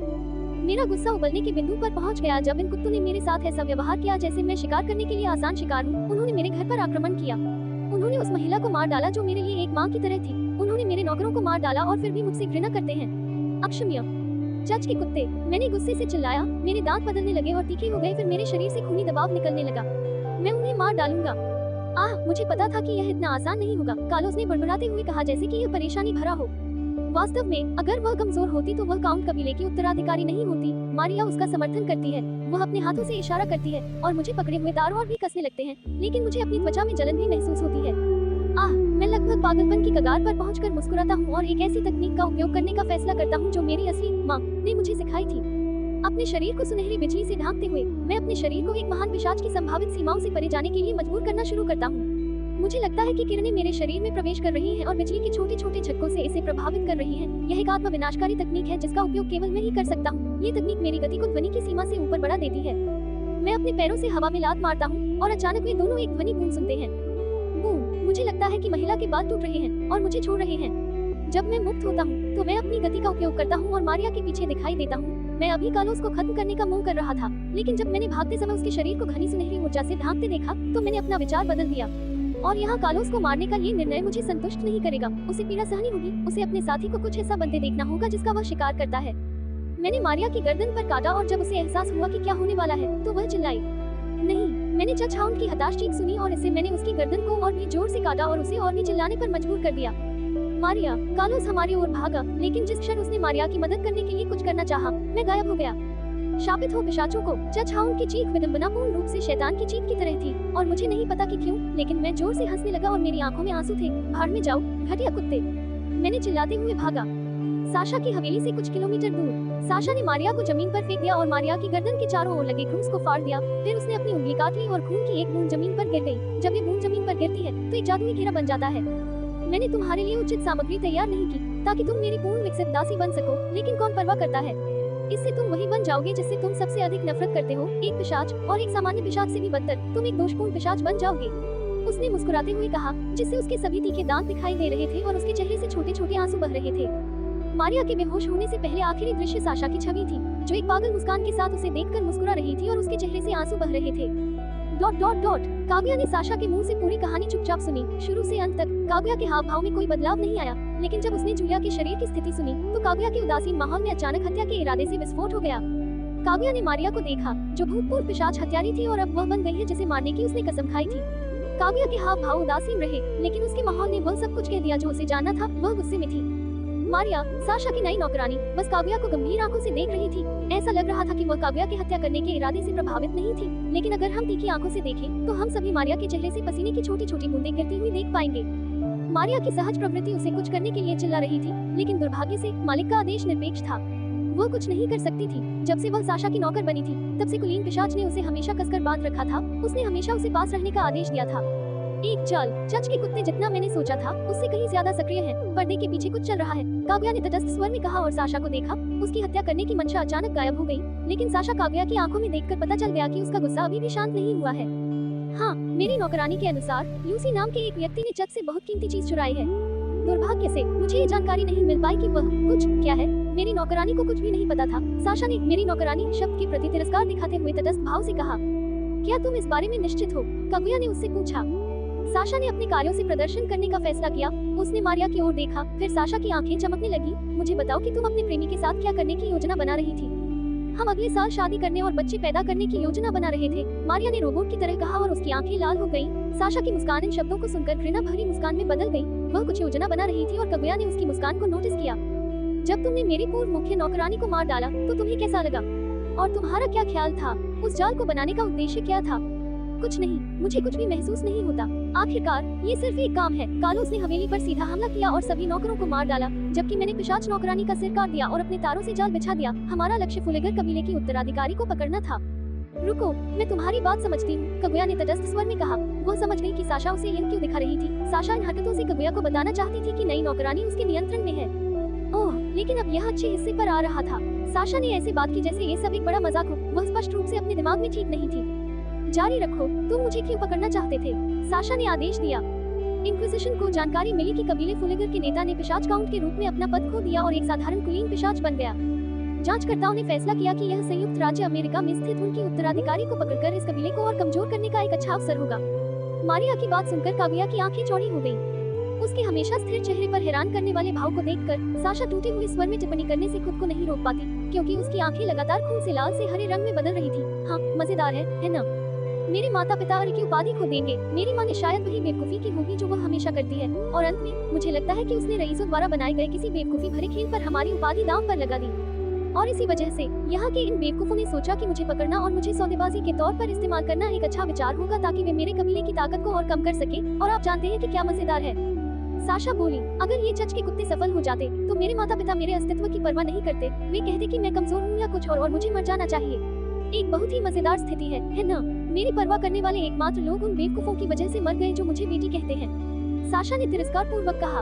मेरा गुस्सा उबलने के बिंदु पर पहुंच गया जब इन कुत्तों ने मेरे साथ ऐसा व्यवहार किया जैसे मैं शिकार करने के लिए आसान शिकार हूँ। उन्होंने मेरे घर पर आक्रमण किया। उन्होंने उस महिला को मार डाला जो मेरे लिए एक माँ की तरह थी। उन्होंने मेरे नौकरों को मार डाला और फिर भी मुझसे घृणा करते हैं। अक्षम्य, चच के कुत्ते, मैंने गुस्से से चिल्लाया। मेरे दांत बदलने लगे और तीखे हो गए। फिर मेरे शरीर से खूनी दबाव निकलने लगा। मैं उन्हें मार डालूंगा। आह, मुझे पता था कि यह इतना आसान नहीं होगा, कार्लोस ने बड़बड़ाते हुए कहा, जैसे कि यह परेशानी भरा हो। वास्तव में अगर वह कमजोर होती तो वह काउंट कबीले की उत्तराधिकारी नहीं होती। मारिया उसका समर्थन करती है। वह अपने हाथों से इशारा करती है और मुझे पकड़े हुए तारों और भी कसने लगते हैं, लेकिन मुझे अपनी त्वचा में जलन भी महसूस होती है। आह, मैं लगभग पागलपन की कगार पर पहुंचकर मुस्कुराता हूँ और एक ऐसी तकनीक का उपयोग करने का फैसला करता हूँ जो मेरी असली माँ ने मुझे सिखाई थी। अपने शरीर को सुनहरी बिजली से ढांकते हुए मैं अपने शरीर को एक महान पिशाच की संभावित सीमाओं से परे जाने के लिए मजबूर करना शुरू करता हूँ। मुझे लगता है कि किरणें मेरे शरीर में प्रवेश कर रही हैं और बिजली के छोटे छोटे झटकों से इसे प्रभावित कर रही हैं। यह एक आत्म विनाशकारी तकनीक है जिसका उपयोग केवल मैं ही कर सकता हूँ। ये तकनीक मेरी गति को ध्वनि की सीमा से ऊपर बढ़ा देती है। मैं अपने पैरों से हवा में लात मारता हूँ और अचानक वे दोनों एक ध्वनि बूम सुनते हैं। बूम, मुझे लगता है कि महिला के बाल टूट रहे हैं और मुझे छोड़ रहे हैं। जब मैं मुक्त होता हूँ तो मैं अपनी गति का उपयोग करता हूँ और मारिया के पीछे दिखाई देता हूँ। मैं अभी कार्लोस को खत्म करने का मुंह कर रहा था, लेकिन जब मैंने भागते समय उसके शरीर को घनी सुनहरी ऊर्जा से ढांकते देखा तो मैंने अपना विचार बदल दिया। और यहाँ कार्लोस को मारने का ये निर्णय मुझे संतुष्ट नहीं करेगा। उसे पीड़ा सहनी होगी, उसे अपने साथी को कुछ ऐसा बनते देखना होगा जिसका वह शिकार करता है। मैंने मारिया की गर्दन पर काटा और जब उसे एहसास हुआ कि क्या होने वाला है तो वह चिल्लाई। नहीं, मैंने जज हाउंड की हताश चीख सुनी और इससे मैंने उसकी गर्दन को और भी जोर से काटा और उसे और भी चिल्लाने पर मजबूर कर दिया। मारिया! कार्लोस हमारी ओर भागा, लेकिन जिस क्षण उसने मारिया की मदद करने के लिए कुछ करना चाहा, मैं गायब हो गया। शापित हो पिशाचों को! जज हाउंड की चीख विडंबनापूर्ण रूप से शैतान की चीख की तरह थी और मुझे नहीं पता कि क्यों, लेकिन मैं जोर से हंसने लगा और मेरी आंखों में आंसू थे। भाड़ में जाओ, घटिया कुत्ते! मैंने चिल्लाते हुए भागा। साशा की हवेली से कुछ किलोमीटर दूर साशा ने मारिया को जमीन पर फेंक दिया और मारिया की गर्दन के चारों ओर लगे क्रूस को फाड़ दिया। फिर उसने अपनी उंगली काट ली और खून की एक बूंद जमीन पर गिर गई। जब ये बूंद जमीन पर गिरती है तो एक जादुई घेरा बन जाता है। मैंने तुम्हारे लिए उचित सामग्री तैयार नहीं की ताकि तुम मेरी पूर्ण विकसित दासी बन सको, लेकिन कौन परवाह करता है। इससे तुम वही बन जाओगे जिससे तुम सबसे अधिक नफरत करते हो, एक पिशाच, और एक सामान्य पिशाच से भी बदतर, तुम एक दोषपूर्ण पिशाच बन जाओगे। उसने मुस्कुराते हुए कहा, जिससे उसके सभी तीखे दांत दिखाई दे रहे थे और उसके चेहरे से छोटे छोटे आंसू बह रहे थे। मारिया के बेहोश होने से पहले आखिरी दृश्य साशा की छवि थी, जो एक पागल मुस्कान के साथ उसे देखकर मुस्कुरा रही थी और उसके चेहरे से आंसू बह रहे थे। ... काव्या ने साशा के मुंह से पूरी कहानी चुपचाप सुनी, शुरू से अंत तक। काव्या के हाव भाव में कोई बदलाव नहीं आया, लेकिन जब उसने जूलिया के शरीर की स्थिति सुनी तो काव्या के उदासीन माहौल में अचानक हत्या के इरादे से विस्फोट हो गया। काव्या ने मारिया को देखा, जो भूतपूर्व पिशाच हत्यारी थी और अब वह बन गई है जिसे मारने की उसने कसम खाई थी। काव्या के हाव भाव उदासीन रहे, लेकिन उसके माहौल ने वह सब कुछ कह दिया जो उसे जानना था। वह गुस्से में थी। मारिया, साशा की नई नौकरानी, बस काव्या को गंभीर आंखों से देख रही थी। ऐसा लग रहा था कि वह काव्या की हत्या करने के इरादे से प्रभावित नहीं थी, लेकिन अगर हम तीखी आंखों से देखें तो हम सभी मारिया के चेहरे से पसीने की छोटी छोटी बूंदें गिरती हुई देख पाएंगे। मारिया की सहज प्रवृत्ति उसे कुछ करने के लिए चिल्ला रही थी, लेकिन दुर्भाग्य से मालिक का आदेश निरपेक्ष था। वह कुछ नहीं कर सकती थी। जब से वह साशा की नौकर बनी थी, तब से कुलीन पिशाच ने उसे हमेशा कसकर बांध रखा था। उसने हमेशा उसे पास रहने का आदेश दिया था। एक चाल, जज के कुत्ते जितना मैंने सोचा था उससे कहीं ज्यादा सक्रिय है। पर्दे के पीछे कुछ चल रहा है, काव्या ने तटस्थ स्वर में कहा और साशा को देखा। उसकी हत्या करने की मंशा अचानक गायब हो गई, लेकिन साशा काव्या की आंखों में देखकर पता चल गया कि उसका गुस्सा अभी भी शांत नहीं हुआ है। हाँ, मेरी नौकरानी के अनुसार ल्यूसी नाम के एक व्यक्ति ने जज से बहुत कीमती चीज चुराई है। दुर्भाग्य से मुझे ये जानकारी नहीं मिल पाई कि वह कुछ क्या है। मेरी नौकरानी को कुछ भी नहीं पता था। साशा ने मेरी नौकरानी शब्द के प्रति तिरस्कार दिखाते हुए तटस्थ भाव से कहा, क्या तुम इस बारे में निश्चित हो? काव्या ने उससे पूछा। साशा ने अपने कार्यों से प्रदर्शन करने का फैसला किया। उसने मारिया की ओर देखा, फिर साशा की आंखें चमकने लगी। मुझे बताओ कि तुम अपने प्रेमी के साथ क्या करने की योजना बना रही थी? हम अगले साल शादी करने और बच्चे पैदा करने की योजना बना रहे थे, मारिया ने रोबोट की तरह कहा और उसकी आंखें लाल हो गईं। साशा की मुस्कान इन शब्दों को सुनकर घृणा भरी मुस्कान में बदल गई। वह कुछ योजना बना रही थी और काव्या ने उसकी मुस्कान को नोटिस किया। जब तुमने मेरी पूर्व मुख्य नौकरानी को मार डाला तो तुम्हें कैसा लगा? और तुम्हारा क्या ख्याल था? उस जाल को बनाने का उद्देश्य क्या था? कुछ नहीं, मुझे कुछ भी महसूस नहीं होता। आखिरकार ये सिर्फ एक काम है। कार्लोस ने हवेली पर सीधा हमला किया और सभी नौकरों को मार डाला, जबकि मैंने पिशाच नौकरानी का सिर काट दिया और अपने तारों से जाल बिछा दिया। हमारा लक्ष्य फुलेगर कबीले की उत्तराधिकारी को पकड़ना था। रुको, मैं तुम्हारी बात समझती हूँ, काव्या ने तटस्थ स्वर में कहा। वह समझ गई कि साशा उसे यह क्यों दिखा रही थी। साशा इन हरकतों से काव्या को बताना चाहती थी कि नई नौकरानी उसके नियंत्रण में है। ओह, लेकिन अब यह अच्छे हिस्से पर आ रहा था। साशा ने ऐसे बात की जैसे ये सब एक बड़ा मजाक हो। वह स्पष्ट रूप से अपने दिमाग में ठीक नहीं थी। जारी रखो, तुम मुझे क्यों पकड़ना चाहते थे? साशा ने आदेश दिया। इंक्विजिशन को जानकारी मिली कि कबीले फुलेगर के नेता ने पिशाच काउंट के रूप में अपना पद खो दिया और एक साधारण कुलीन पिशाच बन गया। जांचकर्ताओं ने फैसला किया कि यह संयुक्त राज्य अमेरिका में स्थित उनकी उत्तराधिकारी को पकड़कर इस कबीले को और कमजोर करने का एक अच्छा अवसर होगा। मारिया की बात सुनकर काव्या की आंखें चौड़ी हो गईं। उसके हमेशा स्थिर चेहरे पर हैरान करने वाले भाव को देखकर साशा टूटे हुए स्वर में टिप्पणी करने से खुद को नहीं रोक पाती, क्योंकि उसकी आंखें लगातार खून से लाल से हरे रंग में बदल रही थी। हाँ, मजेदार है ना? मेरे माता पिता और की उपाधि खो देंगे। मेरी माँ ने शायद वही बेवकूफी की होगी जो वह हमेशा करती है, और अंत में मुझे लगता है कि उसने रईसों द्वारा बनाए गए किसी बेवकूफी भरे खेल पर हमारी उपाधि दांव पर लगा दी। और इसी वजह से यहाँ के इन बेवकूफों ने सोचा कि मुझे पकड़ना और मुझे सौदेबाजी के तौर पर इस्तेमाल करना एक अच्छा विचार होगा, ताकि वे मेरे कबीले की ताकत को और कम कर सके। और आप जानते हैं कि क्या मजेदार है? साशा बोली, अगर ये जज के कुत्ते सफल हो जाते तो मेरे माता पिता मेरे अस्तित्व की परवाह नहीं करते। वे कहते कि मैं कमजोर हूँ या कुछ और मुझे मर जाना चाहिए। एक बहुत ही मजेदार स्थिति है ना? मेरी परवाह करने वाले एकमात्र लोग उन बेवकूफों की वजह से मर गए जो मुझे बेटी कहते हैं। साशा ने तिरस्कार पूर्वक कहा।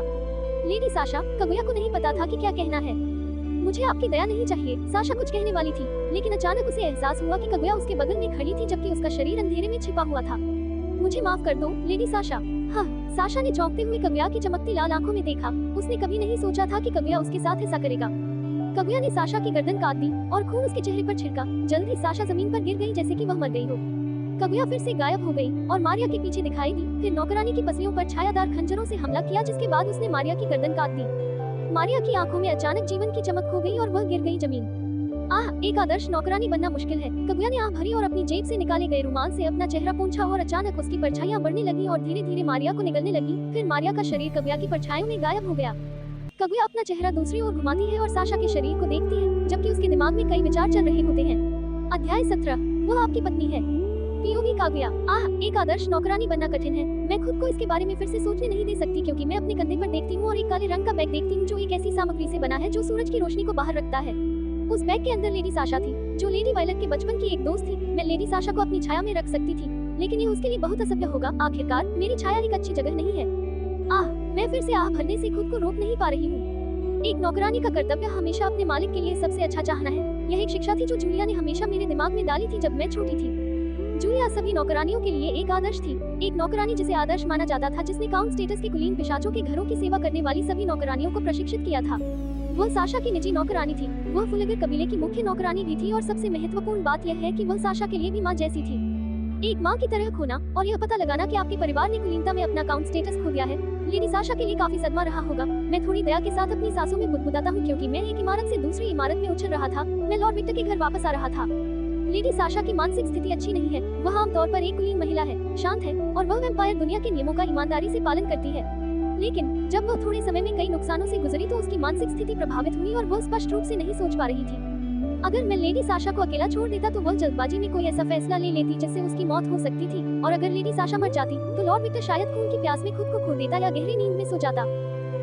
लेडी साशा, काव्या को नहीं पता था कि क्या कहना है। मुझे आपकी दया नहीं चाहिए, साशा कुछ कहने वाली थी, लेकिन अचानक उसे एहसास हुआ कि काव्या उसके बगल में खड़ी थी जबकि उसका शरीर अंधेरे में छिपा हुआ था। मुझे माफ कर दो लेडी साशा, हाँ, साशा ने चौंकते हुए कागुया की चमकती लाल आंखों में देखा। उसने कभी नहीं सोचा था कि कागुया उसके साथ ऐसा करेगा। कागुया ने साशा की गर्दन काट दी और खून उसके चेहरे पर छिड़का। जल्द ही साशा जमीन पर गिर गई जैसे कि वह मर गई हो। कागुया फिर से गायब हो गई और मारिया के पीछे दिखाई दी। फिर नौकरानी की पसलियों पर छायादार खंजरों से हमला किया, जिसके बाद उसने मारिया की गर्दन काट दी। मारिया की आंखों में अचानक जीवन की चमक खो गई और वह गिर गई जमीन। आह, एक आदर्श नौकरानी बनना मुश्किल है। कागुया ने आह भरी और अपनी जेब से निकाले गए रुमाल से अपना चेहरा पोंछा और अचानक उसकी परछाइयां बढ़ने लगी और धीरे धीरे मारिया को निगलने लगी। फिर मारिया का शरीर कागुया की परछाइयों में गायब हो गया। कागुया अपना चेहरा दूसरी ओर घुमाती है और साशा के शरीर को देखती है, जबकि उसके दिमाग में कई विचार चल रहे होते हैं। अध्याय 17, वह आपकी पत्नी है। POV Kaguya. आह, एक आदर्श नौकरानी बनना कठिन है। मैं खुद को इसके बारे में फिर से सोचने नहीं दे सकती, क्योंकि मैं अपने कंधे पर देखती हूँ और एक काले रंग का बैग देखती हूँ जो एक ऐसी सामग्री से बना है जो सूरज की रोशनी को बाहर रखता है। उस बैग के अंदर लेडी साशा थी, जो लेडी वायलट के बचपन की एक दोस्त थी। मैं लेडी साशा को अपनी छाया में रख सकती थी, लेकिन ये उसके लिए बहुत असभ्य होगा। आखिरकार मेरी छाया एक अच्छी जगह नहीं है। आह, मैं फिर से आह भरने से खुद को रोक नहीं पा रही हूँ। एक नौकरानी का कर्तव्य हमेशा अपने मालिक के लिए सबसे अच्छा चाहना है। यह एक शिक्षा थी जो जूलिया ने हमेशा मेरे दिमाग में डाली थी जब मैं छोटी थी। जूलिया सभी नौकरानियों के लिए एक आदर्श थी, एक नौकरानी जिसे आदर्श माना जाता था, जिसने काउंट स्टेटस के कुलीन पिशाचों के घरों की सेवा करने वाली सभी नौकरानियों को प्रशिक्षित किया था। वह साशा की निजी नौकरानी थी। वह फुलगर कबीले की मुख्य नौकरानी भी थी और सबसे महत्वपूर्ण बात यह है कि वह साशा के लिए भी माँ जैसी थी। एक माँ की तरह खोना और यह पता लगाना कि आपके परिवार ने कुलीनता में अपना काउंट स्टेटस खो दिया है, लेडी साशा के लिए काफी सदमा रहा होगा। मैं थोड़ी दया के साथ अपनी सांसों में बुदबुदाता हूँ, क्योंकि मैं एक इमारत से दूसरी इमारत में उछल रहा था। मैं लॉर्ड विक्टर के घर वापस आ रहा था। लेडी साशा की मानसिक स्थिति अच्छी नहीं है। वह आमतौर पर एक कुलीन महिला है, शांत है और वह वैम्पायर दुनिया के नियमों का ईमानदारी से पालन करती है। लेकिन जब वह थोड़े समय में कई नुकसानों से गुजरी तो उसकी मानसिक स्थिति प्रभावित हुई और वह स्पष्ट रूप से नहीं सोच पा रही थी। अगर मैं लेडी साशा को अकेला छोड़ देता तो वह जल्दबाजी में कोई ऐसा फैसला ले लेती जिससे उसकी मौत हो सकती थी, और अगर लेडी साशा मर जाती तो लॉर्ड विक्टर शायद खून की प्यास में खुद को खो देता या गहरी नींद में सो जाता।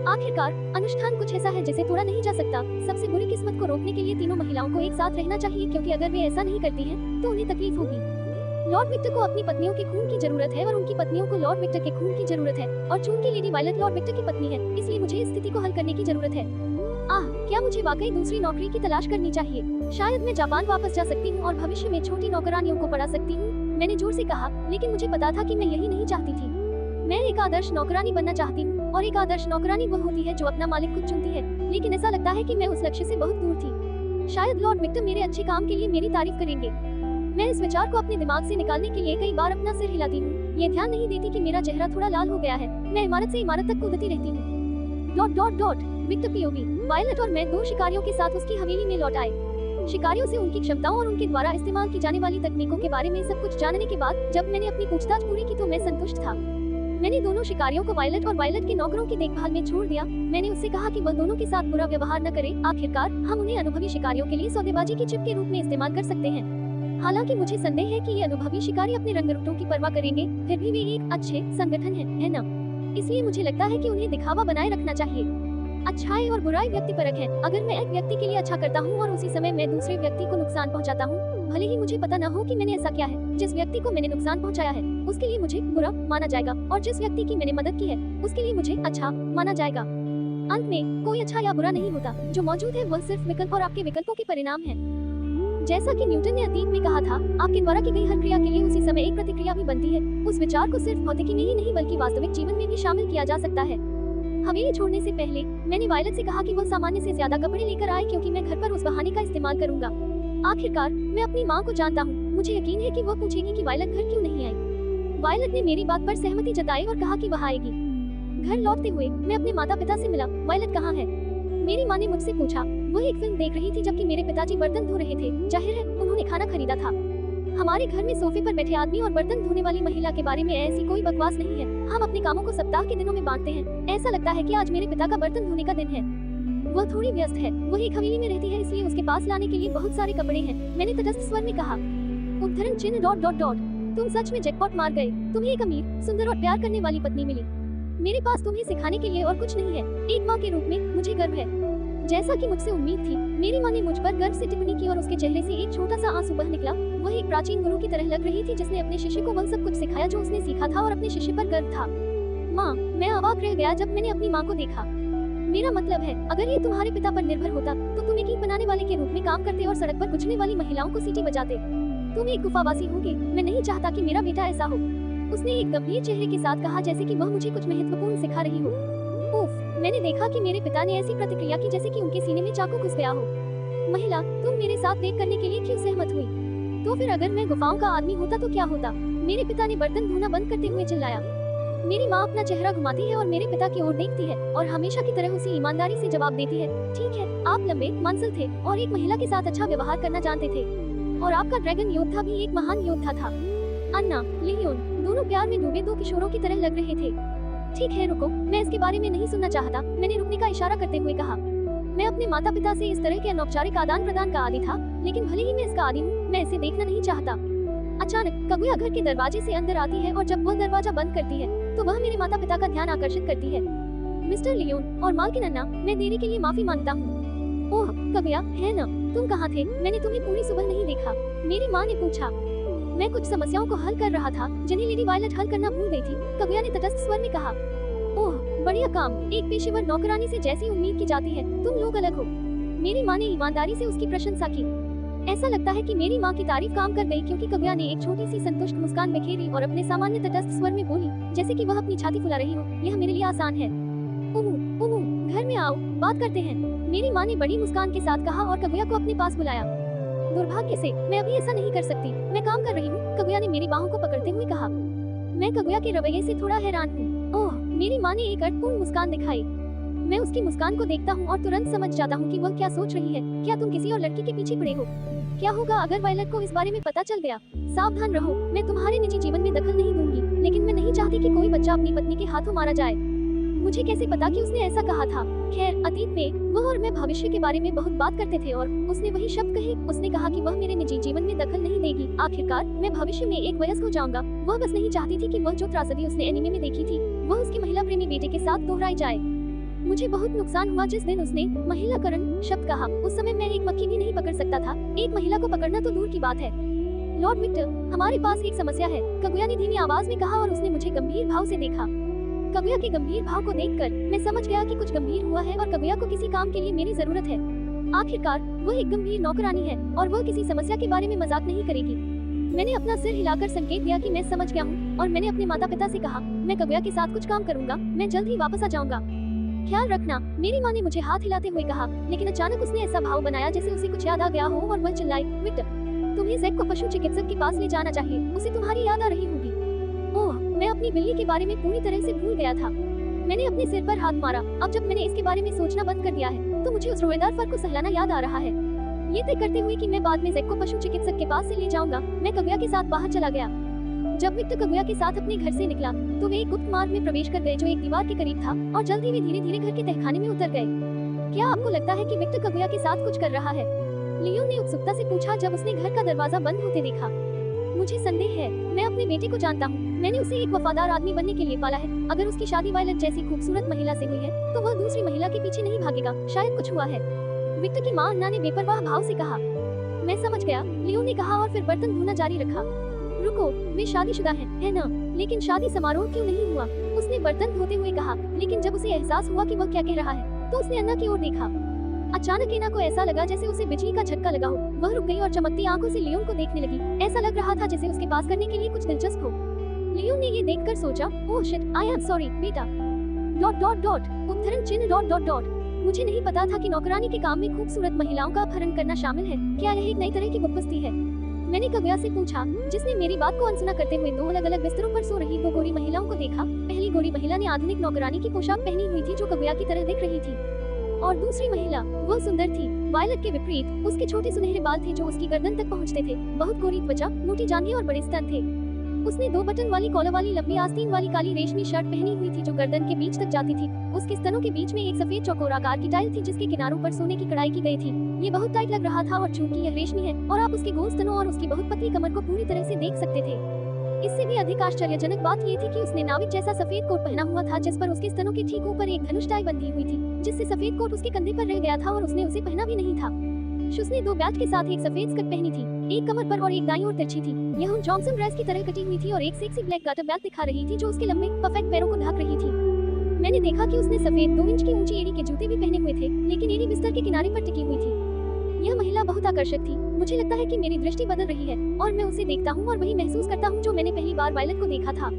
आखिरकार अनुष्ठान कुछ ऐसा है जिसे तोड़ा नहीं जा सकता। सबसे बुरी किस्मत को रोकने के लिए तीनों महिलाओं को एक साथ रहना चाहिए, क्योंकि अगर वे ऐसा नहीं करती हैं तो उन्हें तकलीफ होगी। लॉर्ड विक्टर को अपनी पत्नियों के खून की जरूरत है और उनकी पत्नियों को लॉर्ड विक्टर के खून की जरूरत है, और चूंकि लेडी वायलट लॉर्ड विक्टर की पत्नी है, इसलिए मुझे इस स्थिति को हल करने की जरूरत है। आह, क्या मुझे वाकई दूसरी नौकरी की तलाश करनी चाहिए? शायद मैं जापान वापस जा सकती हूँ और भविष्य में छोटी नौकरानियों को पढ़ा सकती हूँ। मैंने जोर से कहा, लेकिन मुझे पता था कि मैं यही नहीं चाहती थी। मैं एक आदर्श नौकरानी बनना चाहती हूँ, और एक आदर्श नौकरानी वह होती है जो अपना मालिक खुद चुनती है। लेकिन ऐसा लगता है कि मैं उस लक्ष्य से बहुत दूर थी। शायद लॉर्ड विक्टर मेरे अच्छे काम के लिए मेरी तारीफ करेंगे। मैं इस विचार को अपने दिमाग से निकालने के लिए कई बार अपना सिर हिलाती हूँ। ये ध्यान नहीं देती कि मेरा चेहरा थोड़ा लाल हो गया है। मैं इमारत से इमारत तक कूदती रहती हूँ। Dot dot dot. Victor POV. Violet और मैं 2 शिकारियों के साथ उसकी हवेली में लौट आए। शिकारियों से उनकी क्षमताओं और उनके द्वारा इस्तेमाल की जाने वाली तकनीकों के बारे में सब कुछ जानने के बाद जब मैंने अपनी पूछताछ पूरी की तो मैं संतुष्ट था। मैंने दोनों शिकारियों को वायलट और वायलट के नौकरों की देखभाल में छोड़ दिया। मैंने उससे कहा कि वह दोनों के साथ बुरा व्यवहार न करे। आखिरकार हम उन्हें अनुभवी शिकारियों के लिए सौदेबाजी की चिप के रूप में इस्तेमाल कर सकते हैं। हालांकि मुझे संदेह है कि ये अनुभवी शिकारी अपने रंग-रूटों की परवाह करेंगे, फिर भी वे एक अच्छे संगठन है ना? इसलिए मुझे लगता है कि उन्हें दिखावा बनाए रखना चाहिए। अच्छाई और बुराई व्यक्तिपरक है। अगर मैं एक व्यक्ति के लिए अच्छा करता हूँ और उसी समय मैं दूसरे व्यक्ति को नुकसान पहुँचाता हूँ, भले ही मुझे पता न हो कि मैंने ऐसा किया है, जिस व्यक्ति को मैंने नुकसान पहुँचाया है उसके लिए मुझे बुरा माना जाएगा, और जिस व्यक्ति की मैंने मदद की है उसके लिए मुझे अच्छा माना जाएगा। अंत में कोई अच्छा या बुरा नहीं होता। जो मौजूद है वह सिर्फ विकल्प और आपके विकल्पों के परिणाम है। जैसा कि न्यूटन ने अतीत में कहा था, आपके द्वारा की गई हर क्रिया के लिए उसी समय एक प्रतिक्रिया भी बनती है। उस विचार को सिर्फ भौतिकी में ही नहीं बल्कि वास्तविक जीवन में भी शामिल किया जा सकता है। हवेली छोड़ने से पहले मैंने वायलट से कहा कि वह सामान्य से ज्यादा कपड़े लेकर आए, क्योंकि मैं घर पर उस बहाने का इस्तेमाल करूंगा। आखिरकार मैं अपनी माँ को जानता हूँ। मुझे यकीन है कि वह पूछेगी कि वायलट घर क्यों नहीं आई। वायलट ने मेरी बात पर सहमति जताई और कहा कि वह आएगी। घर लौटते हुए मैं अपने माता पिता से मिला। वायलट कहाँ है? मेरी माँ ने मुझसे पूछा। वह एक फिल्म देख रही थी जबकि मेरे पिताजी बर्तन धो रहे थे। जाहिर है उन्होंने खाना खरीदा था। हमारे घर में सोफे पर बैठे आदमी और बर्तन धोने वाली महिला के बारे में ऐसी कोई बकवास नहीं है। हम अपने कामों को सप्ताह के दिनों में बांटते हैं। ऐसा लगता है कि आज मेरे पिता का बर्तन धोने का दिन है। वह थोड़ी व्यस्त है। वह एक हवेली में रहती है, इसलिए उसके पास लाने के लिए बहुत सारे कपड़े हैं। मैंने तटस्थ स्वर में कहा। उद्धरण चिन्ह डॉट डॉट डॉट। तुम सच में जैकपॉट मार गए। तुम्हें एक अमीर, सुंदर और प्यार करने वाली पत्नी मिली। मेरे पास तुम्हें सिखाने के लिए और कुछ नहीं है। एक माँ के रूप में मुझे गर्व है। जैसा कि मुझसे उम्मीद थी, मेरी माँ ने मुझ पर गर्व से टिप्पणी की और उसके चेहरे से एक छोटा सा आंसू बह निकला। वह एक प्राचीन गुरु की तरह लग रही थी जिसने अपने शिष्य को वह सब कुछ सिखाया जो उसने सीखा था और अपने शिष्य पर गर्व था। माँ, मैं अवाक रह गया जब मैंने अपनी माँ को देखा। मेरा मतलब है, अगर ये तुम्हारे पिता पर निर्भर होता तो तुम एक ईंट बनाने वाले के रूप में काम करते और सड़क पर कुचलने वाली महिलाओं को सीटी बजाते। तुम एक गुफावासी होगे। मैं नहीं चाहता कि मेरा बेटा ऐसा हो। उसने एक गंभीर चेहरे के साथ कहा, जैसे कि वह मुझे कुछ महत्वपूर्ण सिखा रही हो। उफ, मैंने देखा कि मेरे पिता ने ऐसी प्रतिक्रिया की जैसे कि उनके सीने में चाकू घुस गया हो। महिला, तुम मेरे साथ डेट करने के लिए क्यों सहमत हुई? तो फिर अगर मैं गुफाओं का आदमी होता तो क्या होता? मेरे पिता ने बर्तन धोना बंद करते हुए चिल्लाया। मेरी माँ अपना चेहरा घुमाती है और मेरे पिता की ओर देखती है और हमेशा की तरह उसी ईमानदारी से जवाब देती है, ठीक है, आप लंबे, मांसल थे और एक महिला के साथ अच्छा व्यवहार करना जानते थे, और आपका ड्रैगन योद्धा भी एक महान योद्धा था। अन्ना, लियोन, दोनों प्यार में डूबे दो किशोरों की तरह लग रहे थे। ठीक है, रुको, मैं इसके बारे में नहीं सुनना चाहता, मैंने रुकने का इशारा करते हुए कहा। मैं अपने माता पिता से इस तरह के अनौपचारिक आदान प्रदान का आदी था, लेकिन भले ही मैं इसका आदी हूँ, मैं इसे देखना नहीं चाहता। अचानक कगुया घर के दरवाजे से अंदर आती है और जब वह दरवाजा बंद करती है तो वह मेरे माता पिता का ध्यान आकर्षित करती है। मिस्टर लियोन और मालकिन अन्ना, मैं देरी के लिए माफी मांगता हूँ। ओह कगुया, है न, तुम कहाँ थे? मैंने तुम्हें पूरी सुबह नहीं देखा, मेरी माँ ने पूछा। मैं कुछ समस्याओं को हल कर रहा था जिन्हें लेडी वायलट हल करना भूल गई थी, कगुया ने तटस्थ स्वर में कहा। ओह बढ़िया काम, एक पेशेवर नौकरानी से जैसी उम्मीद की जाती है, तुम लोग अलग हो। मेरी माँ ने ईमानदारी से उसकी प्रशंसा की। ऐसा लगता है कि मेरी माँ की तारीफ काम कर गई, क्योंकि कगुया ने एक छोटी सी संतुष्ट मुस्कान बिखेरी और अपने सामान्य तटस्थ स्वर में बोली, जैसे कि वह अपनी छाती फुला रही हो, यह मेरे लिए आसान है। उमू, घर में आओ, बात करते हैं, मेरी माँ ने बड़ी मुस्कान के साथ कहा और कगुया को अपने पास बुलाया। दुर्भाग्य से मैं अभी ऐसा नहीं कर सकती, मैं काम कर रही हूँ, कगुया ने मेरी बाहों को पकड़ते हुए कहा। मैं कगुया के रवैये से थोड़ा हैरान हूँ। ओह, मेरी माँ ने एक अर्थपूर्ण मुस्कान दिखाई। मैं उसकी मुस्कान को देखता हूँ और तुरंत समझ जाता हूँ कि वह क्या सोच रही है। क्या तुम किसी और लड़की के पीछे पड़े हो? क्या होगा अगर वायलट को इस बारे में पता चल गया? सावधान रहो, मैं तुम्हारे निजी जीवन में दखल नहीं दूंगी, लेकिन मैं नहीं चाहती कि कोई बच्चा अपनी पत्नी के हाथों मारा जाए। मुझे कैसे पता कि उसने ऐसा कहा था? खैर, अतीत में वह और मैं भविष्य के बारे में बहुत बात करते थे और उसने वही शब्द कहे। उसने कहा कि वह मेरे निजी जीवन में दखल नहीं देगी। आखिरकार मैं भविष्य में एक वयस्क हो जाऊंगा। वह बस नहीं चाहती थी कि वह जो त्रासदी उसने एनीमे में देखी थी वह उसकी महिला प्रेमी बेटे के साथ दोहराई जाए। मुझे बहुत नुकसान हुआ जिस दिन उसने महिलाकरण शब्द कहा। उस समय मैं एक मक्खी भी नहीं पकड़ सकता था, एक महिला को पकड़ना तो दूर की बात है। लॉर्ड विक्टर, हमारे पास एक समस्या है, कगुया ने धीमी आवाज में कहा और उसने मुझे गंभीर भाव से देखा। कगुया के गंभीर भाव को देखकर मैं समझ गया कि कुछ गंभीर हुआ है और कगुया को किसी काम के लिए मेरी जरूरत है। आखिरकार वह एक गंभीर नौकरानी है और वह किसी समस्या के बारे में मजाक नहीं करेगी। मैंने अपना सिर हिलाकर संकेत दिया कि मैं समझ गया हूँ और मैंने अपने माता पिता से कहा, मैं कगुया के साथ कुछ काम करूंगा, मैं जल्द ही वापस आ जाऊंगा, ख्याल रखना। मेरी माँ ने मुझे हाथ हिलाते हुए कहा, लेकिन अचानक उसने ऐसा भाव बनाया जैसे उसे कुछ याद आ गया हो और वह चिल्लाई, विक्टर, तुम्हें जैक को पशु चिकित्सक के पास ले जाना चाहिए, उसे तुम्हारी याद आ रही होगी। ओह, मैं अपनी बिल्ली के बारे में पूरी तरह से भूल गया था। मैंने अपने सिर पर हाथ मारा। अब जब मैंने इसके बारे में सोचना बंद कर दिया है तो मुझे उस रोएदार फर को सहलाना याद आ रहा है। ये तय करते हुए कि मैं बाद में जैक को पशु चिकित्सक के पास से ले जाऊंगा, मैं कगुया के साथ बाहर चला गया। जब विक्टर कगुया के साथ अपने घर से निकला तो वे एक गुप्त मार्ग में प्रवेश कर गए जो एक दीवार के करीब था और जल्द ही वे धीरे धीरे घर के तहखाने में उतर गए। क्या आपको लगता है कि विक्टर कगुया के साथ कुछ कर रहा है? लियोन ने उत्सुकता से पूछा जब उसने घर का दरवाजा बंद होते देखा। मुझे संदेह है, मैं अपने बेटे को जानता हूँ, मैंने उसे एक वफादार आदमी बनने के लिए पाला है। अगर उसकी शादी वायलट जैसी खूबसूरत महिला से हुई है तो वह दूसरी महिला के पीछे नहीं भागेगा, शायद कुछ हुआ है। विक्टर की माँ अन्ना ने बेपरवाह भाव से कहा। मैं समझ गया, लियोन ने कहा और फिर बर्तन धोना जारी रखा। रुको, वे शादीशुदा हैं, है ना? लेकिन शादी समारोह क्यों नहीं हुआ? उसने बर्तन धोते हुए कहा। लेकिन जब उसे एहसास हुआ कि वह क्या कह रहा है तो उसने अन्ना की ओर देखा। अचानक अन्ना को ऐसा लगा जैसे उसे बिजली का झटका लगा हो। वह रुक गई और चमकती आंखों से लियोन को देखने लगी। ऐसा लग रहा था जैसे उसके पास करने के लिए कुछ दिलचस्प हो। लियोन ने ये देखकर सोचा, oh shit, I am sorry बेटा, डॉट डॉट डॉट, उद्धरण चिन्ह डॉट डॉट डॉट। मुझे नहीं पता था कि नौकरानी के काम में खूबसूरत महिलाओं का अपहरण करना शामिल है। क्या यह एक नई तरह की बुतपस्ती है? मैंने कगुया से पूछा, जिसने मेरी बात को अनसुना करते हुए दो अलग अलग बिस्तरों पर सो रही दो गोरी महिलाओं को देखा। पहली गोरी महिला ने आधुनिक नौकरानी की पोशाक पहनी हुई थी जो कगुया की तरह दिख रही थी, और दूसरी महिला वह सुंदर थी, वायलट के विपरीत। उसके छोटे सुनहरे बाल थे जो उसकी गर्दन तक पहुंचते थे, बहुत गोरी त्वचा, मोटी जांघें और बड़े स्तन थे। उसने 2 बटन वाली कॉलर वाली लंबी आस्तीन वाली काली रेशमी शर्ट पहनी हुई थी जो गर्दन के बीच तक जाती थी। उसके स्तनों के बीच में एक सफेद चौकोर आकार की टाइल थी जिसके किनारों पर सोने की कढ़ाई की गई थी। ये बहुत टाइट लग रहा था और चूंकि यह रेशमी है और आप उसके गोल स्तनों और उसकी बहुत पतली कमर को पूरी तरह से देख सकते थे। इससे भी अधिक आश्चर्यजनक बात ये थी कि उसने नाविक जैसा सफेद कोट पहना हुआ था जिस पर उसके स्तनों के ठीक ऊपर एक धनुष टाई बंधी हुई थी, जिससे सफेद कोट उसके कंधे पर रह गया था और उसने उसे पहना भी नहीं था। उसने 2 बैल्ट के साथ एक सफेद स्कर्ट पहनी थी, एक कमर पर और एक दाईं ओर तिरछी थी। यह उन जॉनसन ड्रेस की तरह कटी हुई थी और एक सेक्सी ब्लैक गाटर बैग दिखा रही थी जो उसके लंबे परफेक्ट पैरों को ढक रही थी। मैंने देखा कि उसने सफेद 2 इंच की ऊंची एड़ी के जूते भी पहने हुए थे, लेकिन एड़ी बिस्तर के किनारे पर टिकी हुई थी। यह महिला बहुत आकर्षक थी। मुझे लगता है कि मेरी दृष्टि बदल रही है और मैं उसे देखता हूँ और वही महसूस करता हूँ जो मैंने पहली बार वायलट को देखा था।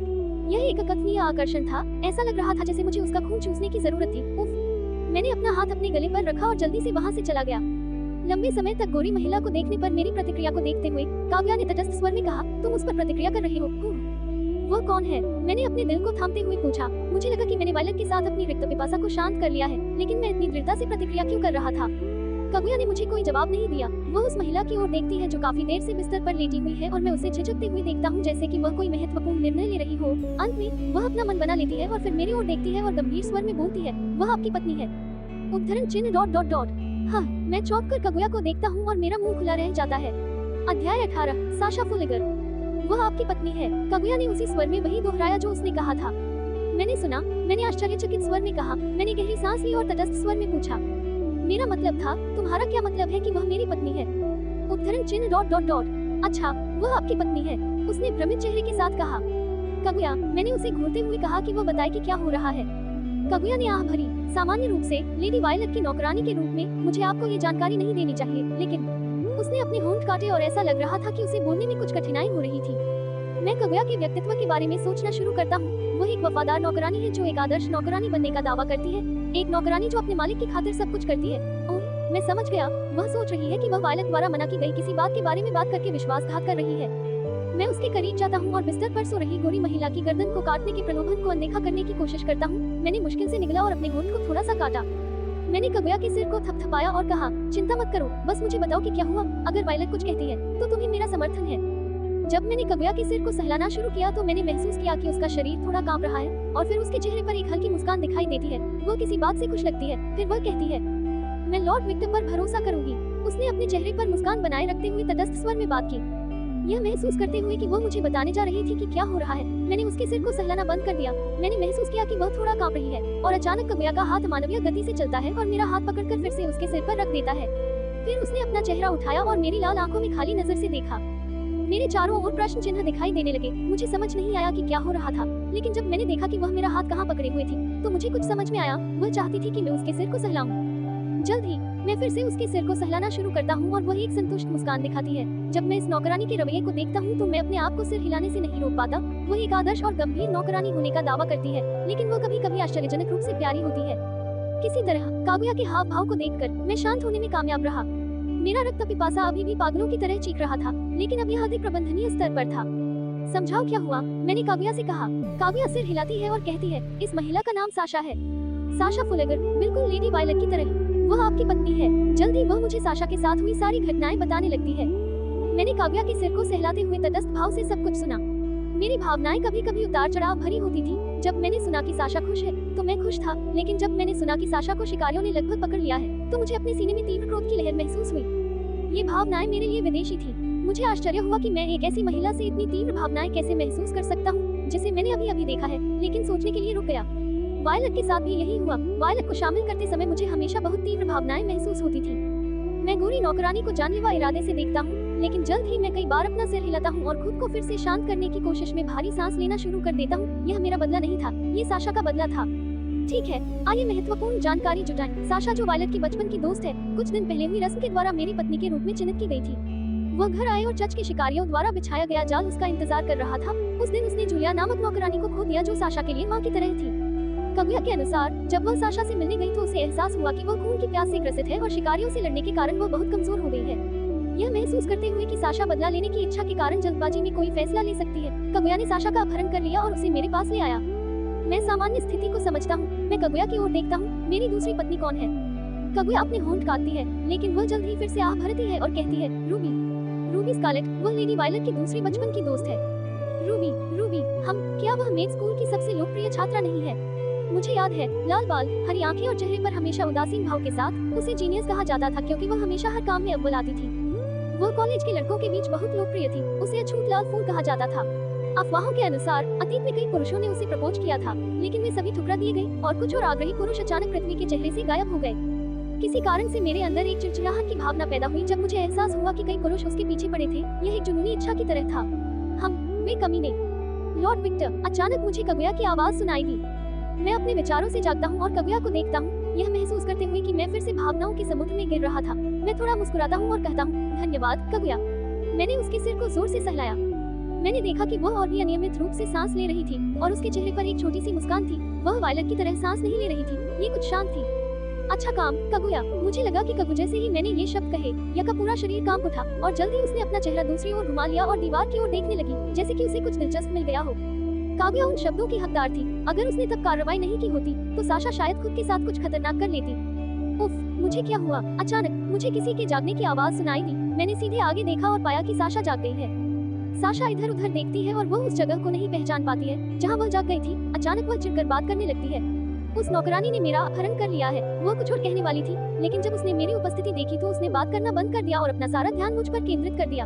यह एक अकथनीय आकर्षण था। ऐसा लग रहा था जैसे मुझे उसका खून चूसने की जरूरत थी। उफ। मैंने अपना हाथ अपने गले पर रखा और जल्दी से वहाँ से चला गया। लंबे समय तक गोरी महिला को देखने पर मेरी प्रतिक्रिया को देखते हुए काव्या ने तटस्थ स्वर में कहा, तुम उस पर प्रतिक्रिया कर रही हो? वह कौन है? मैंने अपने दिल को थामते हुए पूछा। मुझे लगा कि मैंने वायलट के साथ अपनी रिक्त पिपासा को शांत कर लिया है, लेकिन मैं इतनी दृढ़ता से प्रतिक्रिया क्यों कर रहा था? काव्या ने मुझे कोई जवाब नहीं दिया। वह उस महिला की ओर देखती है जो काफी देर से बिस्तर पर लेटी हुई है और मैं उसे झिझकते हुए देखता हूँ जैसे कि वह कोई महत्वपूर्ण निर्णय ले रही हो। अंत में वह अपना मन बना लेती है और फिर मेरी ओर देखती है और गंभीर स्वर में बोलती है, वह आपकी पत्नी है। उद्धरण चिन्ह डॉट डॉट डॉट। हाँ, मैं चौंक कर काव्या को देखता हूँ और मेरा मुंह खुला रह जाता है। अध्याय 18, साशा फुलेगर। वह आपकी पत्नी है। काव्या ने उसी स्वर में वही दोहराया जो उसने कहा था। मैंने सुना। मैंने आश्चर्यचकित स्वर में कहा। मैंने गहरी सांस ली और तटस्थ स्वर में पूछा, मेरा मतलब था, तुम्हारा क्या मतलब है कि वह मेरी पत्नी है? उद्धरण चिन्ह डॉट डॉट डॉट। अच्छा, वह आपकी पत्नी है, उसने भ्रमित चेहरे के साथ कहा। काव्या, मैंने उसे घूरते हुए कहा कि वह बताए कि क्या हो रहा है। काव्या ने आह भरी। सामान्य रूप से लेडी वायलट की नौकरानी के रूप में मुझे आपको ये जानकारी नहीं देनी चाहिए, लेकिन उसने अपने होंठ काटे और ऐसा लग रहा था कि उसे बोलने में कुछ कठिनाई हो रही थी। मैं काव्या के व्यक्तित्व के बारे में सोचना शुरू करता हूँ। वह एक वफादार नौकरानी है जो एक आदर्श नौकरानी बनने का दावा करती है, एक नौकरानी जो अपने मालिक की खातिर सब कुछ करती है। ओह, मैं समझ गया। वह सोच रही है कि वह वायलट द्वारा मना की गई किसी बात के बारे में बात करके विश्वासघात कर रही है। मैं उसके करीब जाता हूँ और बिस्तर पर सो रही गोरी महिला की गर्दन को काटने के प्रलोभन को अनदेखा करने की कोशिश करता हूँ। मैंने मुश्किल से निगला और अपने होंठ को थोड़ा सा काटा। मैंने काव्या के सिर को थपथपाया और कहा, चिंता मत करो, बस मुझे बताओ कि क्या हुआ। अगर वायलट कुछ कहती है तो तुम्हें मेरा समर्थन है। जब मैंने काव्या के सिर को सहलाना शुरू किया तो मैंने महसूस किया कि उसका शरीर थोड़ा कांप रहा है और फिर उसके चेहरे पर एक हल्की मुस्कान दिखाई देती है। वह किसी बात से खुश लगती है। फिर वह कहती है, मैं लॉर्ड विक्टर पर भरोसा करूंगी। उसने अपने चेहरे पर मुस्कान बनाए रखते हुए तटस्थ स्वर में बात की, यह महसूस करते हुए कि वह मुझे बताने जा रही थी कि क्या हो रहा है। मैंने उसके सिर को सहलाना बंद कर दिया। मैंने महसूस किया कि वह थोड़ा कांप रही है और अचानक काव्या का हाथ मानवीय गति से चलता है और मेरा हाथ पकड़कर फिर से उसके सिर पर रख देता है। फिर उसने अपना चेहरा उठाया और मेरी लाल आंखों में खाली नजर से देखा। मेरे चारों ओर प्रश्न चिन्ह दिखाई देने लगे। मुझे समझ नहीं आया कि क्या हो रहा था, लेकिन जब मैंने देखा कि वह मेरा हाथ कहाँ पकड़े हुए थी तो मुझे कुछ समझ में आया। वह चाहती थी कि मैं उसके सिर को सहलाऊं। जल्द ही मैं फिर से उसके सिर को सहलाना शुरू करता हूँ और वह एक संतुष्ट मुस्कान दिखाती है। जब मैं इस नौकरानी के रवैये को देखता हूँ तो मैं अपने आप को सिर हिलाने से नहीं रोक पाता। वह एक आदर्श और गंभीर नौकरानी होने का दावा करती है, लेकिन वह कभी कभी आश्चर्यजनक रूप से प्यारी होती है। किसी तरह काव्या के हाव भाव को देखकर मैं शांत होने में कामयाब रहा। मेरा रक्त पिपासा अभी भी पागलों की तरह चीख रहा था, लेकिन अब यह अधिक प्रबंधनीय स्तर पर था। समझाओ क्या हुआ? मैंने काव्या से कहा। काव्या सिर हिलाती है और कहती है, इस महिला का नाम साशा है। साशा फुलेगर, बिल्कुल लेडी वायलट की तरह। वह आपकी पत्नी है। जल्द ही वह मुझे साशा के साथ हुई सारी घटनाएं बताने लगती है। मैंने काव्या के सिर को सहलाते हुए तटस्थ भाव से सब कुछ सुना। मेरी भावनाएं कभी कभी उतार चढ़ाव भरी होती थी। जब मैंने सुना कि साशा खुश है तो मैं खुश था, लेकिन जब मैंने सुना कि साशा को शिकारियों ने लगभग पकड़ लिया है तो मुझे अपने सीने में तीव्र क्रोध की लहर महसूस हुई। ये भावनाएं मेरे लिए विदेशी थी। मुझे आश्चर्य हुआ कि मैं एक ऐसी महिला से इतनी तीव्र भावनाएं कैसे महसूस कर सकता हूँ जिसे मैंने अभी अभी देखा है, लेकिन सोचने के लिए रुक गया। वायलट के साथ भी यही हुआ। वायलट को शामिल करते समय मुझे हमेशा बहुत तीव्र भावनाएं महसूस होती थी। मैं गोरी नौकरानी को जानलेवा इरादे से देखता हूँ, लेकिन जल्द ही मैं कई बार अपना सिर हिलाता हूँ और खुद को फिर से शांत करने की कोशिश में भारी सांस लेना शुरू कर देता हूँ। यह मेरा बदला नहीं था, ये साशा का बदला था। ठीक है, आइए महत्वपूर्ण जानकारी जुटाएं। साशा जो वायलट की बचपन की दोस्त है, कुछ दिन पहले हुई रस्म के द्वारा मेरी पत्नी के रूप में चिन्हित की गई थी। वह घर आए और चर्च के शिकारियों द्वारा बिछाया गया जाल उसका इंतजार कर रहा था। उस दिन उसने जूलिया नामक नौकरानी को खो दिया जो साशा के लिए माँ की तरह थी। काव्या के अनुसार जब वह साशा से मिलने गई तो उसे एहसास हुआ कि वह खून की प्यास से ग्रसित है और शिकारियों से लड़ने के कारण वह बहुत कमजोर हो गई है। यह महसूस करते हुए कि साशा बदला लेने की इच्छा के कारण जल्दबाजी में कोई फैसला ले सकती है, काव्या ने साशा का अपहरण कर लिया और उसे मेरे पास ले आया। मैं सामान्य स्थिति को समझता हूँ। मैं काव्या की ओर देखता हूँ। मेरी दूसरी पत्नी कौन है? काव्या अपने होंठ काटती है, लेकिन वह जल्द ही फिर से आह भरती है और कहती है, रूबी। रूबी स्कारलेट, वह लेडी वायलट की दूसरी बचपन की दोस्त है। रूबी, रूबी, क्या वह मेड स्कूल की सबसे लोकप्रिय छात्रा नहीं है? मुझे याद है, लाल बाल, हरी आंखें और चेहरे पर हमेशा उदासीन भाव के साथ उसे जीनियस कहा जाता था क्योंकि वह हमेशा हर काम में अव्वल आती थी। वह कॉलेज के लड़कों के बीच बहुत लोकप्रिय थी। उसे अछूत लाल फूल कहा जाता था। अफवाहों के अनुसार अतीत में कई पुरुषों ने उसे प्रपोज किया था, लेकिन वे सभी ठुकरा दिए गए और कुछ और आग्रही पुरुष अचानक पृथ्वी के चेहरे से गायब हो गए। किसी कारण से मेरे अंदर एक चिड़चिड़ाहट की भावना पैदा हुई जब मुझे एहसास हुआ कि कई पुरुष उसके पीछे पड़े थे। यह एक जुनूनी इच्छा की तरह था। वे कमीने। लॉर्ड विक्टर, अचानक मुझे काव्या की आवाज सुनाई दी। मैं अपने विचारों से जागता हूँ और काव्या को देखता हूँ। यह महसूस करते हुए कि मैं फिर से भावनाओं के समुद्र में गिर रहा था, मैं थोड़ा मुस्कुराता हूँ और कहता हूँ, धन्यवाद कागुया। मैंने उसके सिर को जोर से सहलाया। मैंने देखा कि वह और भी अनियमित रूप से सांस ले रही थी और उसके चेहरे पर एक छोटी सी मुस्कान थी। वह वायलट की तरह सांस नहीं ले रही थी, ये कुछ शांत थी। अच्छा काम कागुया। मुझे लगा कि कागु जैसे ही मैंने ये शब्द कहे, या का पूरा शरीर कांप उठा और जल्द ही उसने अपना चेहरा दूसरी ओर घुमा लिया और दीवार की ओर देखने लगी, जैसे कि उसे कुछ दिलचस्प मिल गया हो। कागुया उन शब्दों की हकदार थी। अगर उसने तब कार्रवाई नहीं की होती, तो साशा शायद खुद के साथ कुछ खतरनाक कर लेती। उफ, मुझे क्या हुआ? अचानक मुझे किसी के जागने की आवाज सुनाई दी। मैंने सीधे आगे देखा और पाया कि साशा जाग गई है। साशा इधर उधर देखती है और वह उस जगह को नहीं पहचान पाती है जहाँ वह जाग गई थी। अचानक वह चिढ़कर बात करने लगती है। उस नौकरानी ने मेरा अपहरण कर लिया है। वह कुछ और कहने वाली थी, लेकिन जब उसने मेरी उपस्थिति देखी तो उसने बात करना बंद कर दिया और अपना सारा ध्यान मुझ पर केंद्रित कर दिया।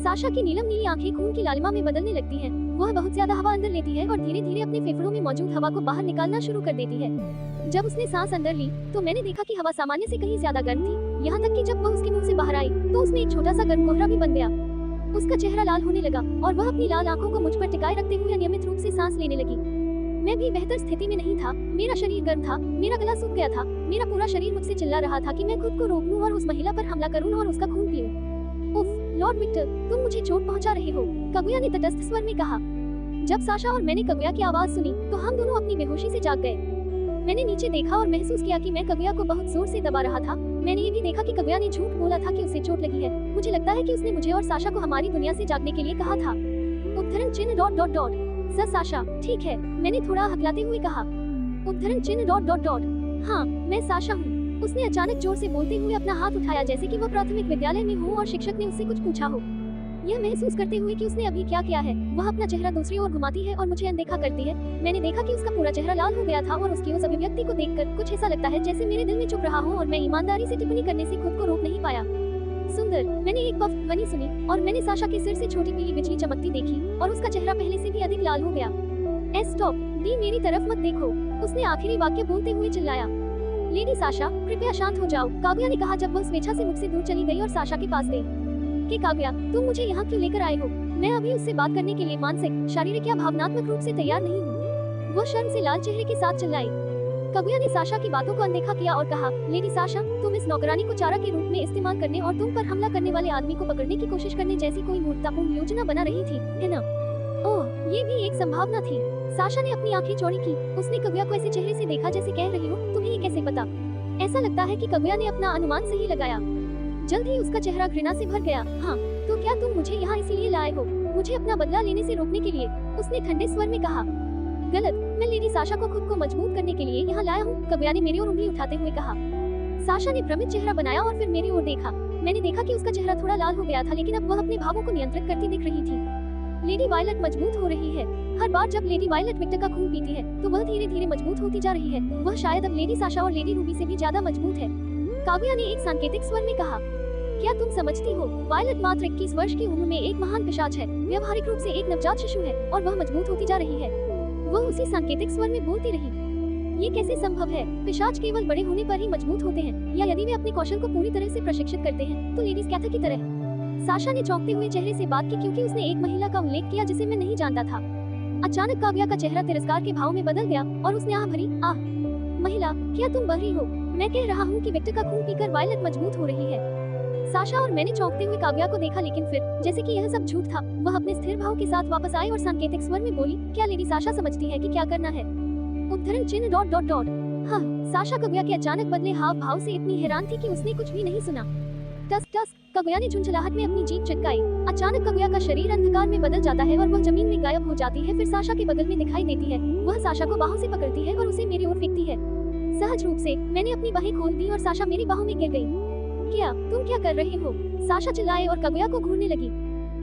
साशा की नीलम नीली आंखें खून की लालिमा में बदलने लगती हैं। वह बहुत ज्यादा हवा अंदर लेती है और धीरे धीरे अपने फेफड़ों में मौजूद हवा को बाहर निकालना शुरू कर देती है। जब उसने सांस अंदर ली, तो मैंने देखा कि हवा सामान्य से कहीं ज्यादा गर्म थी। यहाँ तक कि जब वह उसके मुंह से बाहर आई, तो उसमें एक छोटा सा गर्म कोहरा भी बन गया। उसका चेहरा लाल होने लगा और वह अपनी लाल आंखों को मुझ पर टिकाए रखते हुए अनियमित रूप से सांस लेने लगी। मैं भी बेहतर स्थिति में नहीं था। मेरा शरीर गर्म था, मेरा गला सूख गया था, मेरा पूरा शरीर मुझसे चिल्ला रहा था कि मैं खुद को रोक लूं और उस महिला पर हमला करूं और उसका खून पीऊं। उफ, लॉर्ड विक्टर, तुम मुझे चोट पहुंचा रहे हो, कागुया ने तटस्थ स्वर में कहा। जब साशा और मैंने कागुया की आवाज सुनी, तो हम दोनों अपनी बेहोशी से जाग गए। मैंने नीचे देखा और महसूस किया कि मैं कागुया को बहुत जोर से दबा रहा था। मैंने ये भी देखा कि कागुया ने झूठ बोला था कि उसे चोट लगी है। मुझे लगता है कि उसने मुझे और साशा को हमारी दुनिया से जागने के लिए कहा था। उद्धरण चिन्ह dot dot dot. Sir Sasha, ठीक है, मैंने थोड़ा हकलाते हुए कहा। उद्धरण चिन्ह डॉट डॉट डॉट। हाँ, मैं साशा हूँ। उसने अचानक जोर से बोलते हुए अपना हाथ उठाया, जैसे कि वह प्राथमिक विद्यालय में हो और शिक्षक ने उससे कुछ पूछा हो। यह महसूस करते हुए कि उसने अभी क्या किया है, वह अपना चेहरा दूसरी ओर घुमाती है और मुझे अनदेखा करती है। मैंने देखा कि उसका पूरा चेहरा लाल हो गया था और उसकी उस अभिव्यक्ति को देखकर कुछ ऐसा लगता है जैसे मेरे दिल में चुप रहा हो और मैं ईमानदारी से टिप्पणी करने से खुद को रोक नहीं पाया। सुंदर, मैंने एक पफ ध्वनि सुनी और मैंने साशा के सिर से छोटी पीली बिजली चमकती देखी और उसका चेहरा पहले से भी अधिक लाल हो गया। स्टॉप, दी मेरी तरफ मत देखो, उसने आखिरी वाक्य बोलते हुए चिल्लाया। लेडी साशा, कृपया शांत हो जाओ, कागुया ने कहा जब वह स्वेच्छा से मुझसे दूर चली गई और साशा के पास गई। कि कागुया, तुम मुझे यहाँ क्यों लेकर आए हो? मैं अभी उससे बात करने के लिए मानसिक, शारीरिक या भावनात्मक रूप से तैयार नहीं हूँ। वह शर्म से लाल चेहरे के साथ चिल्लाई। कागुया ने साशा की बातों को अनदेखा किया और कहा, लेडी साशा, तुम इस नौकरानी को चारा के रूप में इस्तेमाल करने और तुम पर हमला करने वाले आदमी को पकड़ने की कोशिश करने जैसी कोई मूर्खतापूर्ण योजना बना रही थी, है ना? ओह, ये भी एक संभावना थी। साशा ने अपनी आंखें चौड़ी की। उसने कागुया को ऐसे चेहरे से देखा जैसे कह रही हो, तुम्हें ये कैसे पता? ऐसा लगता है कि कागुया ने अपना अनुमान सही लगाया। जल्द ही उसका चेहरा घृणा से भर गया। हाँ, तो क्या तुम मुझे यहाँ इसीलिए लाए हो, मुझे अपना बदला लेने से रोकने के लिए? उसने ठंडे स्वर में कहा। गलत, मैं लेडी साशा को खुद को मजबूत करने के लिए यहाँ लाया हूँ, कागुया ने मेरी ओर उंगली उठाते हुए कहा। साशा ने भ्रमित चेहरा बनाया और फिर मेरी ओर देखा। मैंने देखा कि उसका चेहरा थोड़ा लाल हो गया था, लेकिन अब वह अपने भावों को नियंत्रित करती दिख रही थी। लेडी वायलट मजबूत हो रही है। हर बार जब लेडी वायलट विक्टर का खून पीती है, तो वह धीरे धीरे मजबूत होती जा रही है। वह शायद अब लेडी साशा और लेडी रूबी से भी ज्यादा मजबूत है, कागुया ने एक सांकेतिक स्वर में कहा। क्या तुम समझती हो, वायलट मात्र 21 वर्ष की उम्र में एक महान पिशाच है, व्यवहारिक रूप से एक नवजात शिशु है और वह मजबूत होती जा रही है। वह उसी सांकेतिक स्वर में बोलती रही। ये कैसे संभव है? पिशाच केवल बड़े होने पर ही मजबूत होते हैं, या यदि वे अपने कौशल को पूरी तरह से प्रशिक्षित करते हैं, तो लेडीज कैथर की तरह। साशा ने चौंकते हुए चेहरे से बात की, क्योंकि उसने एक महिला का उल्लेख किया जिसे मैं नहीं जानता था। अचानक कागुया का चेहरा तिरस्कार के भाव में बदल गया और उसने आह भरी, आह, महिला, क्या तुम बहरी हो? मैं कह रहा हूँ कि विक्टर का खून पीकर वायलट मजबूत हो रही है। साशा और मैंने चौंकते हुए कागुया को देखा, लेकिन फिर जैसे कि यह सब झूठ था, वह अपने स्थिर भाव के साथ वापस आई और सांकेतिक स्वर में बोली, क्या लेडी साशा समझती है कि क्या करना है? उद्धरण चिन्ह डॉट डॉट डॉट। हाँ, साशा कागुया के अचानक बदले हाव भाव से इतनी हैरान थी कि उसने कुछ भी नहीं सुना। टस टस, कागुया ने झुंझलाहट में अपनी जीभ चटकाई। अचानक कागुया का शरीर अंधकार में बदल जाता है और वह जमीन में गायब हो जाती है। फिर साशा के बगल में दिखाई देती है। वह साशा को बाहों से पकड़ती है और उसे मेरी ओर फेंकती है। सहज रूप से मैंने अपनी बाहें खोल दी और साशा मेरी बाहों में गिर गई। क्या तुम क्या कर रहे हो? साशा चिल्लाए और कागुया को घूरने लगी।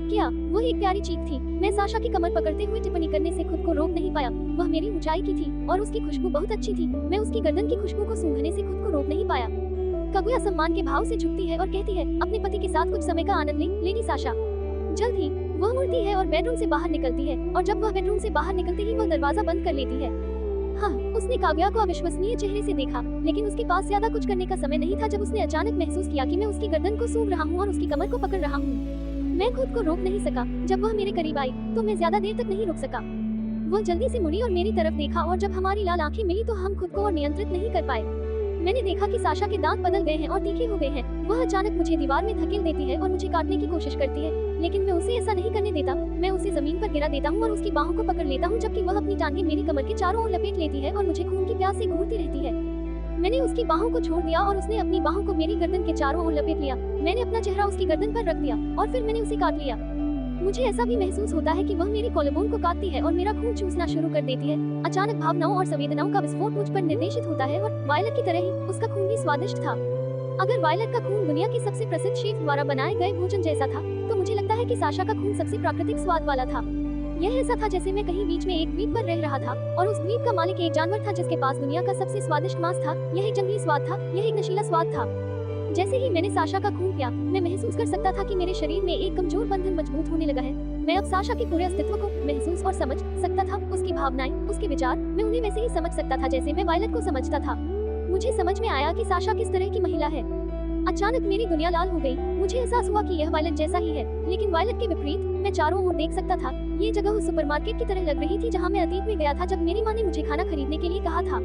क्या? वह एक प्यारी चीख थी। मैं साशा की कमर पकड़ते हुए टिप्पणी करने से खुद को रोक नहीं पाया। वह मेरी ऊंचाई की थी और उसकी खुशबू बहुत अच्छी थी। मैं उसकी गर्दन की खुशबू को सूंघने से खुद को रोक नहीं पाया। कागुया सम्मान के भाव से झुकती है और कहती है, अपने पति के साथ कुछ समय का आनंद ले, लेडी साशा। जल्द ही वह मुड़ती है और बेडरूम से बाहर निकलती है, और जब वह बेडरूम से बाहर निकलती ही वह दरवाजा बंद कर लेती है। हाँ, उसने कागुया को अविश्वसनीय चेहरे से देखा, लेकिन उसके पास ज्यादा कुछ करने का समय नहीं था जब उसने अचानक महसूस किया कि मैं उसकी गर्दन को सूंघ रहा हूँ और उसकी कमर को पकड़ रहा हूँ। मैं खुद को रोक नहीं सका। जब वह मेरे करीब आई, तो मैं ज्यादा देर तक नहीं रुक सका। वह जल्दी से मुड़ी और मेरी तरफ देखा, और जब हमारी लाल आंखें मिली तो हम खुद को और नियंत्रित नहीं कर पाए। मैंने देखा कि साशा के दांत बदल गए हैं और तीखे हो गए हैं। वह अचानक मुझे दीवार में धकेल देती है और मुझे काटने की कोशिश करती है, लेकिन मैं उसे ऐसा नहीं करने देता। मैं उसे जमीन पर गिरा देता हूँ और उसकी बाहों को पकड़ लेता हूँ, जबकि वह अपनी टांगें मेरी कमर के चारों ओर लपेट लेती है और मुझे खून की प्यास से घूरती रहती है। मैंने उसकी बाहों को छोड़ दिया और उसने अपनी बाहों को मेरी गर्दन के चारों ओर लपेट लिया। मैंने अपना चेहरा उसकी गर्दन पर रख दिया और फिर मैंने उसे काट लिया। मुझे ऐसा भी महसूस होता है कि वह मेरी कॉलरबोन को काटती है और मेरा खून चूसना शुरू कर देती है। अचानक भावनाओं और संवेदनाओं का विस्फोट मुझ पर निर्देशित होता है और वायलट की तरह ही उसका खून भी स्वादिष्ट था। अगर वायलट का खून दुनिया के सबसे प्रसिद्ध शेफ द्वारा बनाए गए भोजन जैसा था, तो मुझे लगता है कि साशा का खून सबसे प्राकृतिक स्वाद वाला था। यह ऐसा था जैसे मैं कहीं बीच में एक द्वीप पर रह रहा था और उस द्वीप का मालिक एक जानवर था जिसके पास दुनिया का सबसे स्वादिष्ट मांस था। यह एक जंगली स्वाद था, यह एक नशीला स्वाद था। जैसे ही मैंने साशा का खून पिया, मैं महसूस कर सकता था कि मेरे शरीर में एक कमजोर बंधन मजबूत होने लगा है। मैं अब साशा के पूरे अस्तित्व को महसूस और समझ सकता था। उसकी भावनाएं, उसके विचार, मैं उन्हें वैसे ही समझ सकता था जैसे मैं वायलट को समझता था। मुझे समझ में आया कि साशा किस तरह की महिला है। अचानक मेरी दुनिया लाल हो गई। मुझे एहसास हुआ कि यह वायलट जैसा ही है, लेकिन वायलट के विपरीत मैं चारों ओर देख सकता था। ये जगह उस सुपरमार्केट की तरह लग रही थी जहाँ मैं अतीत में गया था जब मेरी माँ ने मुझे खाना खरीदने के लिए कहा था।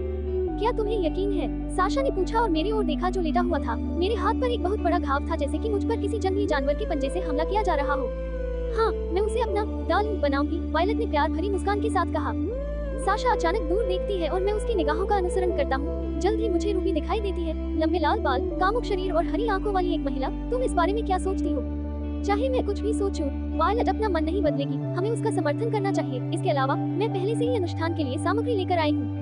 क्या तुम्हें यकीन है? साशा ने पूछा और मेरी ओर देखा जो लेटा हुआ था। मेरे हाथ पर एक बहुत बड़ा घाव था, जैसे कि मुझ पर किसी जंगली जानवर के पंजे से हमला किया जा रहा हो। हाँ, मैं उसे अपना दाल बनाऊंगी, वायलट ने प्यार भरी मुस्कान के साथ कहा। साशा अचानक दूर देखती है और मैं उसकी निगाहों का अनुसरण करता हूँ। जल्द ही मुझे रूबी दिखाई देती है, लंबे लाल बाल, कामुक शरीर और हरी आंखों वाली एक महिला। तुम इस बारे में क्या सोचती हो? चाहे मैं कुछ भी सोचूं, वायलट अपना मन नहीं बदलेगी। हमें उसका समर्थन करना चाहिए। इसके अलावा मैं पहले से ही अनुष्ठान के लिए सामग्री लेकर आई हूँ।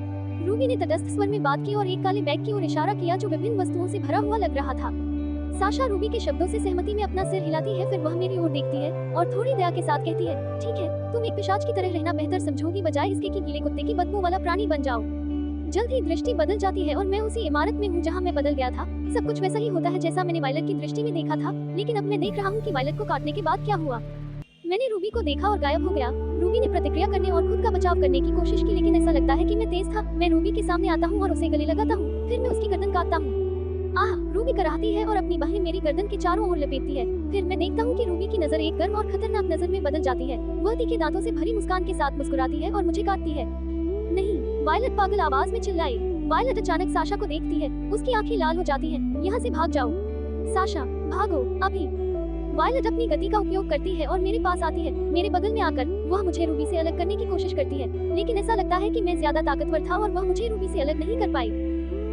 रूबी ने तटस्थ स्वर में बात की और एक काले बैग की ओर इशारा किया जो विभिन्न वस्तुओं से भरा हुआ लग रहा था। साशा रूबी के शब्दों से सहमति में अपना सिर हिलाती है, फिर वह मेरी ओर देखती है और थोड़ी दया के साथ कहती है, ठीक है, तुम एक पिशाच की तरह रहना बेहतर समझोगी बजाय इसके कि गीले कुत्ते की बदबू वाला प्राणी बन जाओ। जल्द ही दृष्टि बदल जाती है और मैं उसी इमारत में हूँ जहाँ मैं बदल गया था। सब कुछ वैसा ही होता है जैसा मैंने वायलट की दृष्टि में देखा था, लेकिन अब मैं देख रहा हूँ कि वायलट को काटने के बाद क्या हुआ। मैंने रूबी को देखा और गायब हो गया। रूबी ने प्रतिक्रिया करने और खुद का बचाव करने की कोशिश की, लेकिन ऐसा लगता है कि मैं तेज था। मैं रूबी के सामने आता हूँ और उसे गले लगाता हूँ, फिर मैं उसकी गर्दन काटता हूँ। आह, रूबी कराहती है और अपनी बाहें मेरी गर्दन के चारों ओर लपेटती है। फिर मैं देखता हूँ कि रूबी की नजर एक गर्म और खतरनाक नजर में बदल जाती है। वह तीखे दांतों से भरी मुस्कान के साथ मुस्कुराती है और मुझे काटती है। नहीं, वायलट पागल आवाज में चिल्लाई। वायलट अचानक साशा को देखती है, उसकी आंखें लाल हो जाती हैं। यहाँ से भाग जाओ साशा, भागो अभी। वायलट अपनी गति का उपयोग करती है और मेरे पास आती है। मेरे बगल में आकर वह मुझे रूबी से अलग करने की कोशिश करती है, लेकिन ऐसा लगता है कि मैं ज्यादा ताकतवर था और वह मुझे रूबी से अलग नहीं कर पाई।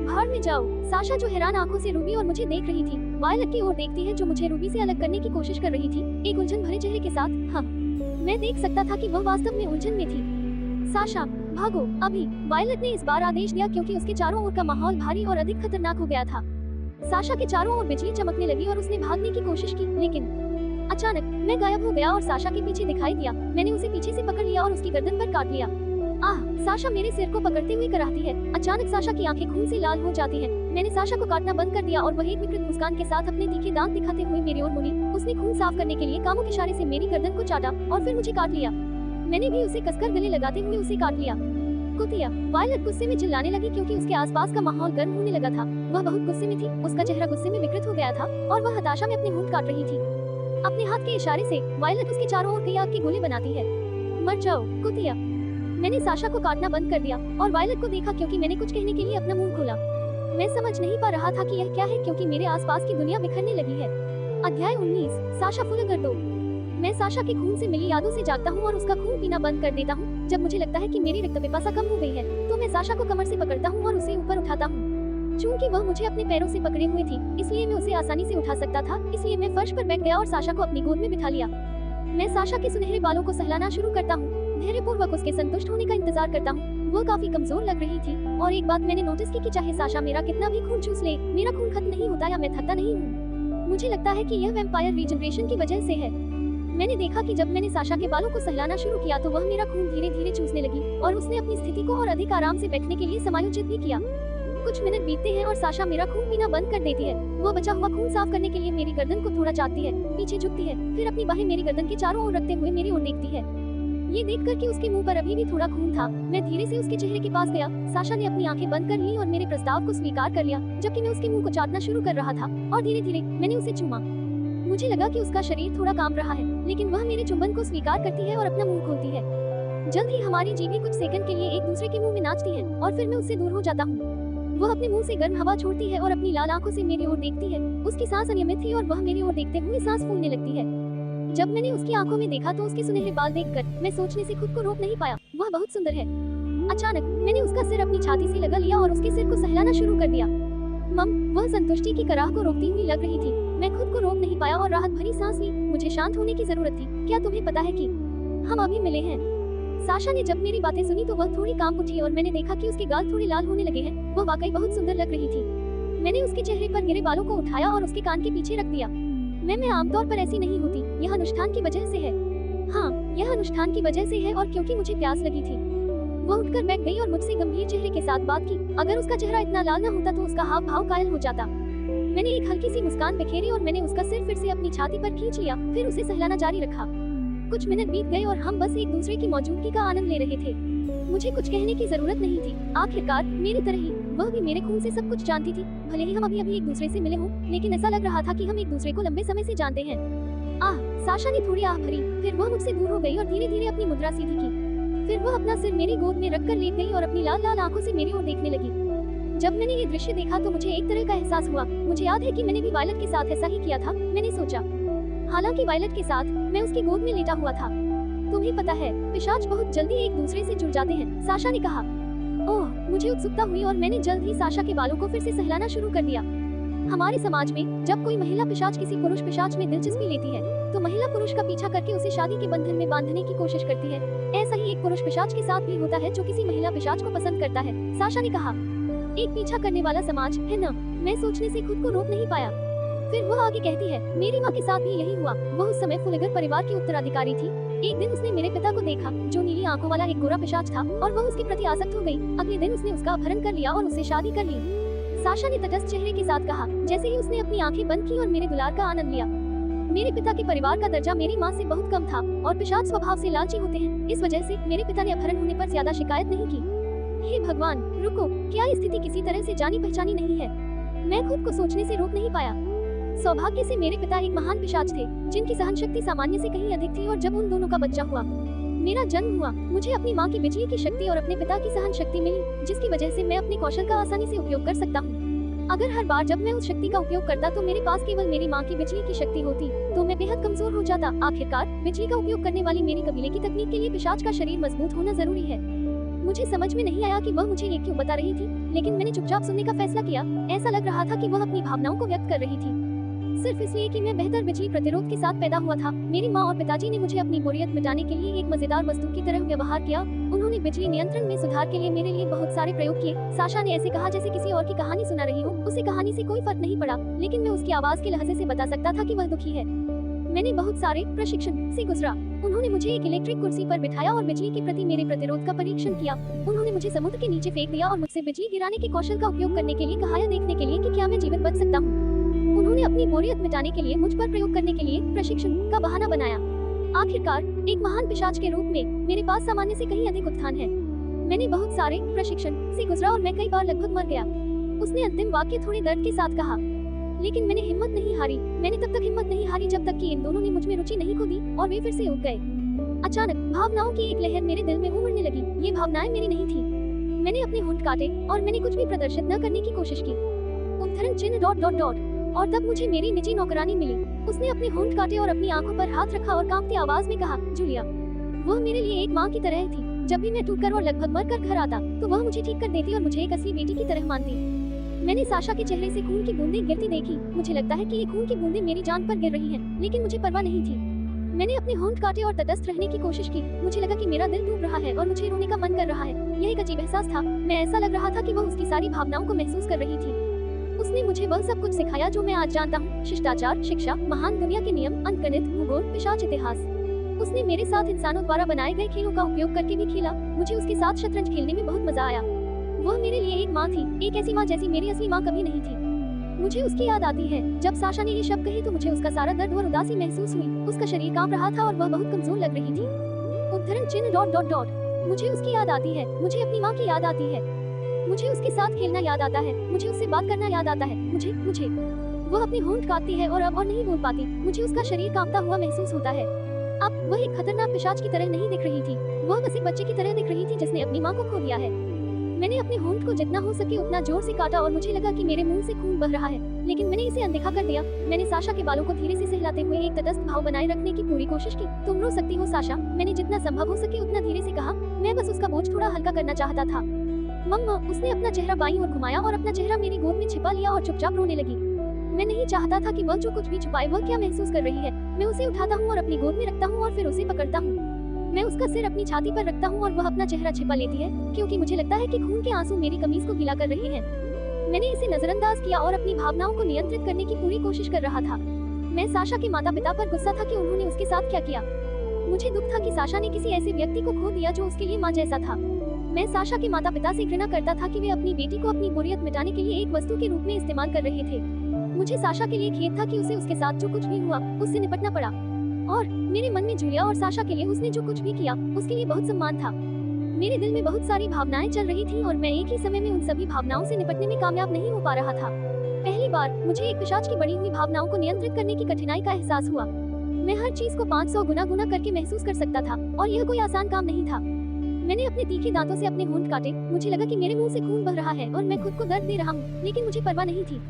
भाड़ में जाओ। साशा जो हैरान आंखों से रूबी और मुझे देख रही थी, वायलट की ओर देखती है जो मुझे रूबी से अलग करने की कोशिश कर रही थी, एक उलझन भरे चेहरे के साथ। हाँ, मैं देख सकता था कि वह वास्तव में उलझन में थी। साशा, भागो अभी। वायलट ने इस बार आदेश दिया क्योंकि उसके चारों ओर का माहौल भारी और अधिक खतरनाक हो गया था। साशा के चारों ओर बिजली चमकने लगी और उसने भागने की कोशिश की, लेकिन अचानक मैं गायब हो गया और साशा के पीछे दिखाई दिया। मैंने उसे पीछे से पकड़ लिया और उसकी गर्दन पर काट लिया। आह, साशा मेरे सिर को पकड़ते हुए कराहती है। अचानक साशा की आंखें खून से लाल हो जाती हैं। मैंने साशा को काटना बंद कर दिया और वह एक विकृत मुस्कान के साथ अपने तीखे दांत दिखाते हुए मेरी ओर मुड़ी। उसने खून साफ करने के लिए कामुक इशारे से मेरी गर्दन को चाटा और फिर मुझे काट लिया। मैंने भी उसे कसकर गले लगाते हुए उसे काट लिया। कुतिया, वायलट गुस्से में चिल्लाने लगी क्योंकि उसके आसपास का माहौल गर्म होने लगा था। वह बहुत गुस्से में थी, उसका चेहरा गुस्से में विकृत हो गया था और वह हताशा में अपने होंठ काट रही थी। अपने हाथ के इशारे से वायलट उसके चारों ओर कई आग के गोले बनाती है। मर जाओ कुतिया। मैंने साशा को काटना बंद कर दिया और वायलट को देखा क्योंकि मैंने कुछ कहने के लिए अपना मुंह खोला। मैं समझ नहीं पा रहा था कि यह क्या है क्योंकि मेरे आसपास की दुनिया बिखरने लगी है। अध्याय 19, साशा फुल कर दो। मैं साशा के खून से मिली यादों से जागता हूँ और उसका खून पीना बंद कर देता हूँ। जब मुझे लगता है कि मेरी रक्त पिपासा कम हो गई है, तो मैं साशा को कमर से पकड़ता हूँ और उसे ऊपर उठाता हूँ। चूंकि वह मुझे अपने पैरों से पकड़े हुए थी, इसलिए मैं उसे आसानी से उठा सकता था। इसलिए मैं फर्श पर बैठ गया और साशा को अपनी गोद में बिठा लिया। मैं साशा के सुनहरे बालों को सहलाना शुरू करता हूँ, धैर्यपूर्वक उसके संतुष्ट होने का इंतजार करता हूँ। वो काफी कमजोर लग रही थी और एक बात मैंने नोटिस की कि चाहे साशा मेरा कितना भी खून चूस ले, मेरा खून खत्म नहीं होता या मैं थकता नहीं हूँ। मुझे लगता है कि यह वैम्पायर रीजनरेशन की वजह से है। मैंने देखा कि जब मैंने साशा के बालों को सहलाना शुरू किया तो वह मेरा खून धीरे धीरे चूसने लगी और उसने अपनी स्थिति को और अधिक आराम से बैठने के लिए समायोजित भी किया। कुछ मिनट बीतते हैं और साशा मेरा खून पीना बंद कर देती है। वो बचा हुआ खून साफ करने के लिए मेरी गर्दन को थोड़ा चाटती है, पीछे झुकती है, फिर अपनी बाहें मेरी गर्दन के चारों ओर रखते हुए मेरी ओर देखती है। ये देखकर कि उसके मुंह पर अभी भी थोड़ा खून था, मैं धीरे से उसके चेहरे के पास गया। साशा ने अपनी आंखें बंद कर ली और मेरे प्रस्ताव को स्वीकार कर लिया, जबकि मैं उसके मुंह को चाटना शुरू कर रहा था और धीरे धीरे मैंने उसे चूमा। मुझे लगा कि उसका शरीर थोड़ा कांप रहा है, लेकिन वह मेरे चुंबन को स्वीकार करती है और अपना मुंह खोलती है। जल्द ही हमारी जीभी कुछ सेकंड के लिए एक दूसरे के मुंह में नाचती है और फिर मैं उससे दूर हो जाता हूँ। वह अपने मुंह से गर्म हवा छोड़ती है और अपनी लाल आंखों से मेरी ओर देखती है। उसकी सांस अनियमित थी और वह मेरी ओर देखते हुए सांस फूलने लगती है। जब मैंने उसकी आंखों में देखा तो उसके सुनहरे बाल देखकर मैं सोचने से खुद को रोक नहीं पाया, वह बहुत सुंदर है। अचानक मैंने उसका सिर अपनी छाती से लगा लिया और उसके सिर को सहलाना शुरू कर दिया। मम, वह संतुष्टि की कराह को रोकती हुई लग रही थी। मैं खुद को रोक नहीं पाया और राहत भरी सांस ली। मुझे शांत होने की जरूरत थी। क्या तुम्हें पता है कि हम अभी मिले हैं? साशा ने जब मेरी बातें सुनी तो वह थोड़ी कांप उठी और मैंने देखा कि उसके गाल थोड़े लाल होने लगे हैं। वह वाकई बहुत सुंदर लग रही थी। मैंने उसके चेहरे पर गिरे बालों को उठाया और उसके कान के पीछे रख दिया। मैं आमतौर पर ऐसी नहीं होती। यह अनुष्ठान की वजह से है। हाँ, यह अनुष्ठान की वजह से है और क्योंकि मुझे प्यास लगी थी। वह उठकर बैठ गई और मुझसे गंभीर चेहरे के साथ बात की। अगर उसका चेहरा इतना लाल न होता तो उसका हाव भाव कायल हो जाता। मैंने एक हल्की सी मुस्कान बिखेरी और मैंने उसका सिर फिर से अपनी छाती पर खींच लिया, फिर उसे सहलाना जारी रखा। कुछ मिनट बीत गए और हम बस एक दूसरे की मौजूदगी का आनंद ले रहे थे। मुझे कुछ कहने की जरूरत नहीं थी। आखिरकार मेरी तरह ही वह भी मेरे खून से सब कुछ जानती थी। भले ही हम अभी एक दूसरे से मिले हों, लेकिन ऐसा लग रहा था कि हम एक दूसरे को लंबे समय से जानते हैं। आह, साशा ने थोड़ी आह भरी, फिर वह मुझसे दूर हो गई और धीरे धीरे अपनी मुद्रा सीधी की। फिर वह अपना सिर मेरी गोद में रखकर लेट गई और अपनी लाल लाल आंखों से मेरी ओर देखने लगी। जब मैंने ये दृश्य देखा तो मुझे एक तरह का एहसास हुआ। मुझे याद है कि मैंने भी वायलट के साथ ऐसा ही किया था। मैंने सोचा, हालांकि वायलट के साथ मैं उसकी गोद में लेटा हुआ था। तुम्हें पता है, पिशाच बहुत जल्दी एक दूसरे से जुड़ जाते हैं, साशा ने कहा। ओह, मुझे उत्सुकता हुई और मैंने जल्द ही साशा के बालों को फिर से सहलाना शुरू कर दिया। हमारे समाज में जब कोई महिला पिशाच किसी पुरुष पिशाच में दिलचस्पी लेती है तो महिला पुरुष का पीछा करके उसे शादी के बंधन में बांधने की कोशिश करती है। ऐसा ही एक पुरुष पिशाच के साथ भी होता है जो किसी महिला पिशाच को पसंद करता है, साशा ने कहा। एक पीछा करने वाला समाज है न? मैं सोचने से खुद को रोक नहीं पाया। फिर वह आगे कहती है, मेरी माँ के साथ भी यही हुआ। वह उस समय फुलेगर परिवार की उत्तराधिकारी थी। एक दिन उसने मेरे पिता को देखा जो नीली आंखों वाला एक गोरा पिशाच था और वह उसके प्रति आसक्त हो गई। अगले दिन उसने उसका अपहरण कर लिया और उससे शादी कर ली, साशा ने तटस्थ चेहरे के साथ कहा। जैसे ही उसने अपनी आंखें बंद की और मेरे दुलार का आनंद लिया। मेरे पिता के परिवार का दर्जा मेरी माँ से बहुत कम था और पिशाच स्वभाव से लालची होते हैं। इस वजह से मेरे पिता ने अपहरण होने पर ज्यादा शिकायत नहीं की। हे भगवान, रुको, क्या ये स्थिति किसी तरह से जानी पहचानी नहीं है? मैं खुद को सोचने से रोक नहीं पाया। सौभाग्य से मेरे पिता एक महान पिशाच थे जिनकी सहन शक्ति सामान्य से कहीं अधिक थी और जब उन दोनों का बच्चा हुआ, मेरा जन्म हुआ, मुझे अपनी माँ की बिजली की शक्ति और अपने पिता की सहन शक्ति मिली, जिसकी वजह से मैं अपने कौशल का आसानी से उपयोग कर सकता हूँ। अगर हर बार जब मैं उस शक्ति का उपयोग करता तो मेरे पास केवल मेरी माँ की बिजली की शक्ति होती तो मैं बेहद कमजोर हो जाता। आखिरकार बिजली का उपयोग करने वाली मेरी कबीले की तकनीक के लिए पिशाच का शरीर मजबूत होना जरूरी है। मुझे समझ में नहीं आया कि वह मुझे ये क्यों बता रही थी, लेकिन मैंने चुपचाप सुनने का फैसला किया। ऐसा लग रहा था कि वह अपनी भावनाओं को व्यक्त कर रही थी, सिर्फ इसलिए कि मैं बेहतर बिजली प्रतिरोध के साथ पैदा हुआ था। मेरी माँ और पिताजी ने मुझे अपनी बोरियत मिटाने के लिए एक मजेदार वस्तु की तरह व्यवहार किया। उन्होंने बिजली नियंत्रण में सुधार के लिए मेरे लिए बहुत सारे प्रयोग किए। साशा ने ऐसे कहा जैसे किसी और की कहानी सुना रही हो। उसे कहानी से कोई फर्क नहीं पड़ा, लेकिन मैं उसकी आवाज के लहजे से बता सकता था कि वह दुखी है। मैंने बहुत सारे प्रशिक्षण से गुजरा। उन्होंने मुझे एक इलेक्ट्रिक कुर्सी पर बिठाया और बिजली के प्रति मेरे प्रतिरोध का परीक्षण किया। उन्होंने मुझे समुद्र के नीचे फेंक दिया और मुझसे बिजली गिराने के कौशल का उपयोग करने के लिए कहा, यह देखने के लिए कि क्या मैं जीवित बच सकता हूँ। उन्होंने अपनी बोरियत मिटाने के लिए मुझ पर प्रयोग करने के लिए प्रशिक्षण का बहाना बनाया। आखिरकार एक महान पिशाच के रूप में मेरे पास सामान्य से कहीं अधिक उत्थान है। मैंने बहुत सारे प्रशिक्षण से गुजरा और मैं कई बार लगभग मर गया। उसने अंतिम वाक्य थोड़े दर्द के साथ कहा, लेकिन मैंने हिम्मत नहीं हारी। मैंने तब तक हिम्मत नहीं हारी जब तक कि इन दोनों ने मुझ में रुचि नहीं खो दी और वे फिर से उग गए। अचानक भावनाओं की एक लहर मेरे दिल में उमड़ने लगी। ये भावनाएं मेरी नहीं थी। मैंने अपने होंठ काटे और मैंने कुछ भी प्रदर्शित न करने की कोशिश की। उद्धरण चिन्ह ... और तब मुझे मेरी निजी नौकरानी मिली। उसने अपने होंठ काटे और अपनी आंखों पर हाथ रखा और कांपती आवाज में कहा, जूलिया। वह मेरे लिए एक माँ की तरह थी। जब भी मैं टूटकर और लगभग मर कर घर आता तो वह मुझे ठीक कर देती और मुझे एक असली बेटी की तरह मानती। मैंने साशा के चेहरे से खून की बूंदें गिरती देखी। मुझे लगता है कि ये खून की बूंदें मेरी जान पर गिर रही हैं, लेकिन मुझे परवाह नहीं थी। मैंने अपने होंठ काटे और तटस्थ रहने की कोशिश की। मुझे लगा कि मेरा दिल डूब रहा है और मुझे रोने का मन कर रहा है। यह एक अजीब एहसास था। मैं ऐसा लग रहा था कि वह उसकी सारी भावनाओं को महसूस कर रही थी। उसने मुझे वह सब कुछ सिखाया जो मैं आज जानता हूँ, शिष्टाचार, शिक्षा, महान दुनिया के नियम, अंकगणित, भूगोल, पिशाच इतिहास। उसने मेरे साथ इंसानों द्वारा बनाए गए खेलों का उपयोग करके भी खेला। मुझे उसके साथ शतरंज खेलने में बहुत मजा आया। वह मेरे लिए एक माँ थी, एक ऐसी माँ जैसी मेरी असली माँ कभी नहीं थी। मुझे उसकी याद आती है। जब साशा ने ये शब्द कही तो मुझे उसका सारा दर्द और उदासी महसूस हुई। उसका शरीर कांप रहा था और वह बहुत कमजोर लग रही थी। उद्धरण चिन्ह ... मुझे उसकी याद आती है। मुझे अपनी माँ की याद आती है। मुझे उसके साथ खेलना याद आता है। मुझे उससे बात करना याद आता है। मुझे वह अपने होंठ काटती है और अब और नहीं बोल पाती। मुझे उसका शरीर कांपता हुआ महसूस होता है। अब वह एक खतरनाक पिशाच की तरह नहीं दिख रही थी। वह बस एक बच्चे की तरह दिख रही थी जिसने अपनी माँ को खो दिया है। मैंने अपने होंठ को जितना हो सके उतना जोर से काटा और मुझे लगा कि मेरे मुंह से खून बह रहा है, लेकिन मैंने इसे अनदेखा कर दिया। मैंने साशा के बालों को धीरे से सहलाते हुए एक तटस्थ भाव बनाए रखने की पूरी कोशिश की। तुम रो सकती हो साशा, मैंने जितना संभव हो सके उतना धीरे से कहा। मैं बस उसका बोझ थोड़ा हल्का करना चाहता था। मम्मा, उसने अपना चेहरा बाईं ओर घुमाया और अपना चेहरा मेरी गोद में छिपा लिया और चुपचाप रोने लगी। मैं नहीं चाहता था कि वह जो कुछ भी छुपाए वह क्या महसूस कर रही है। मैं उसे उठाता हूँ और अपनी गोद में रखता हूँ और फिर उसे पकड़ता हूँ। मैं उसका सिर अपनी छाती पर रखता हूँ और वह अपना चेहरा छिपा लेती है, क्योंकि मुझे लगता है कि खून के आंसू मेरी कमीज को गीला कर रहे हैं। मैंने इसे नजरअंदाज किया और अपनी भावनाओं को नियंत्रित करने की पूरी कोशिश कर रहा था। मैं साशा के माता पिता पर गुस्सा था कि उन्होंने उसके साथ क्या किया। मुझे दुख था कि साशा ने किसी ऐसे व्यक्ति को खो दिया जो उसके लिए माँ जैसा था। मैं साशा के माता पिता से घृणा करता था कि वे अपनी बेटी को अपनी बोरियत मिटाने के लिए एक वस्तु के रूप में इस्तेमाल कर रहे थे। मुझे साशा के लिए खेद था कि उसे उसके साथ जो कुछ भी हुआ उससे निपटना पड़ा, और मेरे मन में जूलिया और साशा के लिए उसने जो कुछ भी किया उसके लिए बहुत सम्मान था। मेरे दिल में बहुत सारी भावनाएं चल रही थी और मैं एक ही समय में उन सभी भावनाओं से निपटने में कामयाब नहीं हो पा रहा था। पहली बार मुझे एक पिशाच की बढ़ी हुई भावनाओं को नियंत्रित करने की कठिनाई का एहसास हुआ। मैं हर चीज को 500 गुना करके महसूस कर सकता था और यह कोई आसान काम नहीं था। मैंने अपने तीखे दांतों से अपने होंठ काटे। मुझे लगा कि मेरे मुंह से खून बह रहा है और मैं खुद को दर्द दे रहा हूँ, लेकिन मुझे परवाह नहीं थी।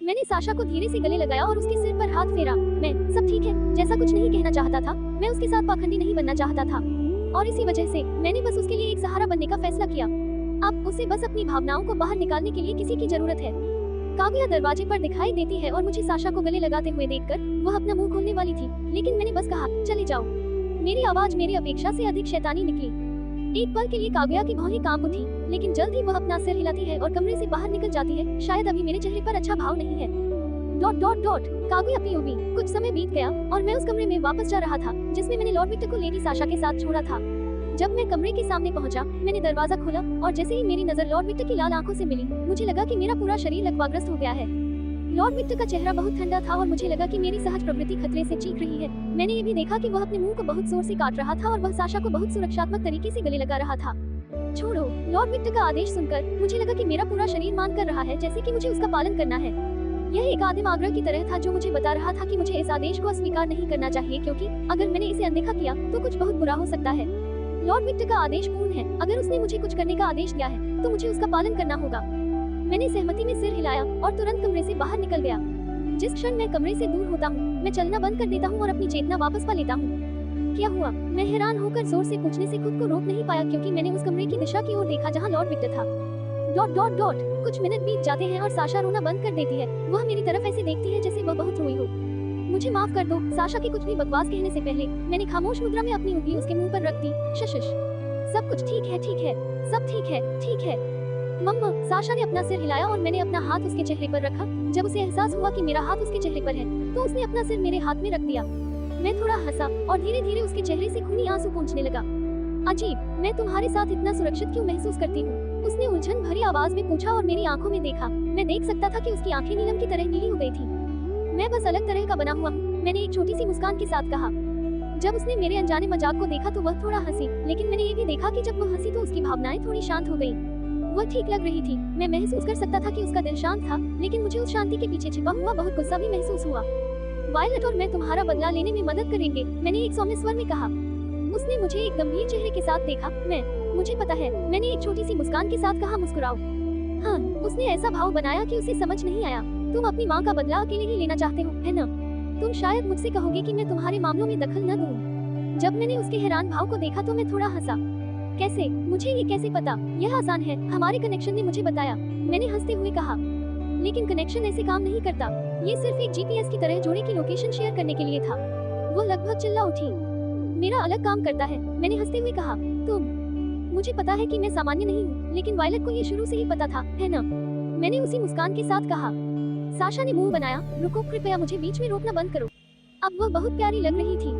मैंने साशा को धीरे से गले लगाया और उसके सिर पर हाथ फेरा। मैं सब ठीक है जैसा कुछ नहीं कहना चाहता था। मैं उसके साथ पाखंडी नहीं बनना चाहता था और इसी वजह से मैंने बस उसके लिए एक सहारा बनने का फैसला किया। अब उसे बस अपनी भावनाओं को बाहर निकालने के लिए किसी की जरूरत है। काव्या दरवाजे पर दिखाई देती है और मुझे साशा को गले लगाते हुए देखकर वह अपना मुंह खोलने वाली थी, लेकिन मैंने बस कहा चले जाओ। मेरी आवाज मेरी अपेक्षा से अधिक शैतानी निकली। एक पल के लिए काव्या की भौहें कांप उठी, लेकिन जल्द ही वह अपना सिर हिलाती है और कमरे से बाहर निकल जाती है। शायद अभी मेरे चेहरे पर अच्छा भाव नहीं है। ... काव्या पीओवी। कुछ समय बीत गया और मैं उस कमरे में वापस जा रहा था जिसमें मैंने लॉर्ड विक्टर को लेडी साशा के साथ छोड़ा था। जब मैं कमरे के सामने पहुंचा, मैंने दरवाजा खोला और जैसे ही मेरी नजर लॉर्ड विक्टर की लाल आंखों से मिली, मुझे लगा कि मेरा पूरा शरीर लकवाग्रस्त हो गया है। लॉर्ड विक्टर का चेहरा बहुत ठंडा था और मुझे लगा कि मेरी सहज प्रवृत्ति खतरे से चीख रही है। मैंने ये भी देखा कि वह अपने मुंह को बहुत जोर से काट रहा था और वह साशा को बहुत सुरक्षात्मक तरीके से गले लगा रहा था। छोड़ो। लॉर्ड विक्टर का आदेश सुनकर मुझे लगा कि मेरा पूरा शरीर मान कर रहा है जैसे कि मुझे उसका पालन करना है। यह एक आदिम आग्रह की तरह था जो मुझे बता रहा था कि मुझे इस आदेश को अस्वीकार नहीं करना चाहिए, क्योंकि अगर मैंने इसे अनदेखा किया तो कुछ बहुत बुरा हो सकता है। लॉर्ड विक्टर का आदेश पूर्ण है। अगर उसने मुझे कुछ करने का आदेश दिया है तो मुझे उसका पालन करना होगा। मैंने सहमति में सिर हिलाया और तुरंत कमरे से बाहर निकल गया। जिस क्षण मैं कमरे से दूर होता हूँ, मैं चलना बंद कर देता हूँ और अपनी चेतना वापस पा लेता हूँ। क्या हुआ? मैं हैरान होकर जोर से पूछने से खुद को रोक नहीं पाया, क्योंकि मैंने उस कमरे की दिशा की ओर देखा जहाँ लॉर्ड विक्टर था। ... कुछ मिनट बीत जाते हैं और साशा रोना बंद कर देती है। वह मेरी तरफ ऐसे देखती है जैसे वह बहुत रोई हो। मुझे माफ कर दो। साशा के कुछ भी बकवास कहने से पहले मैंने खामोश मुद्रा में अपनी उंगली उसके मुंह पर रख दी। शश, सब कुछ ठीक है, सब ठीक है। मम्मा, साशा ने अपना सिर हिलाया और मैंने अपना हाथ उसके चेहरे पर रखा। जब उसे एहसास हुआ कि मेरा हाथ उसके चेहरे पर है तो उसने अपना सिर मेरे हाथ में रख दिया। मैं थोड़ा हंसा और धीरे धीरे उसके चेहरे से खूनी आंसू पोंछने लगा। अजीब, मैं तुम्हारे साथ इतना सुरक्षित क्यों महसूस करती हूँ? उसने उलझन भरी आवाज में पूछा और मेरी आंखों में देखा। मैं देख सकता था कि उसकी आंखें नीलम की तरह नीली हो गई थी। मैं बस अलग तरह का बना हुआ हूँ, मैंने एक छोटी सी मुस्कान के साथ कहा। जब उसने मेरे अनजाने मजाक को देखा तो वह थोड़ा हंसी, लेकिन मैंने ये भी देखा कि जब वह हंसी तो उसकी भावनाएं थोड़ी शांत हो गई। वह ठीक लग रही थी। मैं महसूस कर सकता था कि उसका दिल शांत था, लेकिन मुझे उस शांति के पीछे छिपा हुआ बहुत गुस्सा भी महसूस हुआ। वायलेट और मैं तुम्हारा बदला लेने में मदद करेंगे, मैंने एक सौम्य स्वर में कहा। उसने मुझे एक गंभीर चेहरे के साथ देखा। मुझे पता है, मैंने एक छोटी सी मुस्कान के साथ कहा, मुस्कुराओ। हाँ, उसने ऐसा भाव बनाया कि उसे समझ नहीं आया। तुम अपनी माँ का बदला अकेले ही लेना चाहते हो, है ना? तुम शायद मुझसे कहोगे कि मैं तुम्हारे मामलों में दखल न दूं। जब मैंने उसके हैरान भाव को देखा तो मैं थोड़ा हंसा। कैसे? मुझे ये कैसे पता? यह आसान है, हमारे कनेक्शन ने मुझे बताया, मैंने हंसते हुए कहा। लेकिन कनेक्शन ऐसे काम नहीं करता। ये सिर्फ एक जीपीएस की तरह जोड़े की लोकेशन शेयर करने के लिए था। वो लगभग चिल्ला उठी। मेरा अलग काम करता है, मैंने हंसते हुए कहा। मुझे पता है कि मैं सामान्य नहीं हूँ, लेकिन वायलेट को ये शुरू से ही पता था, है ना? मैंने उसी मुस्कान के साथ कहा। साशा ने मुंह बनाया। रुको, कृपया मुझे बीच में रोकना बंद करो। अब वह बहुत प्यारी लग रही थी।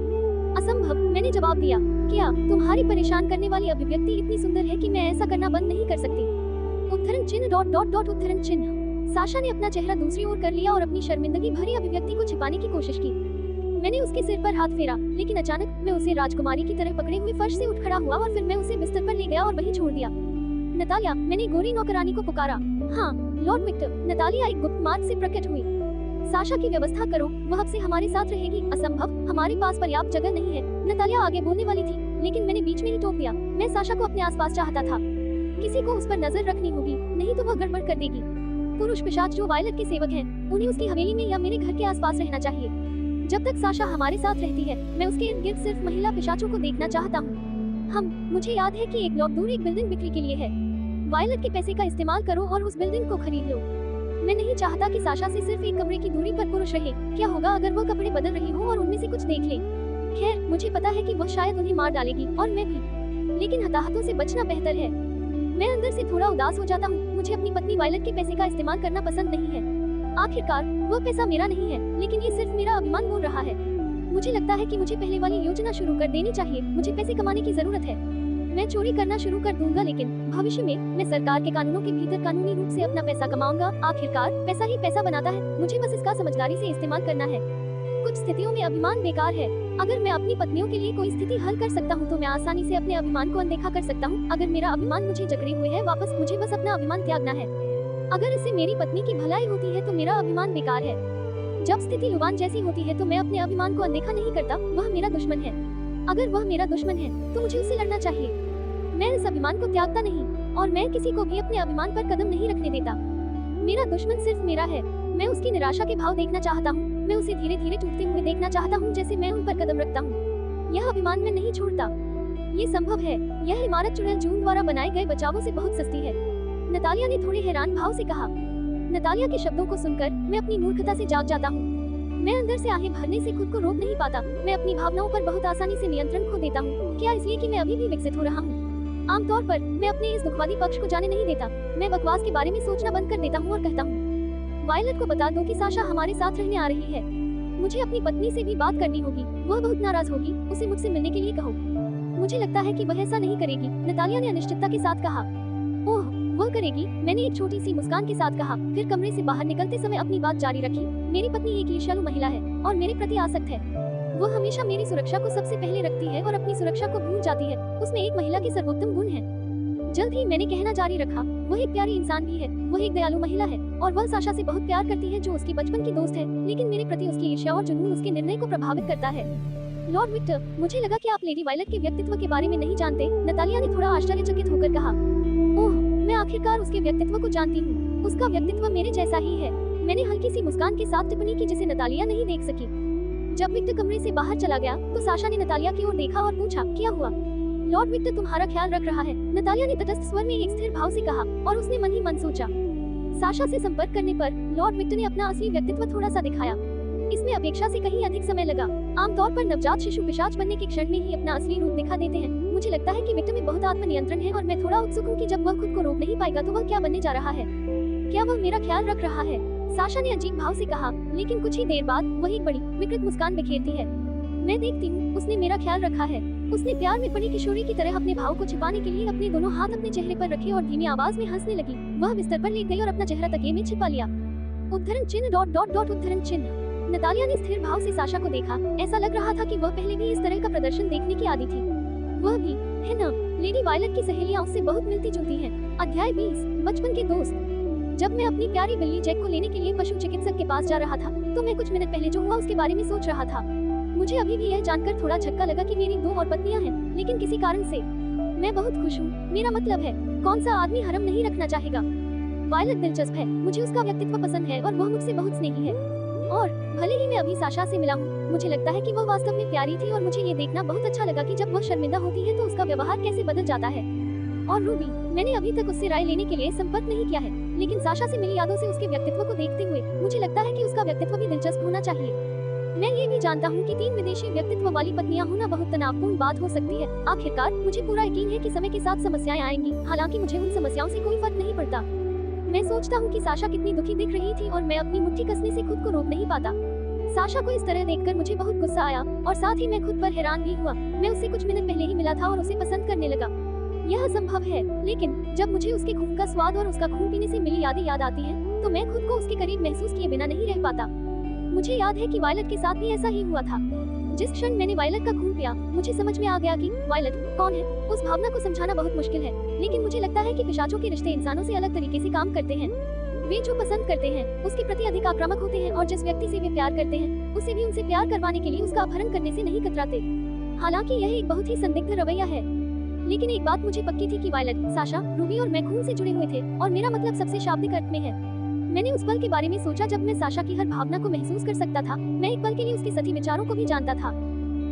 असंभव, मैंने जवाब दिया। क्या? तुम्हारी परेशान करने वाली अभिव्यक्ति इतनी सुंदर है कि मैं ऐसा करना बंद नहीं कर सकती। उद्धरण चिन्ह ... उद्धरण चिन्ह। साशा ने अपना चेहरा दूसरी ओर कर लिया और अपनी शर्मिंदगी भरी अभिव्यक्ति को छिपाने की कोशिश की। मैंने उसके सिर पर हाथ फेरा, लेकिन अचानक मैं उसे राजकुमारी की तरह पकड़े हुए फर्श से उठ खड़ा हुआ और फिर मैं उसे बिस्तर पर ले गया और वहीं छोड़ दिया। नतालिया, मैंने गोरी नौकरानी को पुकारा। हाँ, लॉर्ड विक्टर। नतालिया एक गुप्त मार्ग से प्रकट हुई। साशा की व्यवस्था करो, वह अब से हमारे साथ रहेगी। असंभव, हमारे पास पर्याप्त जगह नहीं है। नतालिया आगे बोलने वाली थी, लेकिन मैंने बीच में ही टोक दिया। मैं साशा को अपने आसपास चाहता था। किसी को उस पर नजर रखनी होगी, नहीं तो वह गड़बड़ कर देगी। पुरुष पिशाच जो वायलट के सेवक हैं, उन्हें उसकी हवेली में या मेरे घर के आसपास रहना चाहिए। जब तक साशा हमारे साथ रहती है, मैं उसके इर्द गिर्द सिर्फ महिला पिशाचों को देखना चाहता हूँ। मुझे याद है कि एक ब्लॉक दूर एक बिल्डिंग बिक्री के लिए है। वायलट के पैसे का इस्तेमाल करो और उस बिल्डिंग को खरीद लो। मैं नहीं चाहता कि साशा से सिर्फ एक कमरे की दूरी पर पुरुष रहे। क्या होगा अगर वो कपड़े बदल रही हो और उनमें से कुछ देख ले? खैर, मुझे पता है कि वह शायद उन्हें मार डालेगी और मैं भी, लेकिन हताहतों से बचना बेहतर है। मैं अंदर से थोड़ा उदास हो जाता हूँ। मुझे अपनी पत्नी वायलट के पैसे का इस्तेमाल करना पसंद नहीं है। आखिरकार वह पैसा मेरा नहीं है, लेकिन ये सिर्फ मेरा अभिमान बोल रहा है। मुझे लगता है कि मुझे पहले वाली योजना शुरू कर देनी चाहिए। मुझे पैसे कमाने की जरूरत है। मैं चोरी करना शुरू कर दूंगा, लेकिन भविष्य में मैं सरकार के कानूनों के भीतर कानूनी रूप से अपना पैसा कमाऊंगा। आखिरकार पैसा ही पैसा बनाता है। मुझे बस इसका समझदारी से इस्तेमाल करना है। कुछ स्थितियों में अभिमान बेकार है। अगर मैं अपनी पत्नियों के लिए कोई स्थिति हल कर सकता हूँ तो मैं आसानी से अपने अभिमान को अनदेखा कर सकता हूँ। अगर मेरा अभिमान मुझे जकड़े हुए है वापस, मुझे बस अपना अभिमान त्यागना है। अगर इससे मेरी पत्नी की भलाई होती है तो मेरा अभिमान बेकार है। जब स्थिति लुबान जैसी होती है तो मैं अपने अभिमान को अनदेखा नहीं करता। वह मेरा दुश्मन है। अगर वह मेरा दुश्मन है तो मुझे उससे लड़ना चाहिए। मैं इस अभिमान को त्यागता नहीं और मैं किसी को भी अपने अभिमान पर कदम नहीं रखने देता। मेरा दुश्मन सिर्फ मेरा है। मैं उसकी निराशा के भाव देखना चाहता हूँ। मैं उसे धीरे धीरे टूटते हुए देखना चाहता हूँ, जैसे मैं उन पर कदम रखता हूँ। यह अभिमान में नहीं छोड़ता। ये संभव है। यह इमारत चुड़ैल जून द्वारा बनाए गए बचावों से बहुत सस्ती है, नतालिया ने थोड़े हैरान भाव से कहा। नतालिया के शब्दों को सुनकर मैं अपनी मूर्खता से जाग जाता हूँ। मैं अंदर से आहें भरने से खुद को रोक नहीं पाता। मैं अपनी भावनाओं पर बहुत आसानी से नियंत्रण खो देता हूँ। क्या इसलिए कि मैं अभी भी विकसित हो रहा हूँ? आमतौर पर मैं अपने इस दुखवादी पक्ष को जाने नहीं देता। मैं बकवास के बारे में सोचना बंद कर देता हूँ और कहता हूँ, वायलट को बता दो कि साशा हमारे साथ रहने आ रही है। मुझे अपनी पत्नी से भी बात करनी होगी। वह बहुत नाराज होगी। उसे मुझसे मिलने के लिए कहो। मुझे लगता है कि वह ऐसा नहीं करेगी, नतालिया ने अनिश्चितता के साथ कहा। ओह, वह करेगी, मैंने एक छोटी सी मुस्कान के साथ कहा। फिर कमरे से बाहर निकलते समय अपनी बात जारी रखी। मेरी पत्नी एक ईर्ष्यालु महिला है और मेरे प्रति आसक्त है। वह हमेशा मेरी सुरक्षा को सबसे पहले रखती है और अपनी सुरक्षा को भूल जाती है। उसमें एक महिला के सर्वोत्तम गुण है। जल्द ही मैंने कहना जारी रखा, वह एक प्यारी इंसान भी है। वह एक दयालु महिला है और वह साशा से बहुत प्यार करती है, जो उसकी बचपन की दोस्त है। लेकिन मेरे प्रति उसकी ईर्ष्या और जुनून उसके निर्णय को प्रभावित करता है। लॉर्ड विक्टर, मुझे लगा कि आप लेडी वायलट के व्यक्तित्व के बारे में नहीं जानते, नतालिया ने थोड़ा आश्चर्यचकित होकर कहा। ओह, मैं आखिरकार उसके व्यक्तित्व को जानती हूँ। उसका व्यक्तित्व मेरे जैसा ही है। मैंने हल्की सी मुस्कान के साथ टिप्पणी की, जिसे नतालिया नहीं देख सकी। जब विक्टर कमरे से बाहर चला गया तो साशा ने नतालिया की ओर देखा और पूछा, क्या हुआ? लॉर्ड विक्टर तुम्हारा ख्याल रख रहा है, नतालिया ने तटस्थ स्वर में एक स्थिर भाव से कहा, और उसने मन ही मन सोचा। साशा से संपर्क करने पर लॉर्ड विक्टर ने अपना असली व्यक्तित्व थोड़ा सा दिखाया। इसमें अपेक्षा से कहीं अधिक समय लगा। आमतौर पर नवजात शिशु पिशाच बनने के क्षण में ही अपना असली रूप दिखा देते हैं। मुझे लगता है कि विक्टर में बहुत आत्मनियंत्रण है और मैं थोड़ा उत्सुक हूँ कि जब वह खुद को रोक नहीं पाएगा तो वह क्या बनने जा रहा है। क्या वह मेरा ख्याल रख रहा है? साशा ने अजीब भाव से कहा, लेकिन कुछ ही देर बाद वह एक बड़ी विकृत मुस्कान बिखेरती है। मैं देखती हूँ, उसने मेरा ख्याल रखा है। उसने प्यार में पड़ी किशोरी की तरह अपने भाव को छिपाने के लिए अपने दोनों हाथ अपने चेहरे पर रखे और धीमी आवाज में हंसने लगी। वह बिस्तर पर लेट गई और अपना चेहरा तकिए में छिपा लिया। उद्धरण चिन्ह डॉट डॉट डॉट उद्धरण चिन्ह। नतालिया ने स्थिर भाव से साशा को देखा। ऐसा लग रहा था कि वह पहले भी इस तरह का प्रदर्शन देखने की आदी थी। वह भी, है ना? लेडी वायलट की सहेलियां उससे बहुत मिलती जुलती हैं। अध्याय 20, बचपन के दोस्त। जब मैं अपनी प्यारी बिल्ली जैक को लेने के लिए पशु चिकित्सक के पास जा रहा था तो मैं कुछ मिनट पहले जो हुआ उसके बारे में सोच रहा था। मुझे अभी भी यह जानकर थोड़ा झटका लगा कि मेरी 2 और पत्नियां हैं, लेकिन किसी कारण से मैं बहुत खुश हूँ। मेरा मतलब है, कौन सा आदमी हरम नहीं रखना चाहेगा? वायलट दिलचस्प है, मुझे उसका व्यक्तित्व पसंद है और वह मुझसे बहुत स्नेही है। और भले ही मैं अभी साशा से मिला हूँ, मुझे लगता है कि वह वास्तव में प्यारी थी और मुझे ये देखना बहुत अच्छा लगा कि जब वह शर्मिंदा होती है तो उसका व्यवहार कैसे बदल जाता है। और रूबी, मैंने अभी तक उससे राय लेने के लिए संपर्क नहीं किया है, लेकिन साशा से मिली यादों से उसके व्यक्तित्व को देखते हुए मुझे लगता है कि उसका व्यक्तित्व भी दिलचस्प होना चाहिए। मैं ये भी जानता हूँ कि 3 विदेशी व्यक्तित्व वाली पत्नियां होना बहुत तनावपूर्ण बात हो सकती है। आखिरकार मुझे पूरा यकीन है कि समय के साथ समस्याएं आएंगी, हालांकि मुझे उन समस्याओं से कोई फर्क नहीं पड़ता। मैं सोचता हूँ कि साशा कितनी दुखी दिख रही थी और मैं अपनी मुट्ठी कसने से खुद को रोक नहीं पाता। साशा को इस तरह देखकर मुझे बहुत गुस्सा आया और साथ ही मैं खुद पर हैरान भी हुआ। मैं उससे कुछ मिनट पहले ही मिला था और उसे पसंद करने लगा। यह संभव है, लेकिन जब मुझे उसके खून का स्वाद और उसका खून पीने से मिली यादें याद आती हैं, तो मैं खुद को उसके करीब महसूस किए बिना नहीं रह पाता। मुझे याद है कि वायलट के साथ भी ऐसा ही हुआ था। जिस क्षण मैंने वायलट का खून पिया, मुझे समझ में आ गया कि वायलट कौन है। उस भावना को समझाना बहुत मुश्किल है, लेकिन मुझे लगता है कि पिशाचों के रिश्ते इंसानों से अलग तरीके से काम करते हैं। वे जो पसंद करते हैं उसके प्रति अधिक आक्रामक होते हैं और जिस व्यक्ति से वे प्यार करते हैं उसे भी उनसे प्यार करवाने के लिए उसका अपहरण करने से नहीं कतराते। हालांकि यह एक बहुत ही संदिग्ध रवैया है। लेकिन एक बात मुझे पक्की थी कि वायलट, साशा, रूबी और मैं खून से जुड़े हुए थे और मेरा मतलब सबसे शाब्दिक अर्थ में है। मैंने उस पल के बारे में सोचा जब मैं साशा की हर भावना को महसूस कर सकता था। मैं एक पल के लिए उसके सती विचारों को भी जानता था।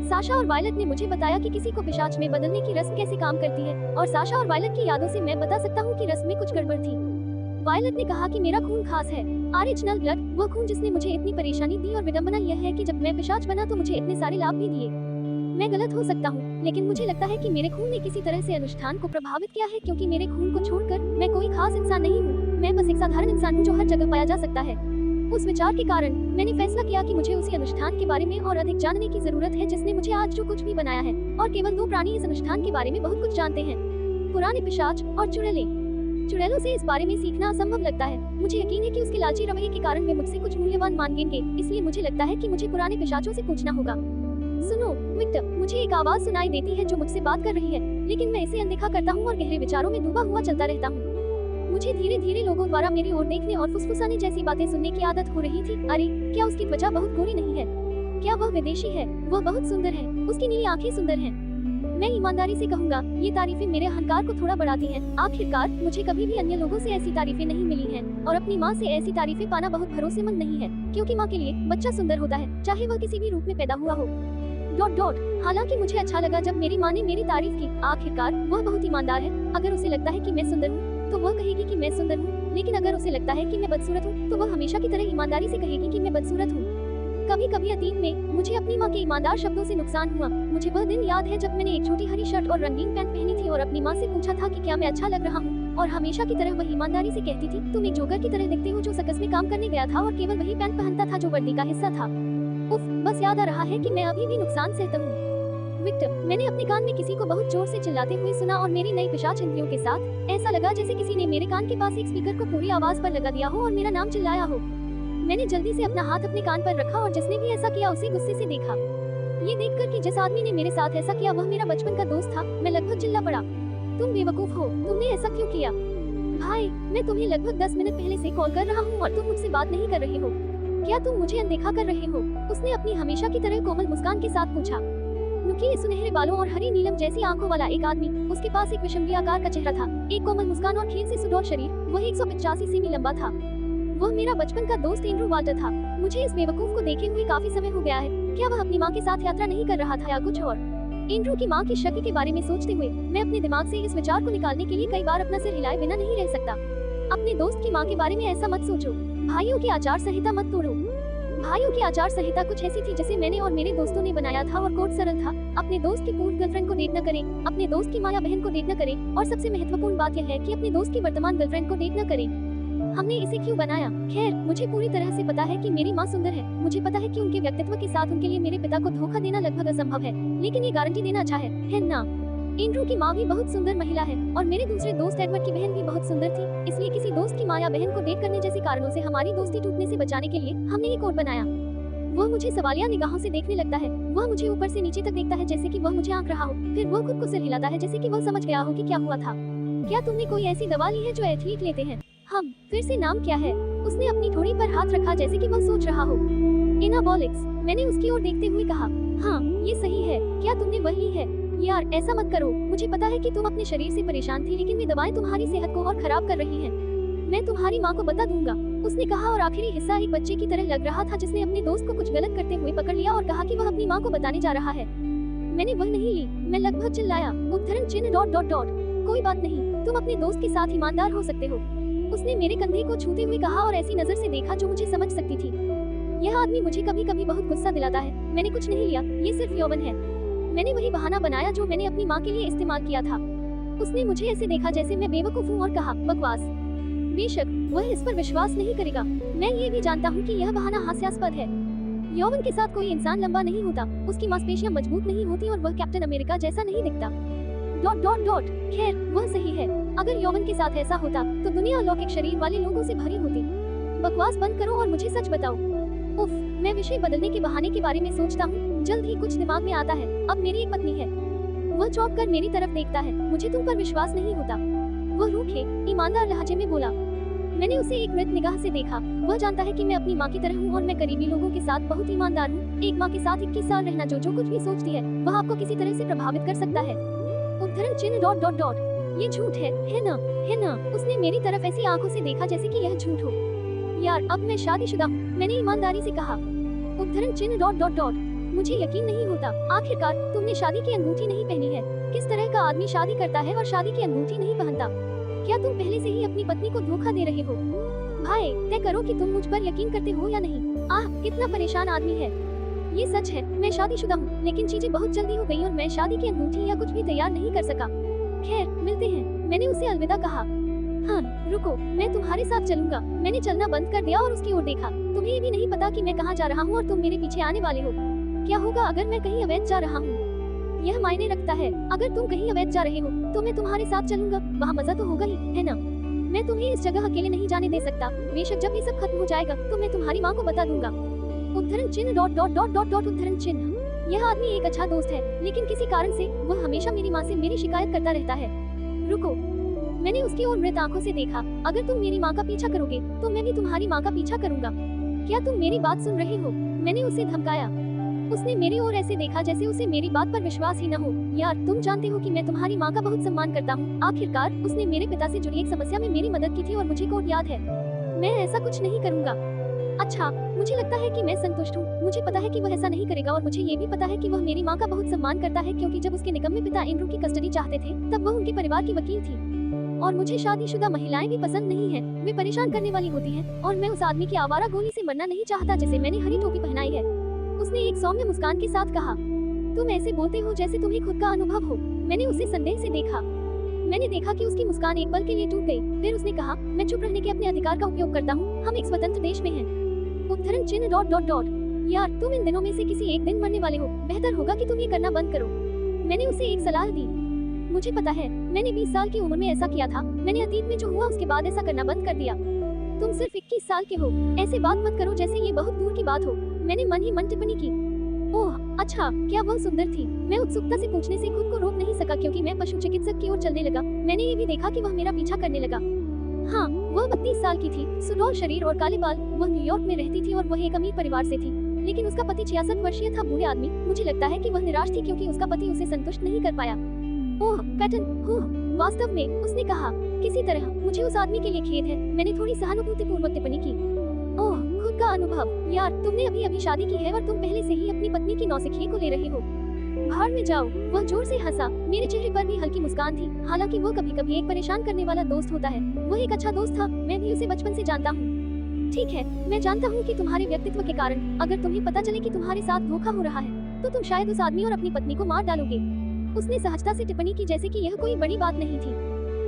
साशा और वायलट ने मुझे बताया कि किसी को पिशाच में बदलने की रस्म कैसे काम करती है, और साशा और वायलट की यादों से मैं बता सकता हूँ कि रस्म में कुछ गड़बड़ थी। वायलट ने कहा कि मेरा खून खास है, ओरिजिनल ब्लड, वो खून जिसने मुझे इतनी परेशानी दी, और विडंबना यह है कि जब मैं पिशाच बना तो मुझे इतने सारे लाभ भी दिए। मैं गलत हो सकता हूँ, लेकिन मुझे लगता है कि मेरे खून ने किसी तरह से अनुष्ठान को प्रभावित किया है, क्योंकि मेरे खून को छोड़कर मैं कोई खास इंसान नहीं हूँ। मैं बस एक साधारण इंसान हूँ जो हर जगह पाया जा सकता है। उस विचार के कारण मैंने फैसला किया कि मुझे उसी अनुष्ठान के बारे में और अधिक जानने की जरूरत है जिसने मुझे आज जो कुछ भी बनाया है, और केवल 2 प्राणी इस अनुष्ठान के बारे में बहुत कुछ जानते हैं, पुराने पिशाच और चुड़ैलें। चुड़ैलों से इस बारे में सीखना असंभव लगता है। मुझे यकीन है कि उसके लालची रवैये के कारण वे मुझसे कुछ मूल्यवान मांगेंगे, इसलिए मुझे लगता है कि मुझे पुराने पिशाचों से पूछना होगा। सुनो विक्टर, मुझे एक आवाज सुनाई देती है जो मुझसे बात कर रही है, लेकिन मैं इसे अनदेखा करता हूँ और गहरे विचारों में डूबा हुआ चलता रहता हूँ। मुझे धीरे धीरे लोगों द्वारा मेरी ओर देखने और फुसफुसाने जैसी बातें सुनने की आदत हो रही थी। अरे, क्या उसकी त्वचा बहुत गोरी नहीं है? क्या वह विदेशी है? वह बहुत सुंदर है, उसकी नीली आंखें सुंदर हैं। मैं ईमानदारी से कहूँगा, ये तारीफें मेरे अहंकार को थोड़ा बढ़ाती हैं। आखिरकार मुझे कभी भी अन्य लोगों से ऐसी तारीफें नहीं मिली हैं, और अपनी माँ से ऐसी तारीफें पाना बहुत भरोसेमंद नहीं है, क्योंकि माँ के लिए बच्चा सुंदर होता है, चाहे वह किसी भी रूप में पैदा हुआ हो। Dot dot. हालांकि मुझे अच्छा लगा जब मेरी माँ ने मेरी तारीफ की। आखिरकार वह बहुत ईमानदार है। अगर उसे लगता है कि मैं सुंदर हूँ तो वह कहेगी कि मैं सुंदर हूँ, लेकिन अगर उसे लगता है कि मैं बदसूरत हूँ तो वह हमेशा की तरह ईमानदारी से कहेगी कि मैं बदसूरत हूँ। कभी कभी अतीत में मुझे अपनी माँ के ईमानदार शब्दों से नुकसान हुआ। मुझे वह दिन याद है जब मैंने एक छोटी हरी शर्ट और रंगीन पैंट पहनी थी और अपनी माँ से पूछा था कि क्या मैं अच्छा लग रहा हूँ, और हमेशा की तरह वह ईमानदारी से कहती थी, तुम एक जोकर की तरह दिखते हो जो सर्कस में काम करने गया था और केवल वही पैंट पहनता था जो वर्दी का हिस्सा था। उफ, बस याद आ रहा है कि मैं अभी भी नुकसान सहता हूँ। विक्टर, मैंने अपने कान में किसी को बहुत जोर से चिल्लाते हुए सुना और मेरी नई पिशाच इंद्रियों के साथ ऐसा लगा जैसे किसी ने मेरे कान के पास एक स्पीकर को पूरी आवाज पर लगा दिया हो और मेरा नाम चिल्लाया हो। मैंने जल्दी से अपना हाथ अपने कान पर रखा और जिसने भी ऐसा किया उसे गुस्से से देखा। ये देखकर कि जिस आदमी ने मेरे साथ ऐसा किया वह मेरा बचपन का दोस्त था, मैं लगभग चिल्ला पड़ा, तुम बेवकूफ हो, तुमने ऐसा क्यों किया? भाई, मैं तुम्हें लगभग 10 मिनट पहले से कॉल कर रहा हूँ और तुम मुझसे बात नहीं कर रहे हो। क्या तुम मुझे अनदेखा कर रहे हो? उसने अपनी हमेशा की तरह कोमल मुस्कान के साथ पूछा। नुकीले सुनहरे बालों और हरी नीलम जैसी आंखों वाला एक आदमी, उसके पास एक विषमरी आकार का चेहरा था, एक कोमल मुस्कान और खेल से सुडौल शरीर। वह 185 सेमी लंबा था। वह मेरा बचपन का दोस्त एंड्रू वाल्टर था। मुझे इस बेवकूफ को देखे हुए काफी समय हो गया है। क्या वह अपनी माँ के साथ यात्रा नहीं कर रहा था या कुछ और? एंड्रू की माँ की शक्ति के बारे में सोचते हुए मैं अपने दिमाग से इस विचार को निकालने के लिए कई बार अपना सिर हिलाए बिना नहीं रह सकता। अपने दोस्त की माँ के बारे में ऐसा मत सोचो। भाइयों की आचार संहिता मत तोड़ो। भाइयों की आचार संहिता कुछ ऐसी थी जिसे मैंने और मेरे दोस्तों ने बनाया था और कोड सरल था, अपने दोस्त की पूर्व गर्लफ्रेंड को डेट न करें, अपने दोस्त की माँ या बहन को डेट न करें, और सबसे महत्वपूर्ण बात यह है कि अपने दोस्त की वर्तमान गर्लफ्रेंड को डेट न करें। हमने इसे क्यों बनाया? खैर, मुझे पूरी तरह से पता है कि मेरी माँ सुंदर है। मुझे पता है कि उनके व्यक्तित्व के साथ उनके लिए मेरे पिता को धोखा देना लगभग असंभव है, लेकिन ये गारंटी देना अच्छा है ना? एंड्रू की माँ भी बहुत सुंदर महिला है और मेरे दूसरे दोस्त एडवर्ड की बहन भी बहुत सुंदर थी, इसलिए किसी दोस्त की माँ या बहन को डेट करने जैसे कारणों से हमारी दोस्ती टूटने से बचाने के लिए हमने ये कोड बनाया। वह मुझे सवालिया निगाहों से देखने लगता है। वह मुझे ऊपर से नीचे तक देखता है जैसे कि वह मुझे आंक रहा हो, फिर वह खुद को सिर हिलाता है जैसे कि वह समझ गया हो कि क्या हुआ था। क्या तुमने कोई ऐसी दवा ली है जो एथलीट लेते हैं? हम फिर से नाम क्या है? उसने अपनी ठोड़ी पर हाथ रखा जैसे कि वह सोच रहा हो। एनाबॉलिक्स, मैंने उसकी ओर देखते हुए कहा। हाँ, ये सही है। क्या तुमने वह ली है? यार, ऐसा मत करो। मुझे पता है कि तुम अपने शरीर से परेशान थी, लेकिन वे दवाएं तुम्हारी सेहत को और खराब कर रही हैं। मैं तुम्हारी माँ को बता दूंगा, उसने कहा, और आखिरी हिस्सा एक बच्चे की तरह लग रहा था जिसने अपने दोस्त को कुछ गलत करते हुए पकड़ लिया और कहा कि वह अपनी माँ को बताने जा रहा है। मैंने वह नहीं ली, मैं लगभग चिल्लाया। उद्धरण चिन्ह डॉट डॉट डॉट। कोई बात नहीं, तुम अपने दोस्त के साथ ईमानदार हो सकते हो, उसने मेरे कंधे को छूते हुए कहा और ऐसी नजर से देखा जो मुझे समझ सकती थी। यह आदमी मुझे कभी कभी बहुत गुस्सा दिलाता है। मैंने कुछ नहीं लिया, ये सिर्फ यौवन है। मैंने वही बहाना बनाया जो मैंने अपनी माँ के लिए इस्तेमाल किया था। उसने मुझे ऐसे देखा जैसे मैं बेवकूफ हूँ और कहा, बकवास। बेशक वह इस पर विश्वास नहीं करेगा। मैं ये भी जानता हूँ कि यह बहाना हास्यास्पद है। यौवन के साथ कोई इंसान लंबा नहीं होता, उसकी मांसपेशियां मजबूत नहीं होती और वह कैप्टन अमेरिका जैसा नहीं दिखता। Dot dot dot. खैर, वह सही है। अगर यौवन के साथ ऐसा होता तो दुनिया अलौकिक शरीर वाले लोगों से भरी होती। बकवास बंद करो और मुझे सच बताओ। उफ, मैं विषय बदलने के बहाने के बारे में सोचता हूँ। जल्द ही कुछ दिमाग में आता है। अब मेरी एक पत्नी है। वह चौंक कर मेरी तरफ देखता है। मुझे तुम पर विश्वास नहीं होता। वह रूखे, ईमानदार लहजे में बोला। मैंने उसे एक मृत निगाह से देखा। वह जानता है कि मैं अपनी माँ की तरह हूँ और मैं करीबी लोगों के साथ बहुत ईमानदार हूँ। एक माँ के साथ 21 साल रहना जो कुछ भी सोचती है वह आपको किसी तरह से प्रभावित कर सकता है। उद्धरण चिन्ह डॉट डॉट डॉट। ये झूठ है ना? है ना? उसने मेरी तरफ ऐसी आंखों से देखा जैसे कि यह झूठ हो। यार अब मैं शादीशुदा हूँ, मैंने ईमानदारी से कहा। उद्धरण चिन्ह डॉट डॉट डॉट। मुझे यकीन नहीं होता, आखिरकार तुमने शादी की अंगूठी नहीं पहनी है। किस तरह का आदमी शादी करता है और शादी की अंगूठी नहीं पहनता? क्या तुम पहले से ही अपनी पत्नी को धोखा दे रहे हो? भाई तय करो कि तुम मुझ पर यकीन करते हो या नहीं। आह कितना परेशान आदमी है। ये सच है, मैं शादीशुदा हूँ, लेकिन चीजें बहुत जल्दी हो गई और मैं शादी की अंगूठी या कुछ भी तैयार नहीं कर सका। खैर मिलते हैं, मैंने उसे अलविदा कहा। हाँ रुको, मैं तुम्हारे साथ चलूंगा। मैंने चलना बंद कर दिया और उसकी ओर देखा। तुम्हें ये भी नहीं पता कि मैं कहाँ जा रहा हूँ और तुम मेरे पीछे आने वाले हो। क्या होगा अगर मैं कहीं अवैध जा रहा हूँ? यह मायने रखता है। अगर तुम कहीं अवैध जा रहे हो तो मैं तुम्हारे साथ चलूंगा, वहाँ मजा तो होगा ही, है ना? मैं तुम्हें इस जगह अकेले नहीं जाने दे सकता। बेशक जब ये सब खत्म हो जाएगा तो मैं तुम्हारी माँ को बता दूंगा। उद्धरण चिन्ह dot dot dot dot dot उद्धरण चिन्ह। यह आदमी एक अच्छा दोस्त है, लेकिन किसी कारण से वह हमेशा मेरी माँ से मेरी शिकायत करता रहता है। रुको, मैंने उसकी ओर मृत आंखों से देखा। अगर तुम मेरी माँ का पीछा करोगे तो मैं भी तुम्हारी माँ का पीछा करूंगा। क्या तुम मेरी बात सुन रहे हो? मैंने उसे धमकाया। उसने मेरी ओर ऐसे देखा जैसे उसे मेरी बात पर विश्वास ही न हो। यार तुम जानते हो कि मैं तुम्हारी माँ का बहुत सम्मान करता हूँ। आखिरकार उसने मेरे पिता से जुड़ी एक समस्या में मेरी मदद की थी और मुझे कोड याद है। मैं ऐसा कुछ नहीं करूँगा। अच्छा, मुझे लगता है कि मैं संतुष्ट हूँ। मुझे पता है कि वह ऐसा नहीं करेगा और मुझे ये भी पता है कि वह मेरी माँ का बहुत सम्मान करता है, क्योंकि जब उसके निकम्मे पिता एंड्रू की कस्टडी चाहते थे तब वह उनके परिवार की वकील थी। और मुझे शादीशुदा महिलाएं भी पसंद नहीं है, वे परेशान करने वाली होती हैं और मैं उस आदमी की आवारा गोली से मरना नहीं चाहता जिसे मैंने हरी टोपी पहनाई है। उसने एक सौम्य मुस्कान के साथ कहा, तुम ऐसे बोलते हो जैसे तुम्हें खुद का अनुभव हो। मैंने उसे संदेह से देखा। मैंने देखा कि उसकी मुस्कान एक पल के लिए टूट गई। फिर उसने कहा, मैं चुप रहने के अपने अधिकार का उपयोग करता हूँ। हम एक स्वतंत्र देश में हैं। उद्धरण चिन्ह डॉट डॉट डॉट। यार तुम इन दिनों में से किसी एक दिन मरने वाले हो। बेहतर होगा कि तुम ये करना बंद करो। मैंने उसे एक सलाह दी। मुझे पता है, मैंने 20 साल की उम्र में ऐसा किया था। मैंने अतीत में जो हुआ उसके बाद ऐसा करना बंद कर दिया। तुम सिर्फ 21 साल के हो। ऐसे बात मत करो जैसे ये बहुत दूर की बात हो। मैंने मन ही मन टिप्पणी की। ओह अच्छा, क्या वह सुंदर थी? मैं उत्सुकता से पूछने से खुद को रोक नहीं सका, क्योंकि मैं पशु चिकित्सक की ओर चलने लगा। मैंने ये भी देखा कि वह मेरा पीछा करने लगा। हाँ, वह 32 साल की थी, सुडौल शरीर और काले बाल। वह न्यूयॉर्क में रहती थी और वह एक अमीर परिवार से थी, लेकिन उसका पति 66 वर्षीय था, बूढ़े आदमी। मुझे लगता है कि वह निराश थी क्योंकि उसका पति उसे संतुष्ट नहीं कर पाया। ओह पैटर्न, वास्तव में, उसने कहा। किसी तरह मुझे उस आदमी के लिए खेद है। मैंने थोड़ी सहानुभूतिपूर्वक टिप्पणी की। ओह, खुद का अनुभव। यार तुमने अभी शादी की है और तुम पहले से ही अपनी पत्नी की नौसिखिए को ले रहे हो। भाड़ में जाओ। वह जोर से हंसा। मेरे चेहरे पर भी हल्की मुस्कान थी। हालांकि वो कभी कभी एक परेशान करने वाला दोस्त होता है। वह एक अच्छा दोस्त था। मैं भी उसे बचपन से जानता हूँ। ठीक है, मैं जानता हूँ कि तुम्हारे व्यक्तित्व के कारण अगर तुम्हें पता चले कि तुम्हारे साथ धोखा हो रहा है तो तुम शायद उस आदमी और अपनी पत्नी को मार डालोगे। उसने सहजता से टिप्पणी की जैसे कि यह कोई बड़ी बात नहीं थी।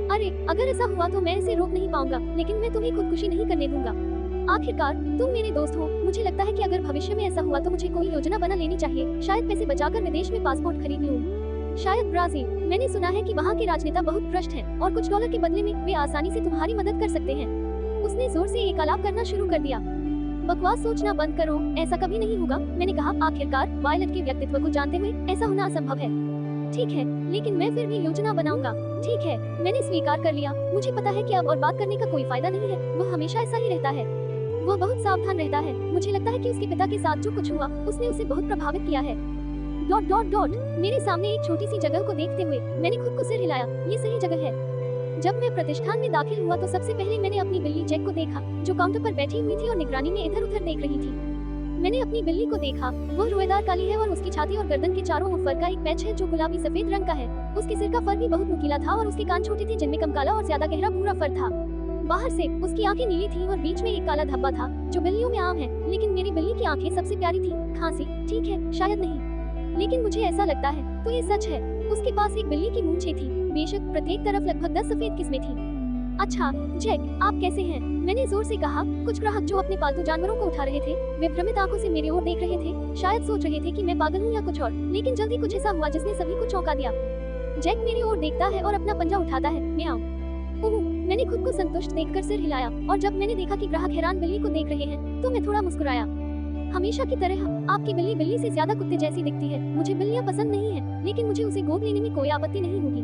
अरे अगर ऐसा हुआ तो मैं इसे रोक नहीं पाऊंगा, लेकिन मैं तुम्हें खुदकुशी नहीं करने दूंगा। आखिरकार तुम मेरे दोस्त हो। मुझे लगता है कि अगर भविष्य में ऐसा हुआ तो मुझे कोई योजना बना लेनी चाहिए। शायद पैसे बचाकर विदेश में पासपोर्ट खरीद लूं। शायद ब्राजील। मैंने सुना है कि वहाँ के राजनेता बहुत भ्रष्ट हैं और कुछ डॉलर के बदले में वे आसानी से तुम्हारी मदद कर सकते हैं। उसने जोर से एक आलाप करना शुरू कर दिया। बकवास सोचना बंद करो, ऐसा कभी नहीं होगा। मैंने कहा, आखिरकार वायलट के व्यक्तित्व को जानते हुए ऐसा होना असंभव है। ठीक है, लेकिन मैं फिर भी योजना बनाऊंगा। ठीक है, मैंने स्वीकार कर लिया। मुझे पता है कि अब और बात करने का कोई फायदा नहीं है। वह हमेशा ऐसा ही रहता है। वह बहुत सावधान रहता है। मुझे लगता है कि उसके पिता के साथ जो कुछ हुआ उसने उसे बहुत प्रभावित किया है। Dot dot dot. मेरे सामने एक छोटी सी जगह को देखते हुए मैंने खुद को सिर हिलाया। ये सही जगह है। जब मैं प्रतिष्ठान में दाखिल हुआ तो सबसे पहले मैंने अपनी बिल्ली जैक को देखा, जो काउंटर पर बैठी हुई थी और निगरानी में इधर उधर देख रही थी। मैंने अपनी बिल्ली को देखा। वह रोएदार काली है और उसकी छाती और गर्दन के चारों ओर फर का एक पैच है जो गुलाबी सफेद रंग का है। उसके सिर का फर भी बहुत नुकीला था और उसके कान छोटे थे जिनमें कम काला और ज्यादा गहरा भूरा फर था। बाहर से उसकी आंखें नीली थीं और बीच में एक काला धब्बा था जो बिल्लियों में आम है, लेकिन मेरी बिल्ली की आंखें सबसे प्यारी थी। खांसी, ठीक है, शायद नहीं, लेकिन मुझे ऐसा लगता है तो ये सच है। उसके पास एक बिल्ली की मूंछें थी। बेशक प्रत्येक तरफ लगभग 10 सफेद किस्में थी। अच्छा जैक, आप कैसे हैं? मैंने जोर से कहा। कुछ ग्राहक जो अपने पालतू जानवरों को उठा रहे थे वे भ्रमित आंखों से मेरी ओर देख रहे थे, शायद सोच रहे थे कि मैं पागल हूँ या कुछ और। लेकिन जल्दी कुछ ऐसा हुआ जिसने सभी को चौंका दिया। जैक मेरी ओर देखता है और अपना पंजा उठाता है। म्याऊ। ओह, मैंने खुद को संतुष्ट देखकर सिर हिलाया और जब मैंने देखा कि ग्राहक हैरान बिल्ली को देख रहे हैं तो मैं थोड़ा मुस्कुराया। हमेशा की तरह आपकी बिल्ली बिल्ली से ज्यादा कुत्ते जैसी दिखती है। मुझे बिल्लियाँ पसंद नहीं है, लेकिन मुझे उसे गोद लेने में कोई आपत्ति नहीं होगी,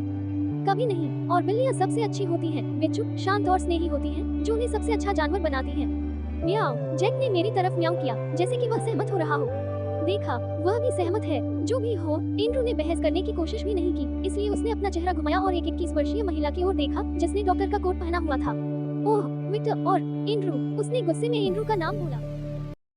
कभी नहीं। और बिल्लियाँ सबसे अच्छी होती हैं। वे चुप, शांत और स्नेही होती हैं, जो उन्हें सबसे अच्छा जानवर बनाती हैं। म्याऊ। जैक ने मेरी तरफ म्याऊ किया जैसे कि वह सहमत हो रहा हो। देखा वह भी सहमत है। जो भी हो, एंड्रू ने बहस करने की कोशिश भी नहीं की, इसलिए उसने अपना चेहरा घुमाया और एक 21 वर्षीय महिला की ओर देखा जिसने डॉक्टर का कोट पहना हुआ था। ओह, विक्टर और एंड्रू, उसने गुस्से में एंड्रू का नाम बोला।